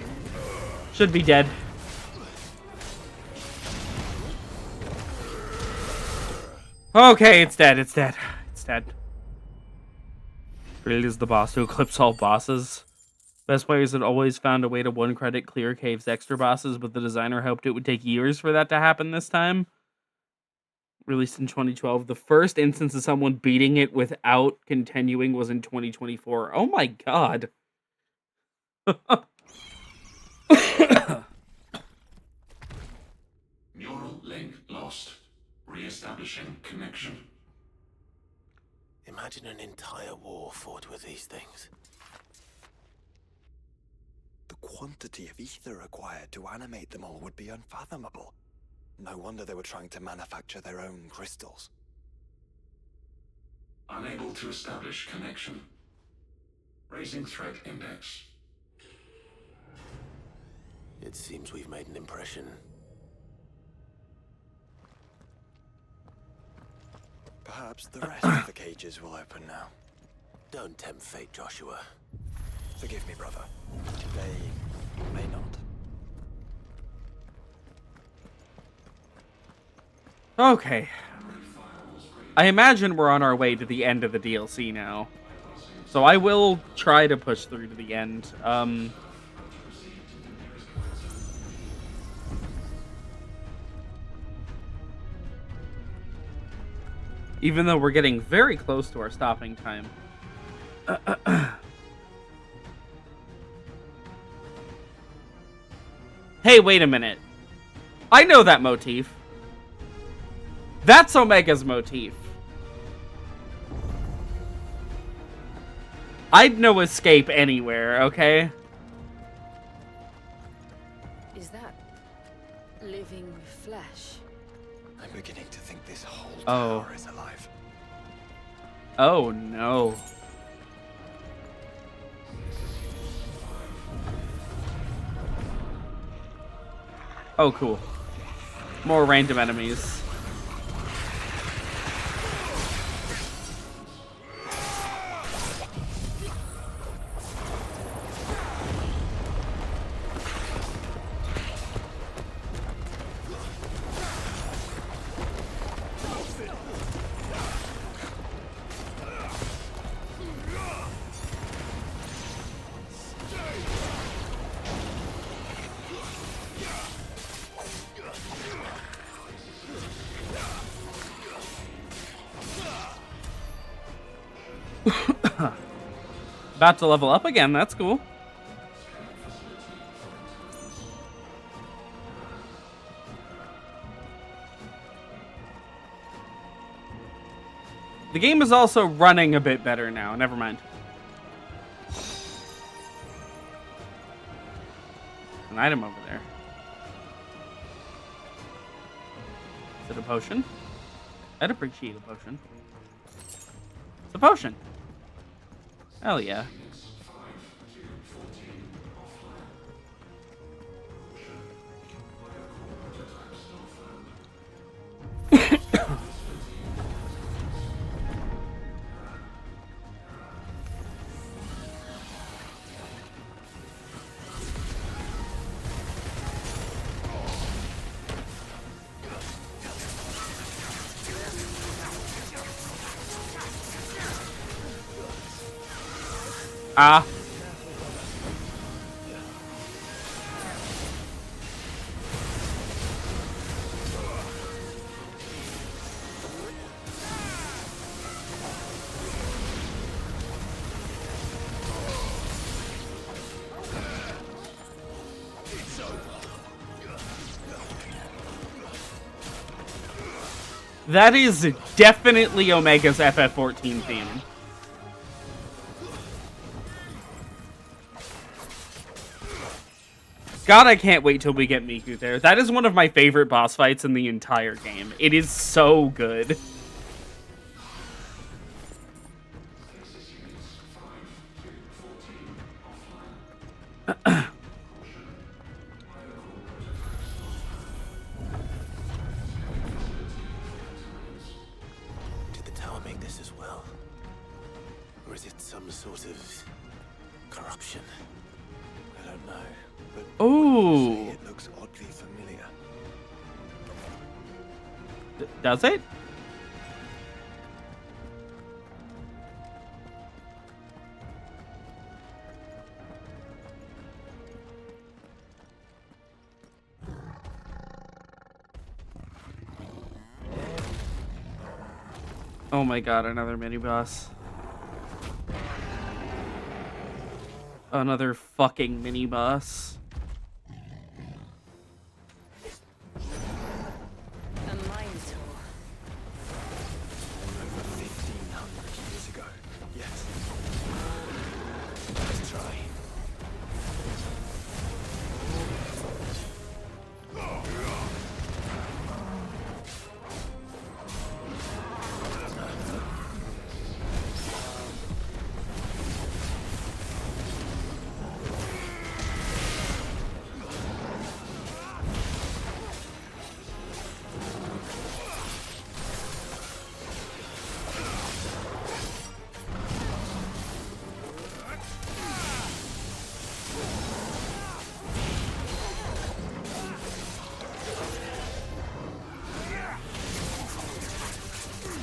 Should be dead. Okay, it's dead. It's dead. It's dead. Really is the boss to eclipse all bosses. Best players had always found a way to one-credit clear Cave's extra bosses, but the designer hoped it would take years for that to happen this time. Released in 2012. The first instance of someone beating it without continuing was in 2024. Oh my god. Neural link lost. Re-establishing connection. Imagine an entire war fought with these things. The quantity of ether required to animate them all would be unfathomable. No wonder they were trying to manufacture their own crystals. Unable to establish connection. Raising threat index. It seems we've made an impression. Perhaps the rest of the cages will open now. Don't tempt fate, Joshua. Forgive me, brother. They may not. Okay. I imagine we're on our way to the end of the DLC now. So I will try to push through to the end. Even though we're getting very close to our stopping time. Hey, wait a minute. I know that motif. That's Omega's motif. I'd no escape anywhere, okay? Is that living flesh? I'm beginning to think this whole Oh. tower is alive. Oh no. Oh, cool. More random enemies. About to level up again, that's cool. The game is also running a bit better now, never mind. An item over there. Is it a potion? I'd appreciate a potion. It's a potion. Hell yeah. Ah. That is definitely Omega's FF14 theme. God, I can't wait till we get Miku there. That is one of my favorite boss fights in the entire game. It is so good. Did the tower make this as well? Or is it some sort of corruption? I don't know, but Ooh. it looks oddly familiar. Does it? Oh my god, another mini-boss. Another fucking mini-boss. A mine tool. Over 1,500 years ago. Yes. Let's try.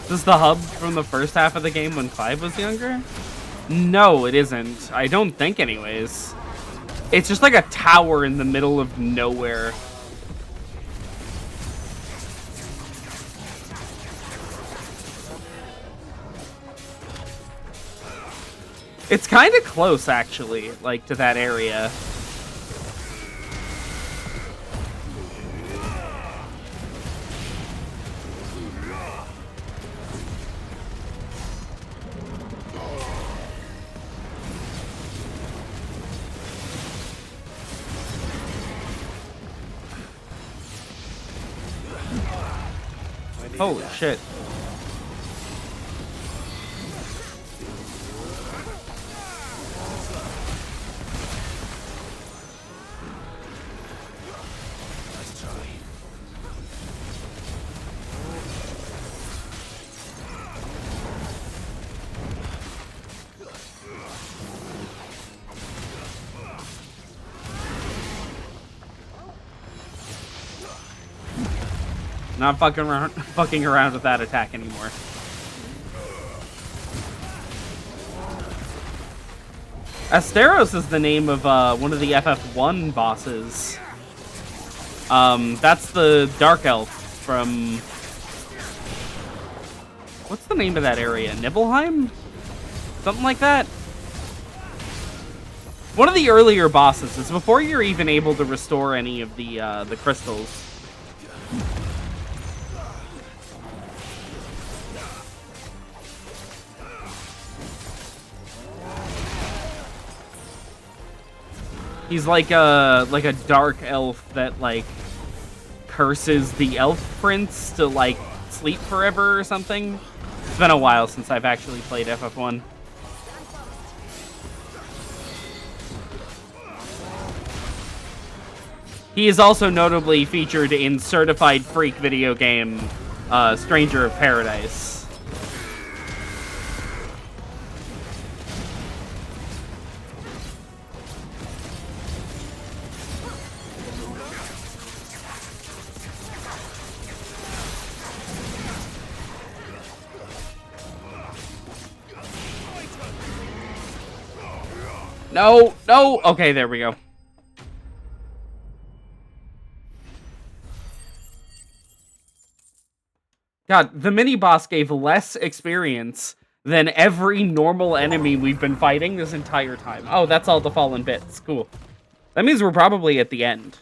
This is the hub from the first half of the game when Clive was younger? No, it isn't. I don't think anyways. It's just like a tower in the middle of nowhere. It's kind of close, actually, like, to that area. Holy shit. Let's try. Not fucking around with that attack anymore. Asteros is the name of one of the FF1 bosses. That's the Dark Elf from... What's the name of that area? Nibelheim? Something like that? One of the earlier bosses. It's before you're even able to restore any of the crystals. He's like a dark elf that like curses the elf prince to like sleep forever or something. It's been a while since I've actually played FF1. He is also notably featured in Certified Freak video game Stranger of Paradise. No, no. Okay, there we go. God, the mini-boss gave less experience than every normal enemy we've been fighting this entire time. Oh, that's all the fallen bits. Cool. That means we're probably at the end.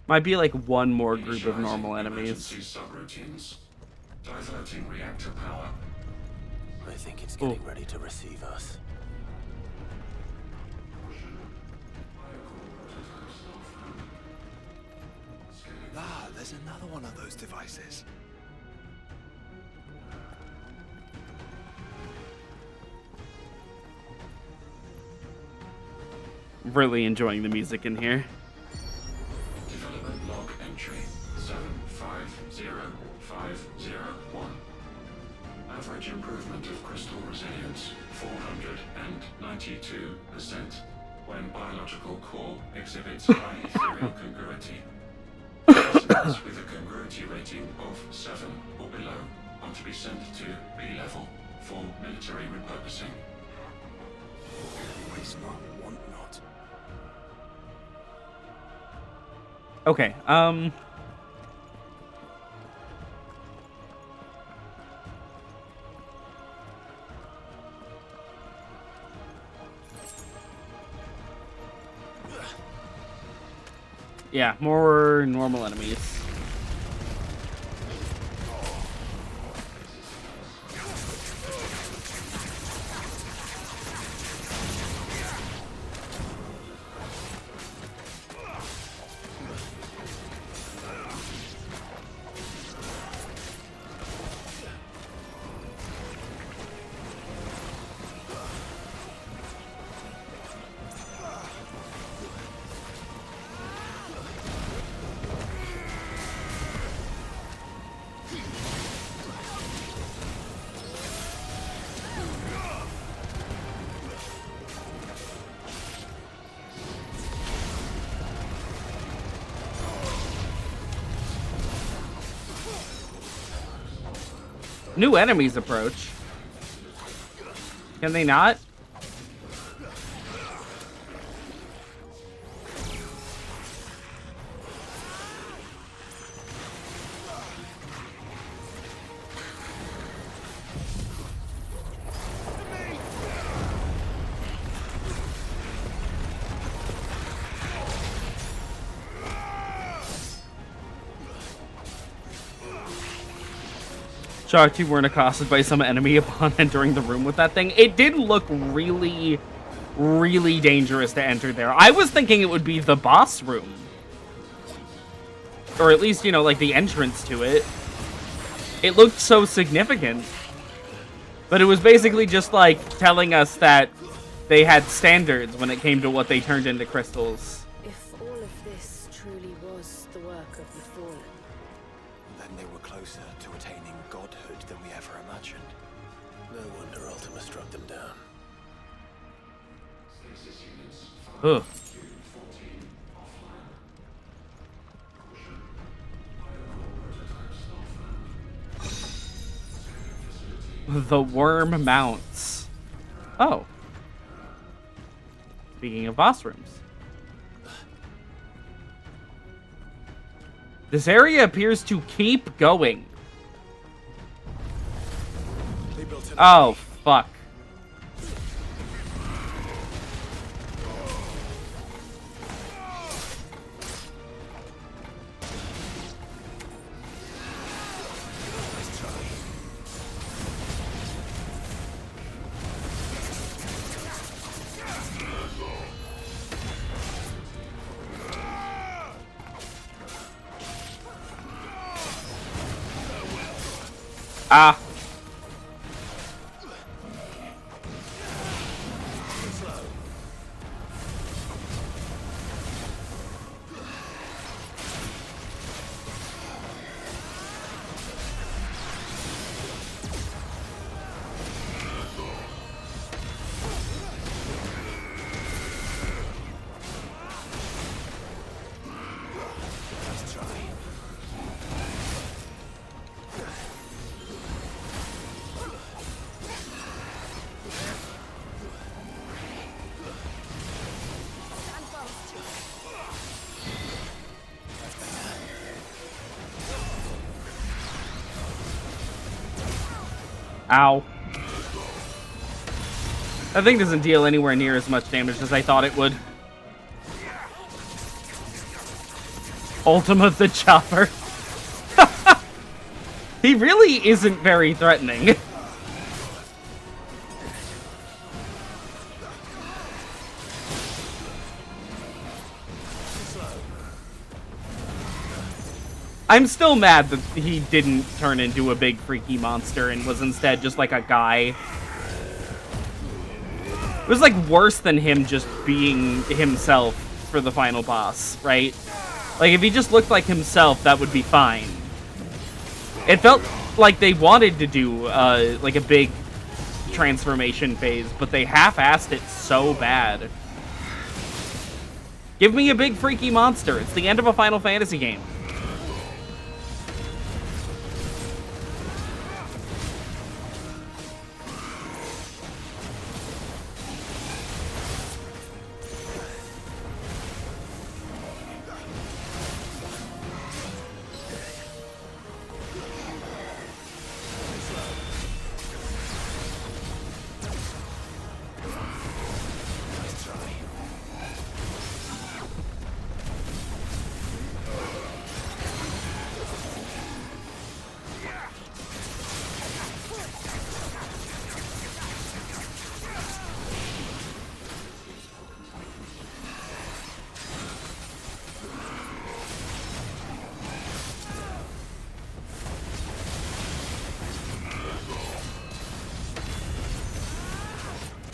Might be like one more group of normal enemies. Subroutines. Diverting reactor power. I think it's getting ready to receive us. Ah, there's another one of those devices. Really enjoying the music in here. Development log entry 750501. Average improvement of crystal resilience 492% when biological core exhibits high ethereal congruity. Persons with a congruity rating of 7 or below are to be sent to B level for military repurposing. Waste not, want not. Okay, yeah, more normal enemies. New enemies approach. Can they not? Shocked you weren't accosted by some enemy upon entering the room with that thing. It did look really, really dangerous to enter there. I was thinking it would be the boss room. Or at least, you know, like the entrance to it. It looked so significant. But it was basically just like telling us that they had standards when it came to what they turned into crystals. If all of this truly was the work of the Fallen, Then they were closer to attaining godhood than we ever imagined. No wonder Ultima struck them down. Ugh. The worm mounts. Oh. Speaking of boss rooms. This area appears to keep going. Oh, fuck. Ah. Ow. That thing doesn't deal anywhere near as much damage as I thought it would. Ultima the Chopper. He really isn't very threatening. I'm still mad that he didn't turn into a big freaky monster and was instead just like a guy. It was like worse than him just being himself for the final boss, right? Like if he just looked like himself, that would be fine. It felt like they wanted to do like a big transformation phase, but they half-assed it so bad. Give me a big freaky monster. It's the end of a Final Fantasy game.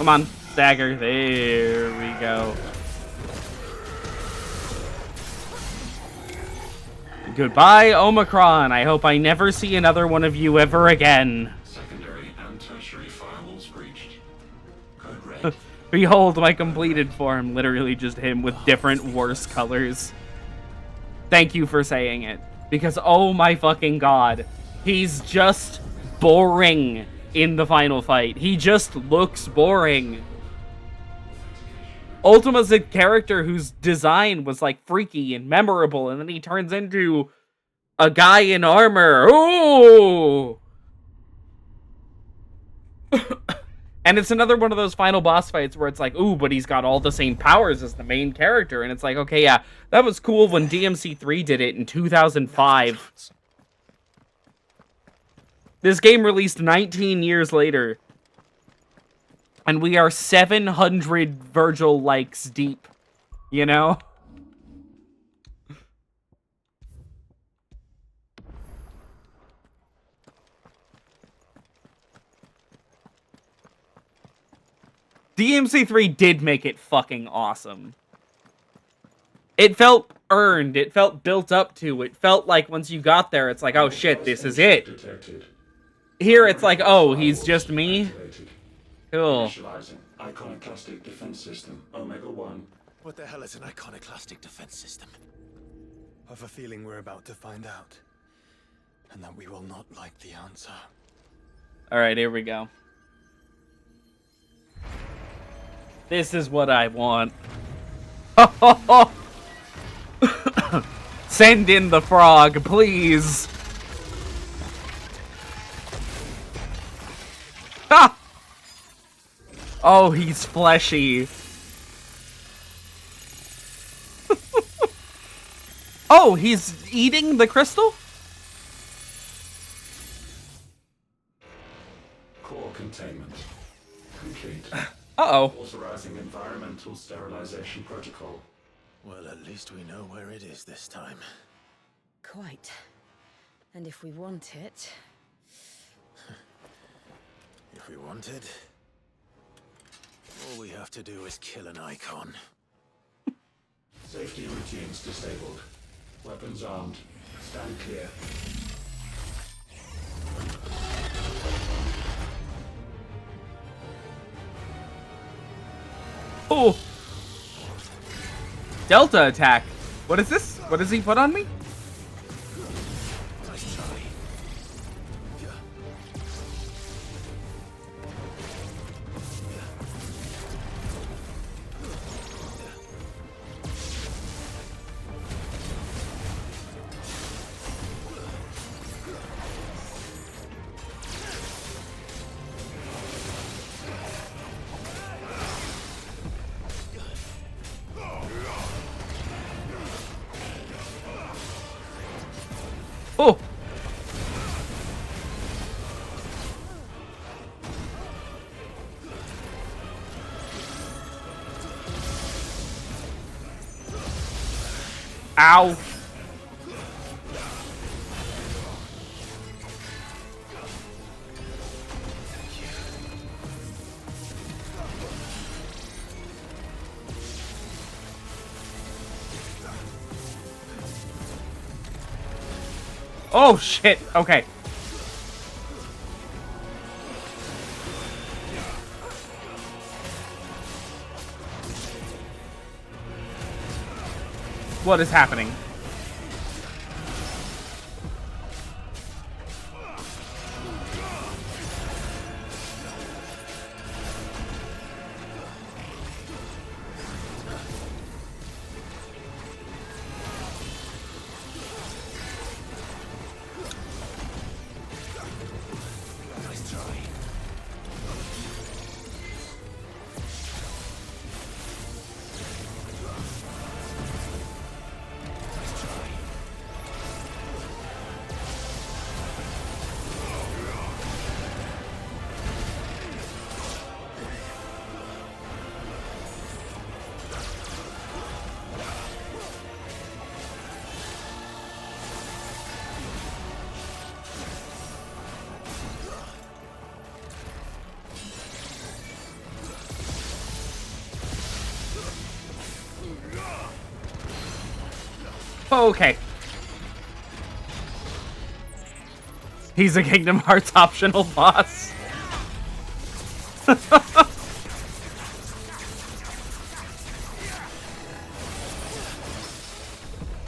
Come on, stagger. There we go. Goodbye, Omicron. I hope I never see another one of you ever again. Secondary and tertiary firewalls breached. Code red. Behold my completed form. Literally just him with different worse colors. Thank you for saying it. Because, oh my fucking god. He's just boring in the final fight. He just looks boring. Ultima's a character whose design was like freaky and memorable, and then he turns into a guy in armor. Ooh! And it's another one of those final boss fights where it's like, ooh, but he's got all the same powers as the main character. And it's like, okay, yeah, that was cool when DMC3 did it in 2005. This game released 19 years later. And we are 700 Virgil likes deep, you know? DMC3 did make it fucking awesome. It felt earned. It felt built up to. It felt like once you got there, it's like, oh shit, this is it. Here it's like, oh, he's just me? Cool. Initializing iconoclastic defense system, Omega-1. What the hell is an iconoclastic defense system? I've a feeling we're about to find out. And that we will not like the answer. Alright, here we go. This is what I want. Send in the frog, please. Ha! Oh, he's fleshy. Oh, he's eating the crystal? Core containment complete. Uh-oh. Authorizing environmental sterilization protocol. Well, at least we know where it is this time. Quite. And if we want it... If we want it, all we have to do is kill an icon. Safety routines disabled. Weapons armed. Stand clear. Oh! Delta attack. What is this? What does he put on me? Nice try. Oh! Ow! Oh shit, okay. What is happening? Okay. He's a Kingdom Hearts optional boss.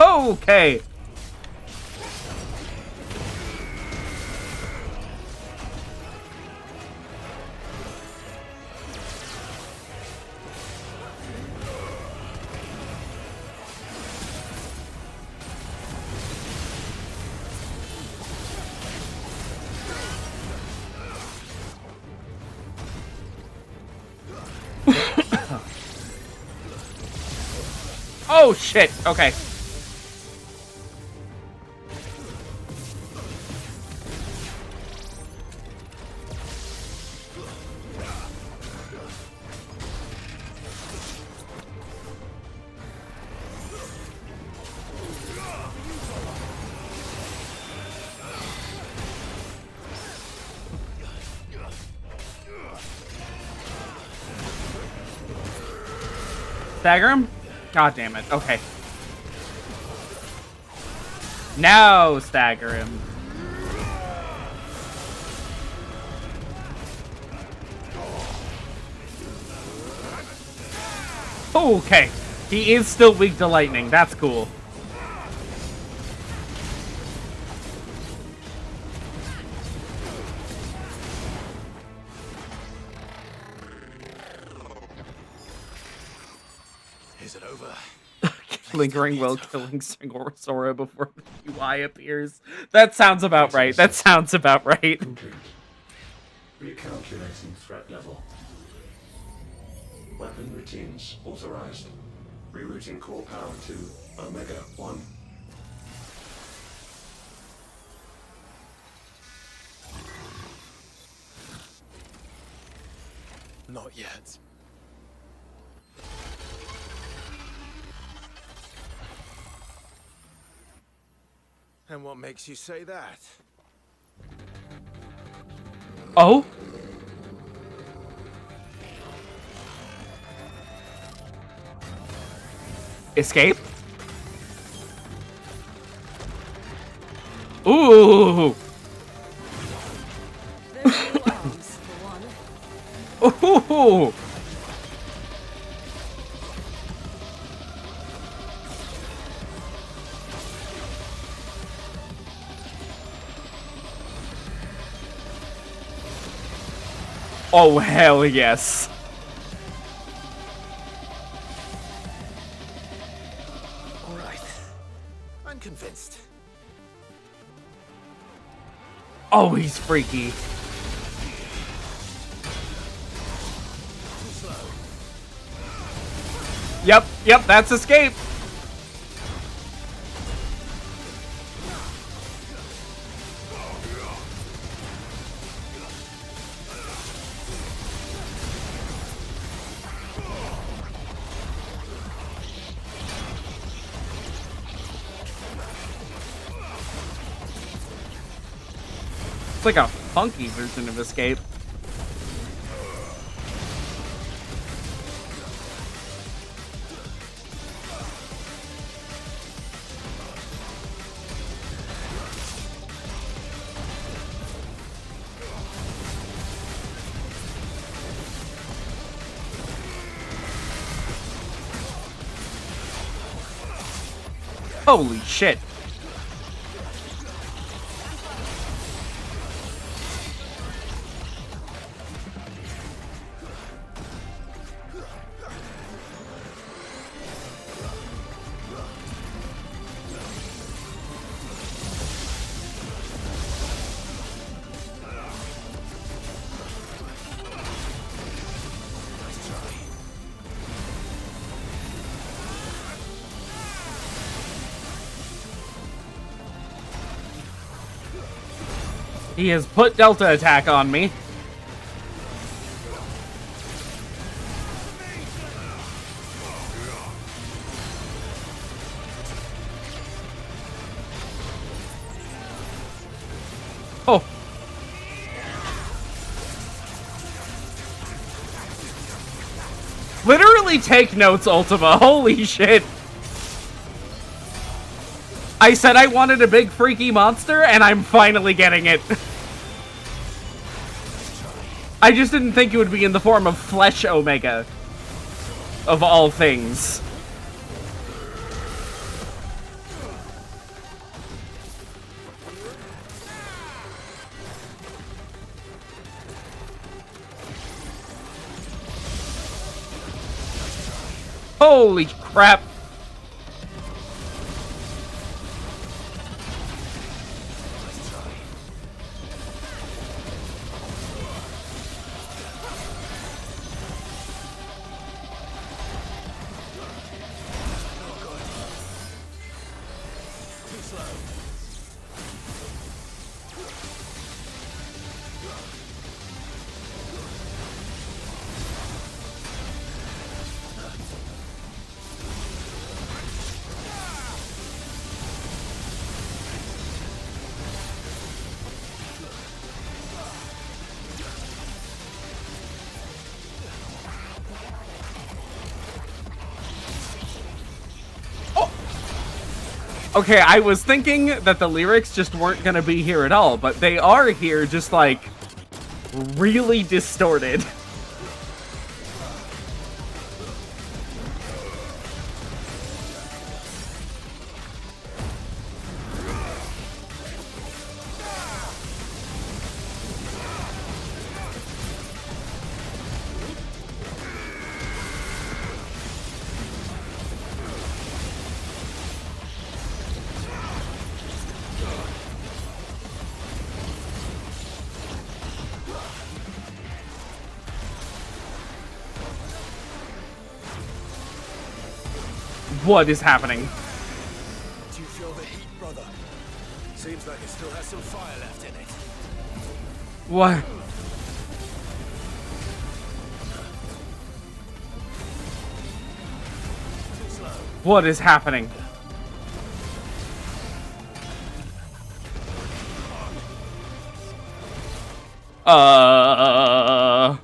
Okay. Oh shit. Okay. Stagger him? God damn it. Okay. Now stagger him. Okay. He is still weak to lightning. That's cool. Is it over? Lingering will killing Sora before the UI appears. That sounds about right. That sounds about right. Complete. Recalculating threat level. Weapon routines authorized. Rerouting core power to Omega 1. Not yet. And what makes you say that? Oh? Escape? Ooh! Ooh! Oh, hell yes. All right. I'm convinced. Oh, he's freaky. Yep, that's escape. It's like a funky version of escape. Holy shit. He has put Delta Attack on me. Oh. Literally take notes, Ultima. Holy shit. I said I wanted a big freaky monster, and I'm finally getting it. I just didn't think it would be in the form of Flesh Omega. Of all things. Holy crap. Okay, I was thinking that the lyrics just weren't gonna be here at all, but they are here, just like, really distorted. What is happening? Do you feel the heat, brother? Seems like it still has some fire left in it. What? What is happening? Ah!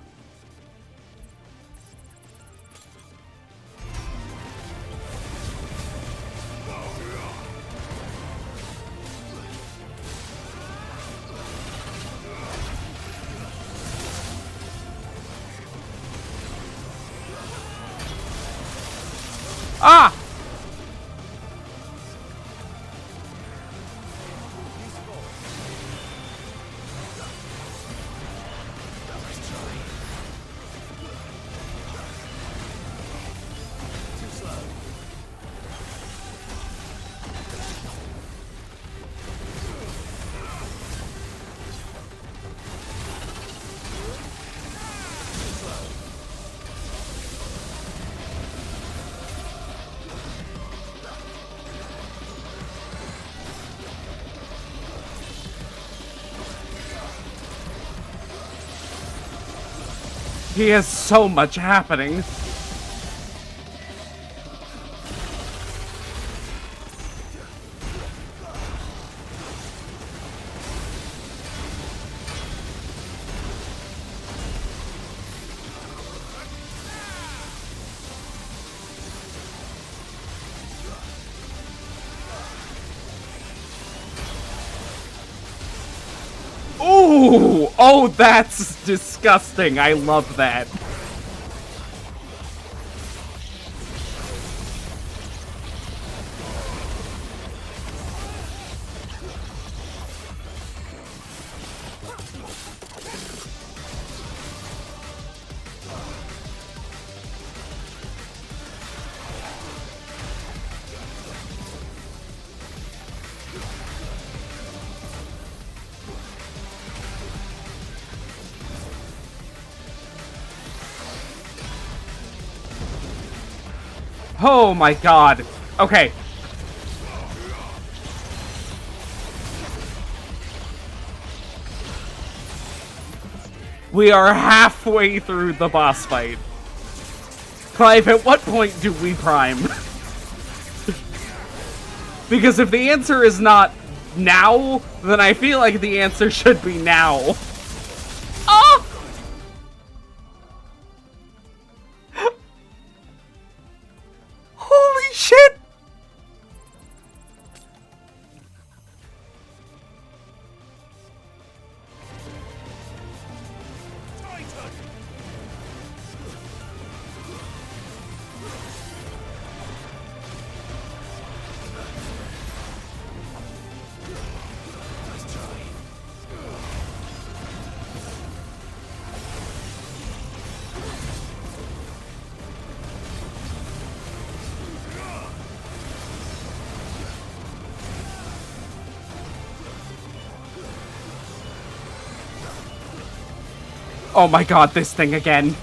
He has so much happening. Ooh! Oh, that's disgusting. I love that. Oh my god. Okay. We are halfway through the boss fight. Clive, at what point do we prime? Because if the answer is not now, then I feel like the answer should be now. Oh! Holy shit! Oh my god, this thing again.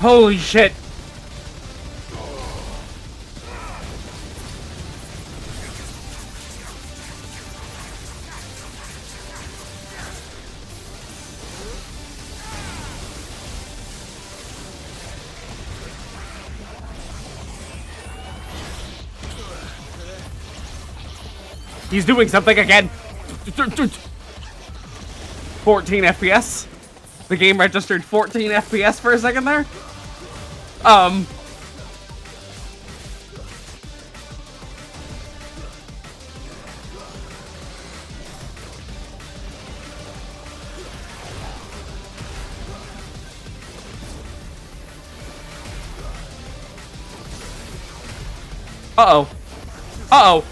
Holy shit! He's doing something again! 14 FPS? The game registered 14 FPS for a second there? Uh-oh. Uh-oh.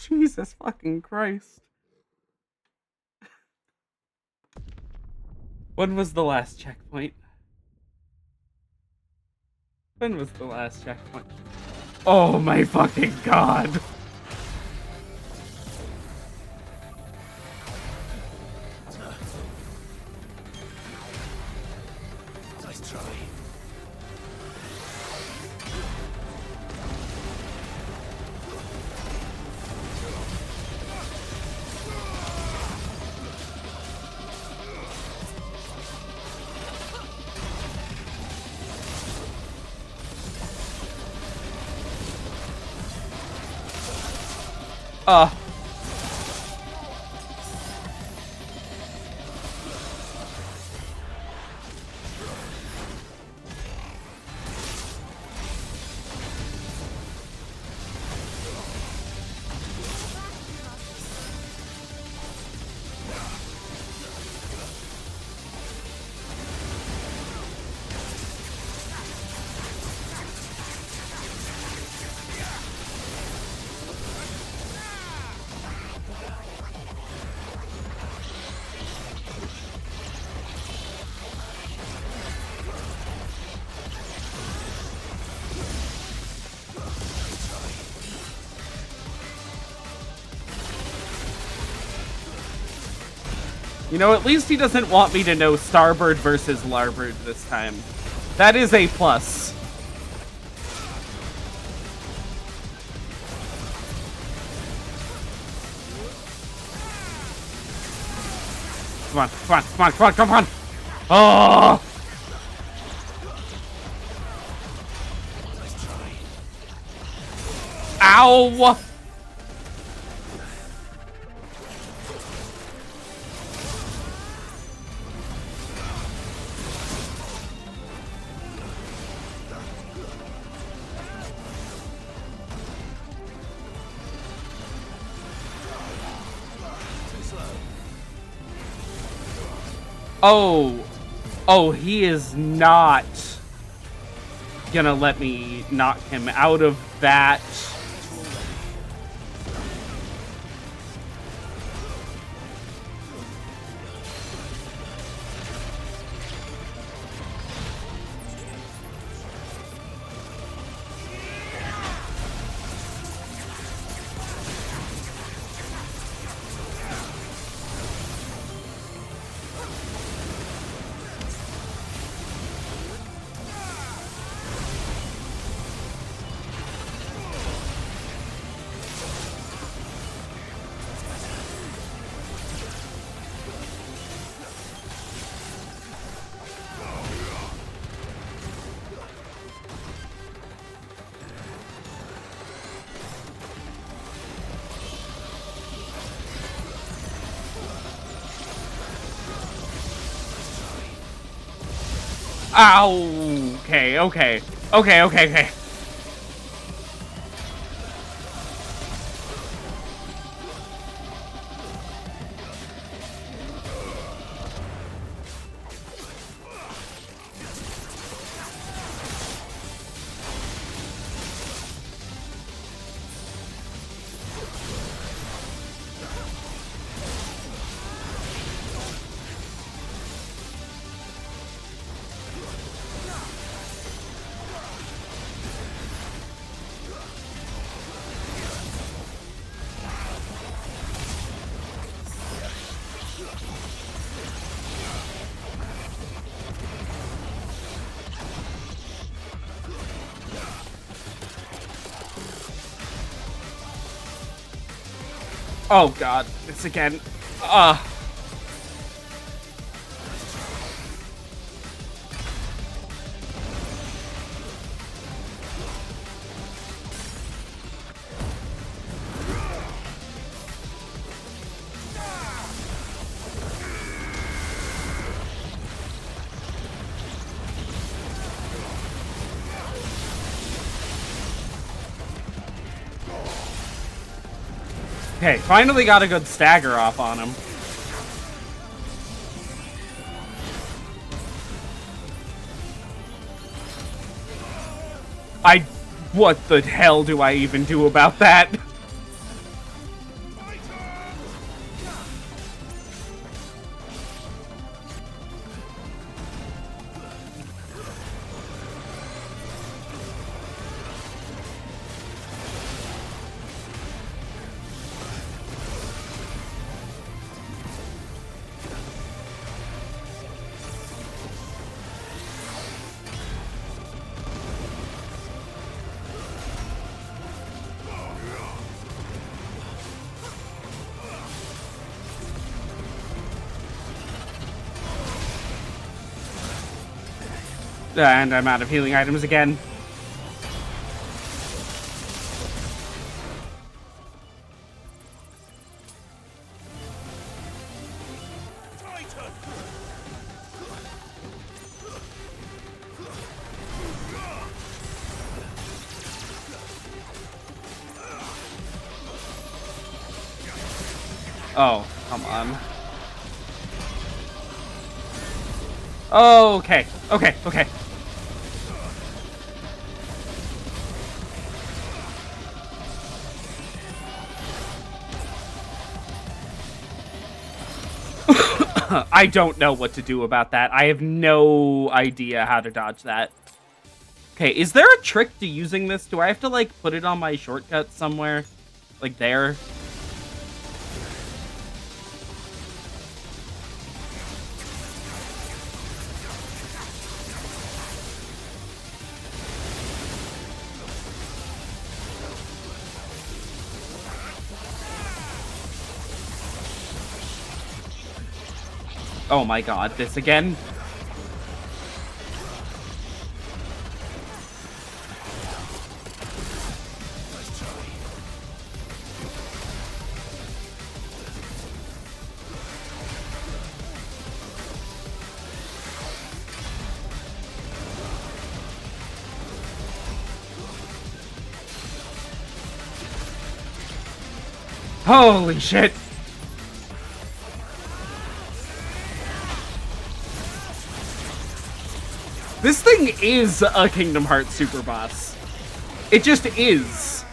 Jesus fucking Christ. When was the last checkpoint? When was the last checkpoint? Oh my fucking god. Nice try. You know, at least he doesn't want me to know starboard versus larboard this time. That is a plus. Come on, come on, come on, come on, come on! Oh! Ow! Oh, he is not gonna let me knock him out of that. Ow. Okay, okay. Okay, okay, okay. Oh god, this again. Okay, finally got a good stagger off on him. What the hell do I even do about that? And I'm out of healing items again. Oh, come on. Okay, okay, okay. I don't know what to do about that. I have no idea how to dodge that. Okay, is there a trick to using this? Do I have to, like, put it on my shortcut somewhere? Like, there? Oh my god, this again? Holy shit! This thing is a Kingdom Hearts super boss. It just is.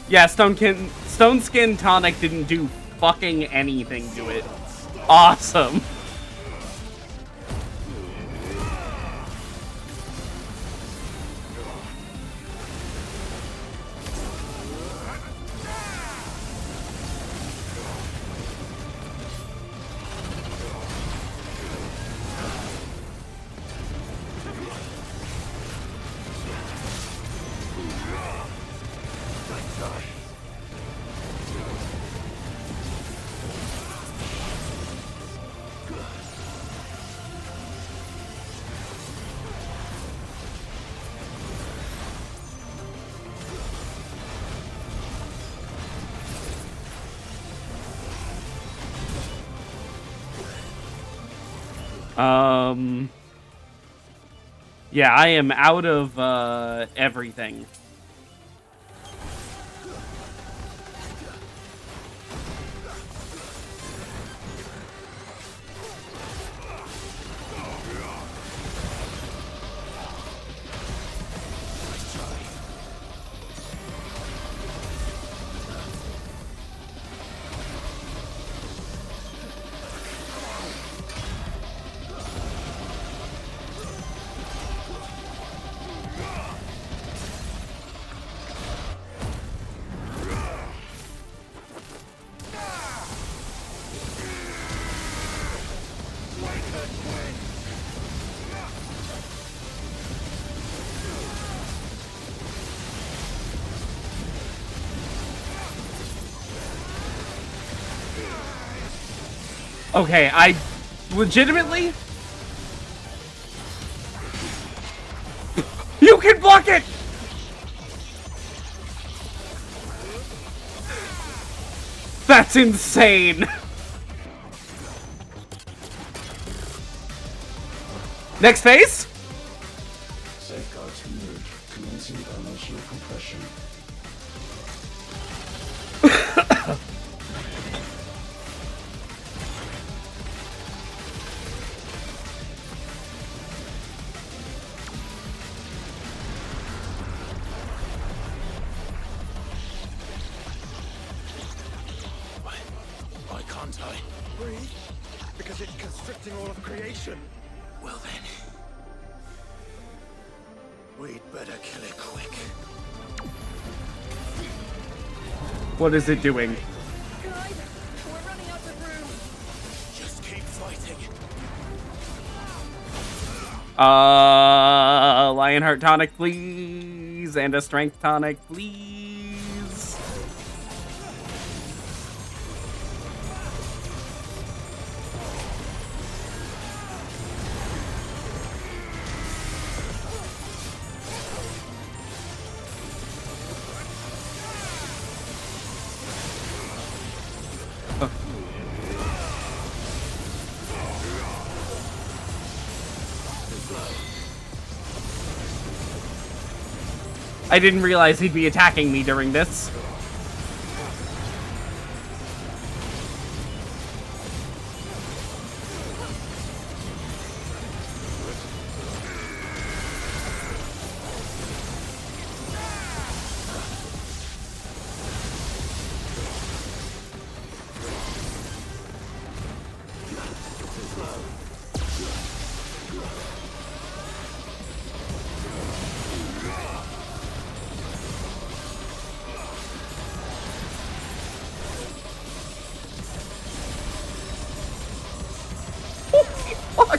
Yeah, Stone Skin Tonic didn't do fucking anything to it. Awesome. Yeah, I am out of everything. Okay, I legitimately... You can block it! That's insane! Next phase? Safeguards removed. Commencing emotional compression. Why can't I? Breathe. Because it's constricting all of creation. Well then, we'd better kill it quick. What is it doing? Guys, we're running out of room. Just keep fighting. Lionheart tonic, please, and a strength tonic, please. I didn't realize he'd be attacking me during this.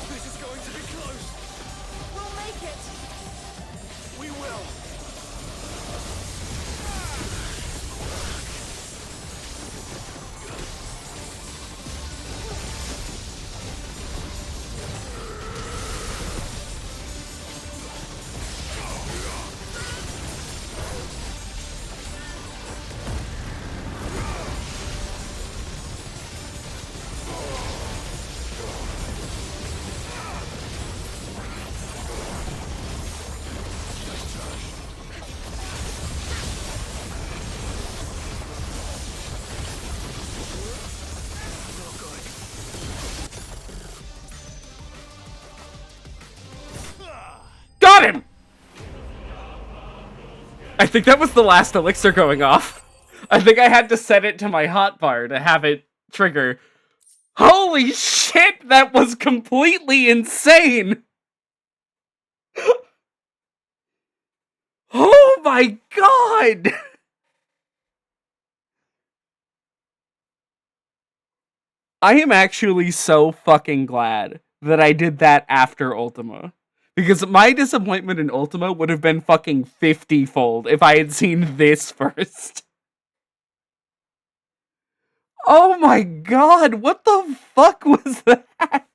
This is going to be close. We'll make it. We will. Got him! I think that was the last elixir going off. I think I had to set it to my hotbar to have it trigger. Holy shit, that was completely insane! Oh my god! I am actually so fucking glad that I did that after Ultima. Because my disappointment in Ultima would have been fucking 50-fold if I had seen this first. Oh my god, what the fuck was that?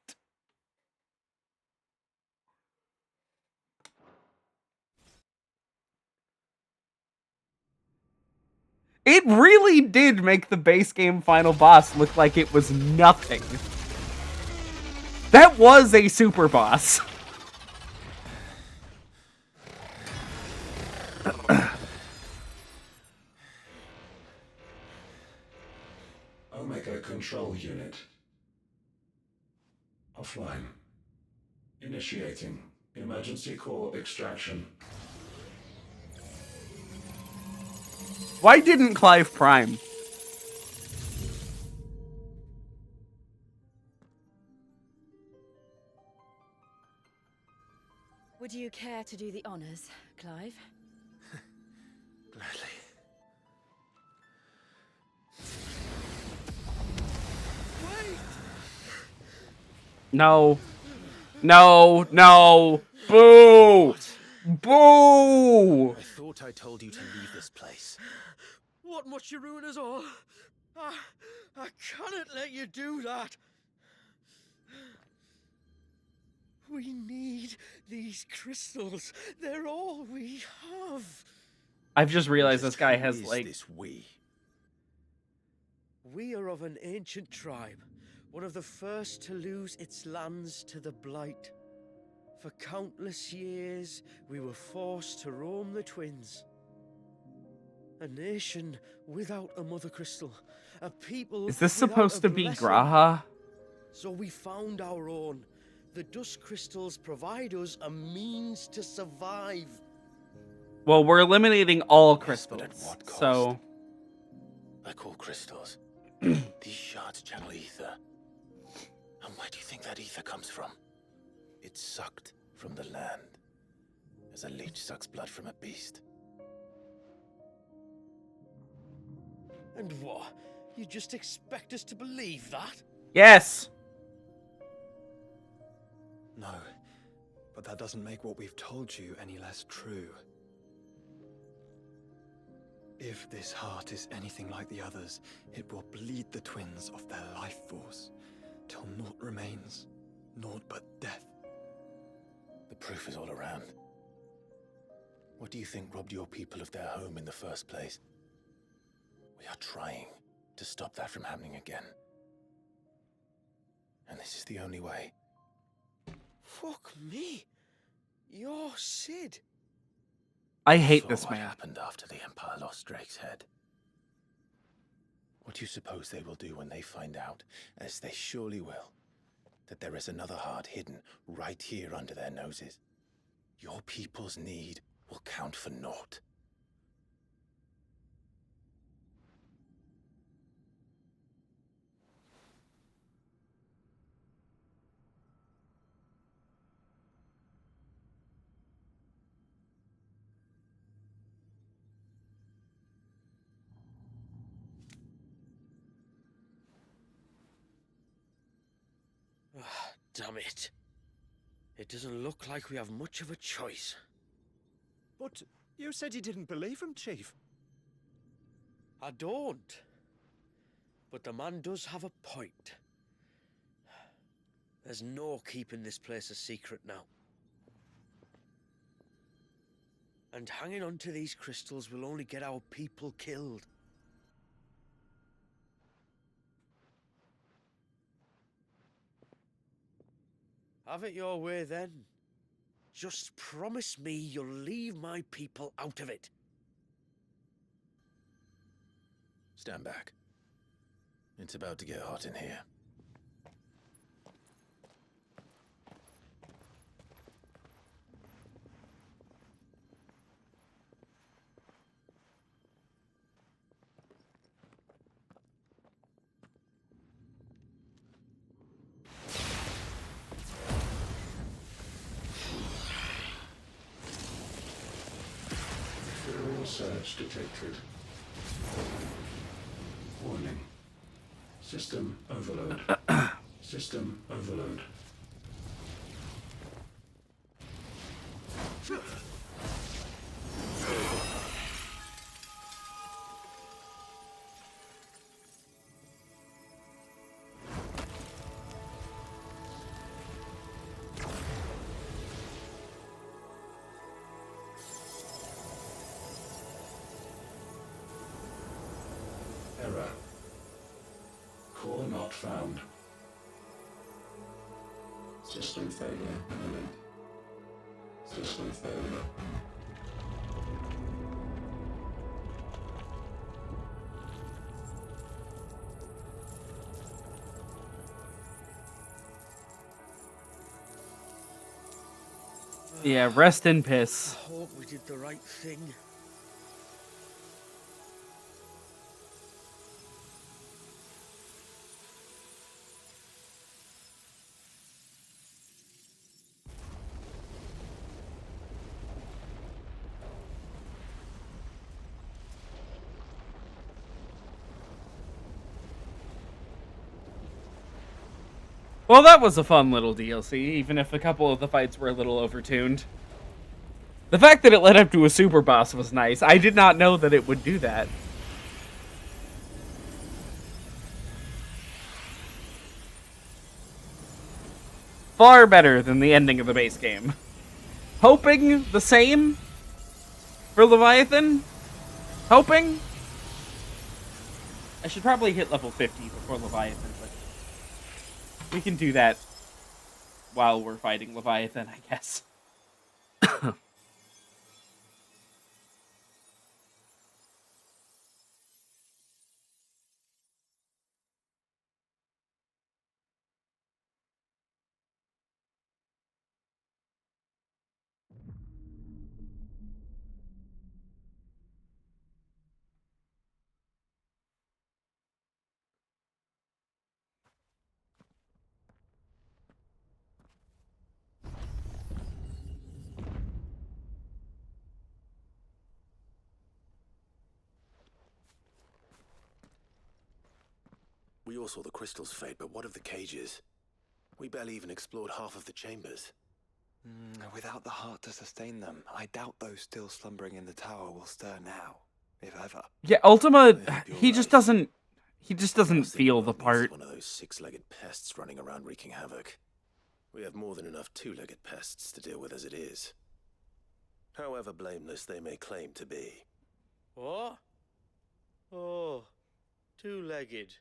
It really did make the base game final boss look like it was nothing. That was a super boss. Omega Control Unit. Offline. Initiating emergency core extraction. Why didn't Clive Prime? Would you care to do the honors, Clive? Gladly. No. No, no. Boo! Boo! I thought I told you to leave this place. What must you ruin us all? I cannot let you do that. We need these crystals. They're all we have. I've just realized this guy has, Who is like... this we? We are of an ancient tribe, one of the first to lose its lands to the Blight. For countless years, we were forced to roam the Twins. A nation without a mother crystal. A people Is this without supposed a to be blessing. Graha? So we found our own. The dust crystals provide us a means to survive. Well, we're eliminating all crystals, But at what cost? so... Like all crystals, these shards channel ether. And where do you think that ether comes from? It's sucked from the land, as a leech sucks blood from a beast. And what? You just expect us to believe that? Yes! No, but that doesn't make what we've told you any less true. If this heart is anything like the others, it will bleed the twins of their life force, till naught remains, naught but death. The proof is all around. What do you think robbed your people of their home in the first place? We are trying to stop that from happening again. And this is the only way. Fuck me. You're Sid. I hate Saw this what man. happened after the Empire lost Drake's head. What do you suppose they will do when they find out, as they surely will, that there is another heart hidden right here under their noses? Your people's need will count for naught. Damn it. It doesn't look like we have much of a choice. But you said you didn't believe him, Chief. I don't. But the man does have a point. There's no keeping this place a secret now. And hanging on to these crystals will only get our people killed. Have it your way then. Just promise me you'll leave my people out of it. Stand back. It's about to get hot in here. Ethereal surge detected. Warning. System overload. System overload. Error. Core not found. System failure imminent. System failure. Yeah, rest in piss. I hope we did the right thing. Well, that was a fun little DLC, even if a couple of the fights were a little overtuned. The fact that it led up to a super boss was nice. I did not know that it would do that. Far better than the ending of the base game. Hoping the same for Leviathan? Hoping? I should probably hit level 50 before Leviathan, but we can do that while we're fighting Leviathan, I guess. We all saw the crystal's fate, but what of the cages? We barely even explored half of the chambers. Without the heart to sustain them, I doubt those still slumbering in the tower will stir now, if ever. Yeah, Ultima, he just doesn't feel the part. One of those six-legged pests running around wreaking havoc. We have more than enough two-legged pests to deal with as it is. However blameless they may claim to be. What? Oh, two-legged.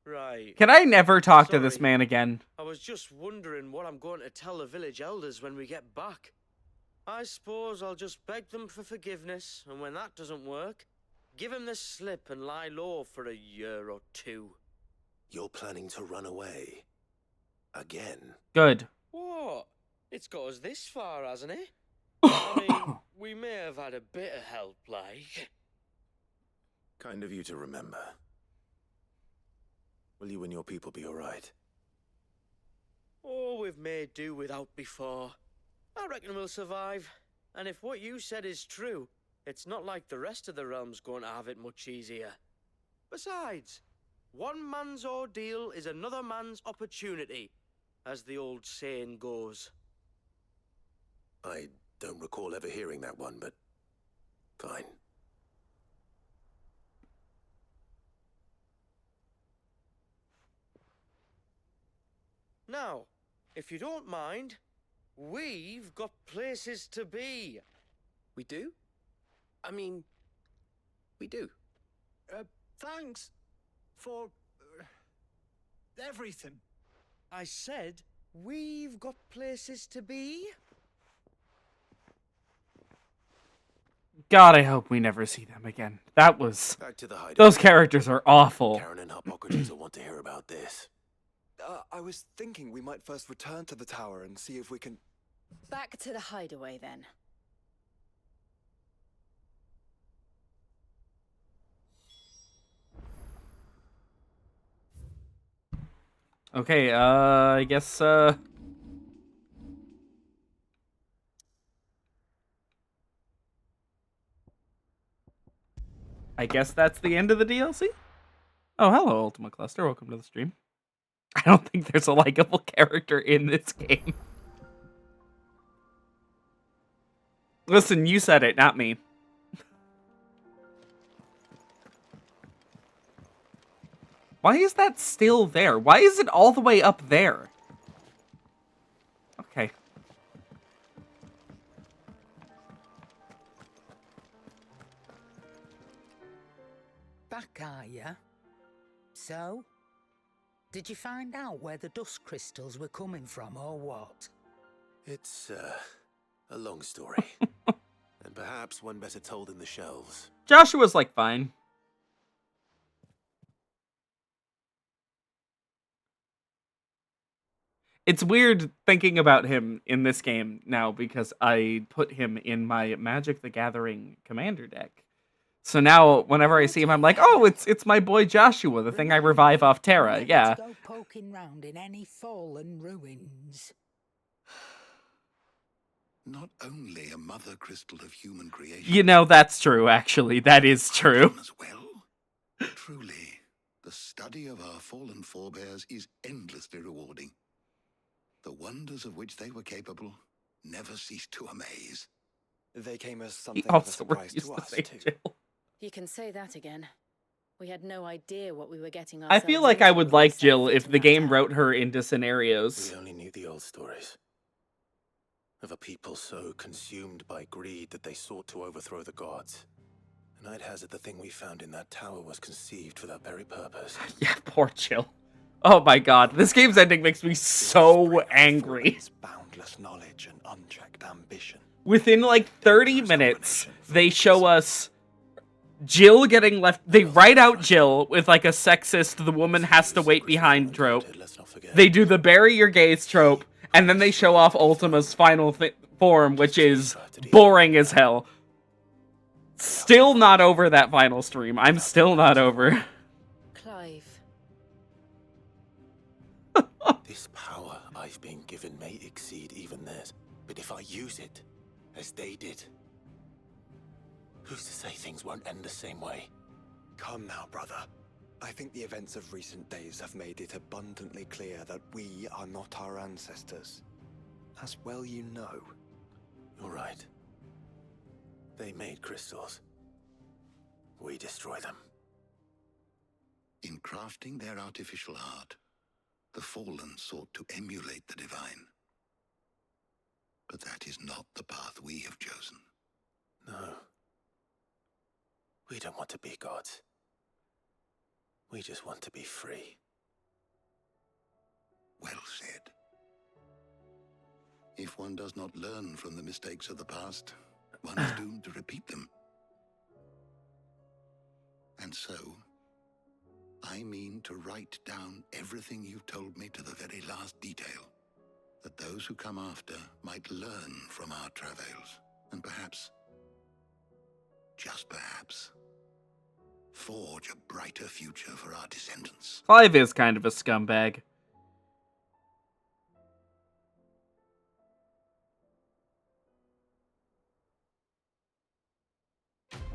Right. Can I never talk to this man again? I was just wondering what I'm going to tell the village elders when we get back. I suppose I'll just beg them for forgiveness, and when that doesn't work, give them the slip and lie low for a year or two. You're planning to run away? Again? Good. What? It's got us this far, hasn't it? I mean, we may have had a bit of help, like. Kind of you to remember. Will you and your people be alright? Oh, we've made do without before. I reckon we'll survive. And if what you said is true, it's not like the rest of the realm's going to have it much easier. Besides, one man's ordeal is another man's opportunity, as the old saying goes. I don't recall ever hearing that one, but fine. Now, if you don't mind, we've got places to be. We do? I mean, we do. Thanks for everything. I said we've got places to be. God, I hope we never see them again. That was... Back to the hideout. Those characters are awful. Karen and Hippocrates will want to hear about this. I was thinking we might first return to the tower and see if we can... Back to the hideaway, then. Okay, I guess, I guess that's the end of the DLC? Oh, hello, Ultima Cluster. Welcome to the stream. I don't think there's a likable character in this game. Listen, you said it, not me. Why is that still there? Why is it all the way up there? Okay. Back, are ya? So? Did you find out where the dust crystals were coming from, or what? It's, a long story. And perhaps one better told in the shelves. Joshua's, like, fine. It's weird thinking about him in this game now because I put him in my Magic the Gathering commander deck. So now, whenever I see him, I'm like, oh, it's my boy Joshua, the thing I revive off Terra, yeah. Go poking round in any fallen ruins. Not only a mother crystal of human creation. You know, that's true, actually. That is true. As well. Truly, the study of our fallen forebears is endlessly rewarding. The wonders of which they were capable never ceased to amaze. They came as He something of a also surprise refused to to us, say too. Jill. You can say that again. We had no idea what we were getting I ourselves feel like I into would when we like set Jill foot if in the that game town. wrote her into scenarios. We only knew the old stories. Of a people so consumed by greed that they sought to overthrow the gods. And I'd hazard the thing we found in that tower was conceived for that very purpose. Yeah, poor Jill. Oh my god, this game's ending makes me so angry. Boundless knowledge and unchecked ambition. Within like 30 minutes, they show us Jill getting left. They write out Jill with like a sexist, the woman has to wait behind trope. They do the bury your gaze trope, and then they show off Ultima's final form, which is boring as hell. Still not over that final stream. I'm still not over. Clive. This power I've been given may exceed even theirs, but if I use it, as they did, who's to say things won't end the same way? Come now, brother. I think the events of recent days have made it abundantly clear that we are not our ancestors. As well you know. You're right. They made crystals. We destroy them. In crafting their artificial art, the fallen sought to emulate the divine. But that is not the path we have chosen. No. We don't want to be gods. We just want to be free. Well said. If one does not learn from the mistakes of the past, one is doomed to repeat them. And so, I mean to write down everything you told me to the very last detail, that those who come after might learn from our travails, and perhaps, just perhaps, forge a brighter future for our descendants. Clive is kind of a scumbag.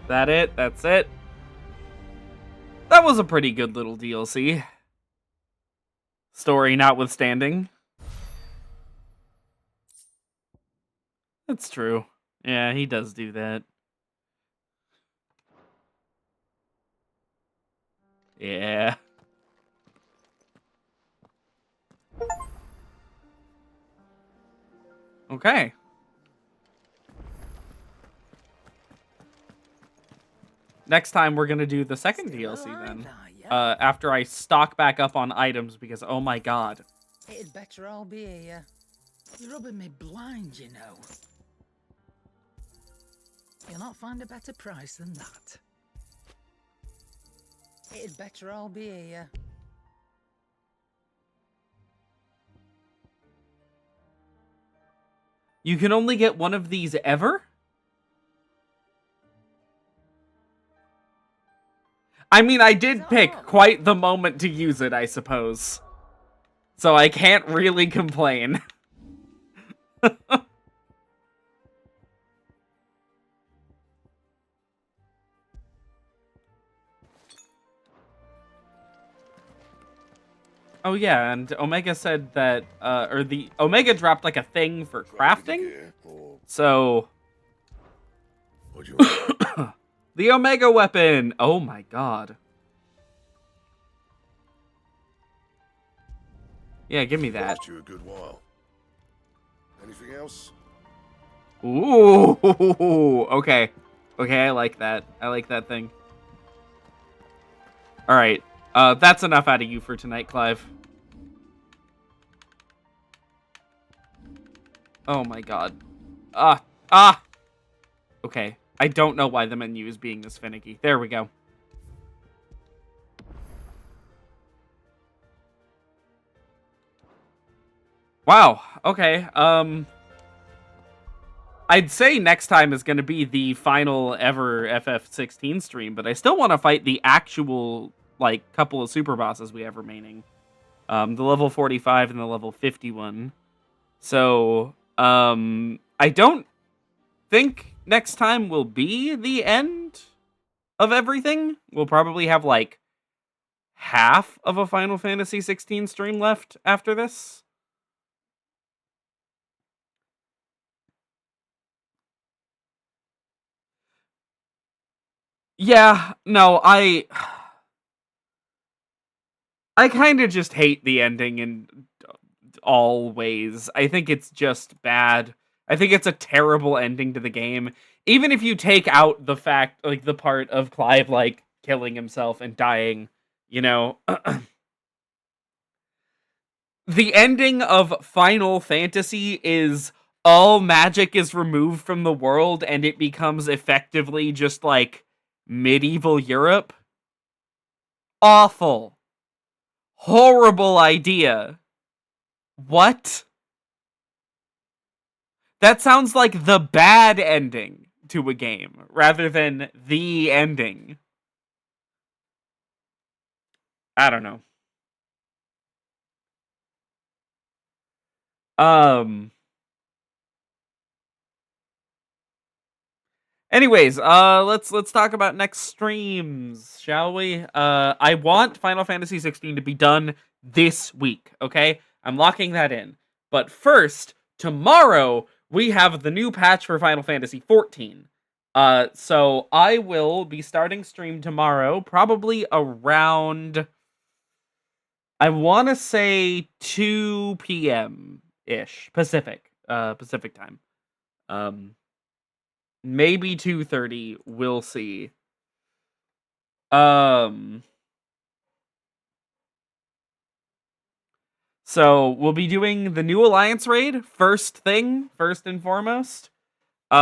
That it? That's it? That was a pretty good little DLC. Story notwithstanding. That's true. Yeah, he does do that. Yeah. Okay. Next time we're gonna do the second DLC then. After I stock back up on items because oh my god. It'd better all be here. You're rubbing me blind, you know. You'll not find a better price than that. It'd better all be here. You can only get one of these ever? I mean, I did pick quite the moment to use it, I suppose. So I can't really complain. Oh yeah, and Omega said that, or the Omega dropped like a thing for crafting. So, the Omega weapon. Oh my god. Yeah, give me that. Last you a good while. Anything else? Ooh, okay. Okay, I like that. I like that thing. All right. That's enough out of you for tonight, Clive. Oh my god. Ah! Okay. I don't know why the menu is being this finicky. There we go. Wow. Okay. I'd say next time is going to be the final ever FF16 stream, but I still want to fight the actual, like, couple of super bosses we have remaining. The level 45 and the level 51. So, I don't think next time will be the end of everything. We'll probably have, like, half of a Final Fantasy 16 stream left after this. Yeah, no, I kind of just hate the ending in all ways. I think it's just bad. I think it's a terrible ending to the game. Even if you take out the fact, like, the part of Clive, like, killing himself and dying, you know. The ending of Final Fantasy is all magic is removed from the world and it becomes effectively just, like, medieval Europe. Awful. Horrible idea. What? That sounds like the bad ending to a game rather than the ending. I don't know. Anyways, let's talk about next streams, shall we? I want Final Fantasy 16 to be done this week, okay? I'm locking that in. But first, tomorrow we have the new patch for Final Fantasy 14. So I will be starting stream tomorrow, probably around, I want to say 2 p.m. ish Pacific time. Maybe 2:30, we'll see. So we'll be doing the new Alliance raid first and foremost. We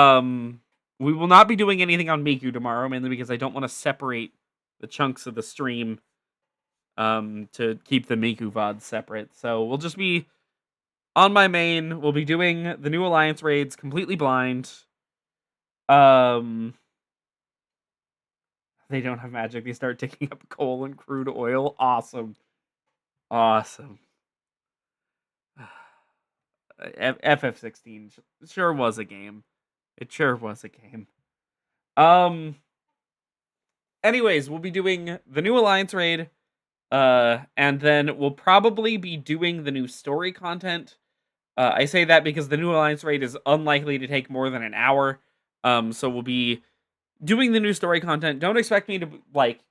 will not be doing anything on Miku tomorrow, mainly because I don't want to separate the chunks of the stream to keep the Miku VODs separate. So we'll just be on my main. We'll be doing the new Alliance raids completely blind. They don't have magic. They start taking up coal and crude oil. Awesome. FF16 sure was a game. It sure was a game. Anyways, we'll be doing the new Alliance raid. And then we'll probably be doing the new story content. I say that because the new Alliance raid is unlikely to take more than an hour. So we'll be doing the new story content. Don't expect me to, like,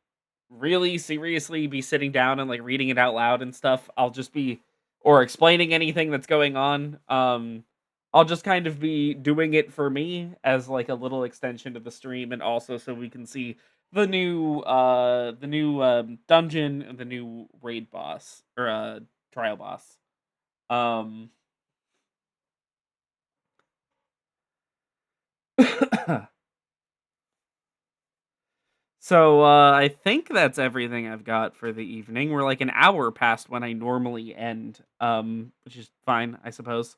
really seriously be sitting down and, like, reading it out loud and stuff. I'll just be, or explaining anything that's going on. I'll just kind of be doing it for me as, like, a little extension to the stream, and also so we can see the new dungeon and the new raid boss, or trial boss. So, I think that's everything I've got for the evening. We're like an hour past when I normally end, which is fine, I suppose.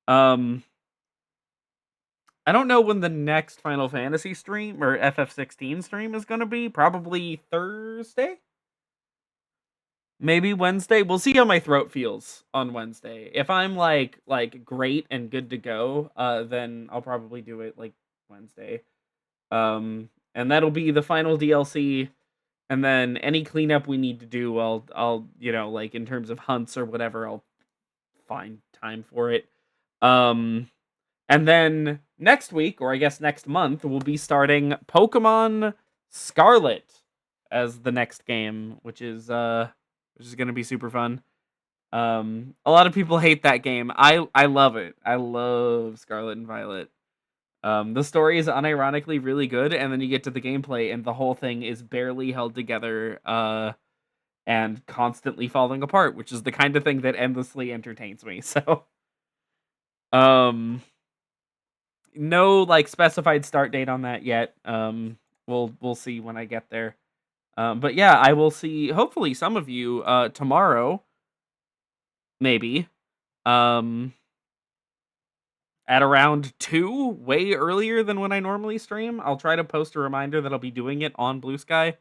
I don't know when the next Final Fantasy stream or FF16 stream is going to be. Probably Thursday? Maybe Wednesday? We'll see how my throat feels on Wednesday. If I'm, like great and good to go, then I'll probably do it, like, Wednesday. And that'll be the final DLC, and then any cleanup we need to do, I'll you know, like, in terms of hunts or whatever, I'll find time for it. And then next week, or I guess next month, we'll be starting Pokemon Scarlet as the next game, which is gonna be super fun. A lot of people hate that game. I love it. I love Scarlet and Violet. The story is unironically really good, and then you get to the gameplay, and the whole thing is barely held together, and constantly falling apart, which is the kind of thing that endlessly entertains me. So, No like specified start date on that yet. We'll see when I get there. But yeah, I will see hopefully some of you tomorrow, maybe. Um at around 2, way earlier than when I normally stream. I'll try to post a reminder that I'll be doing it on Blue Sky.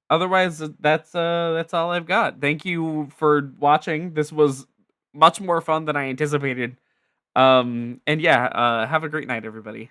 Otherwise, that's all I've got. Thank you for watching. This was much more fun than I anticipated. And yeah, have a great night, everybody.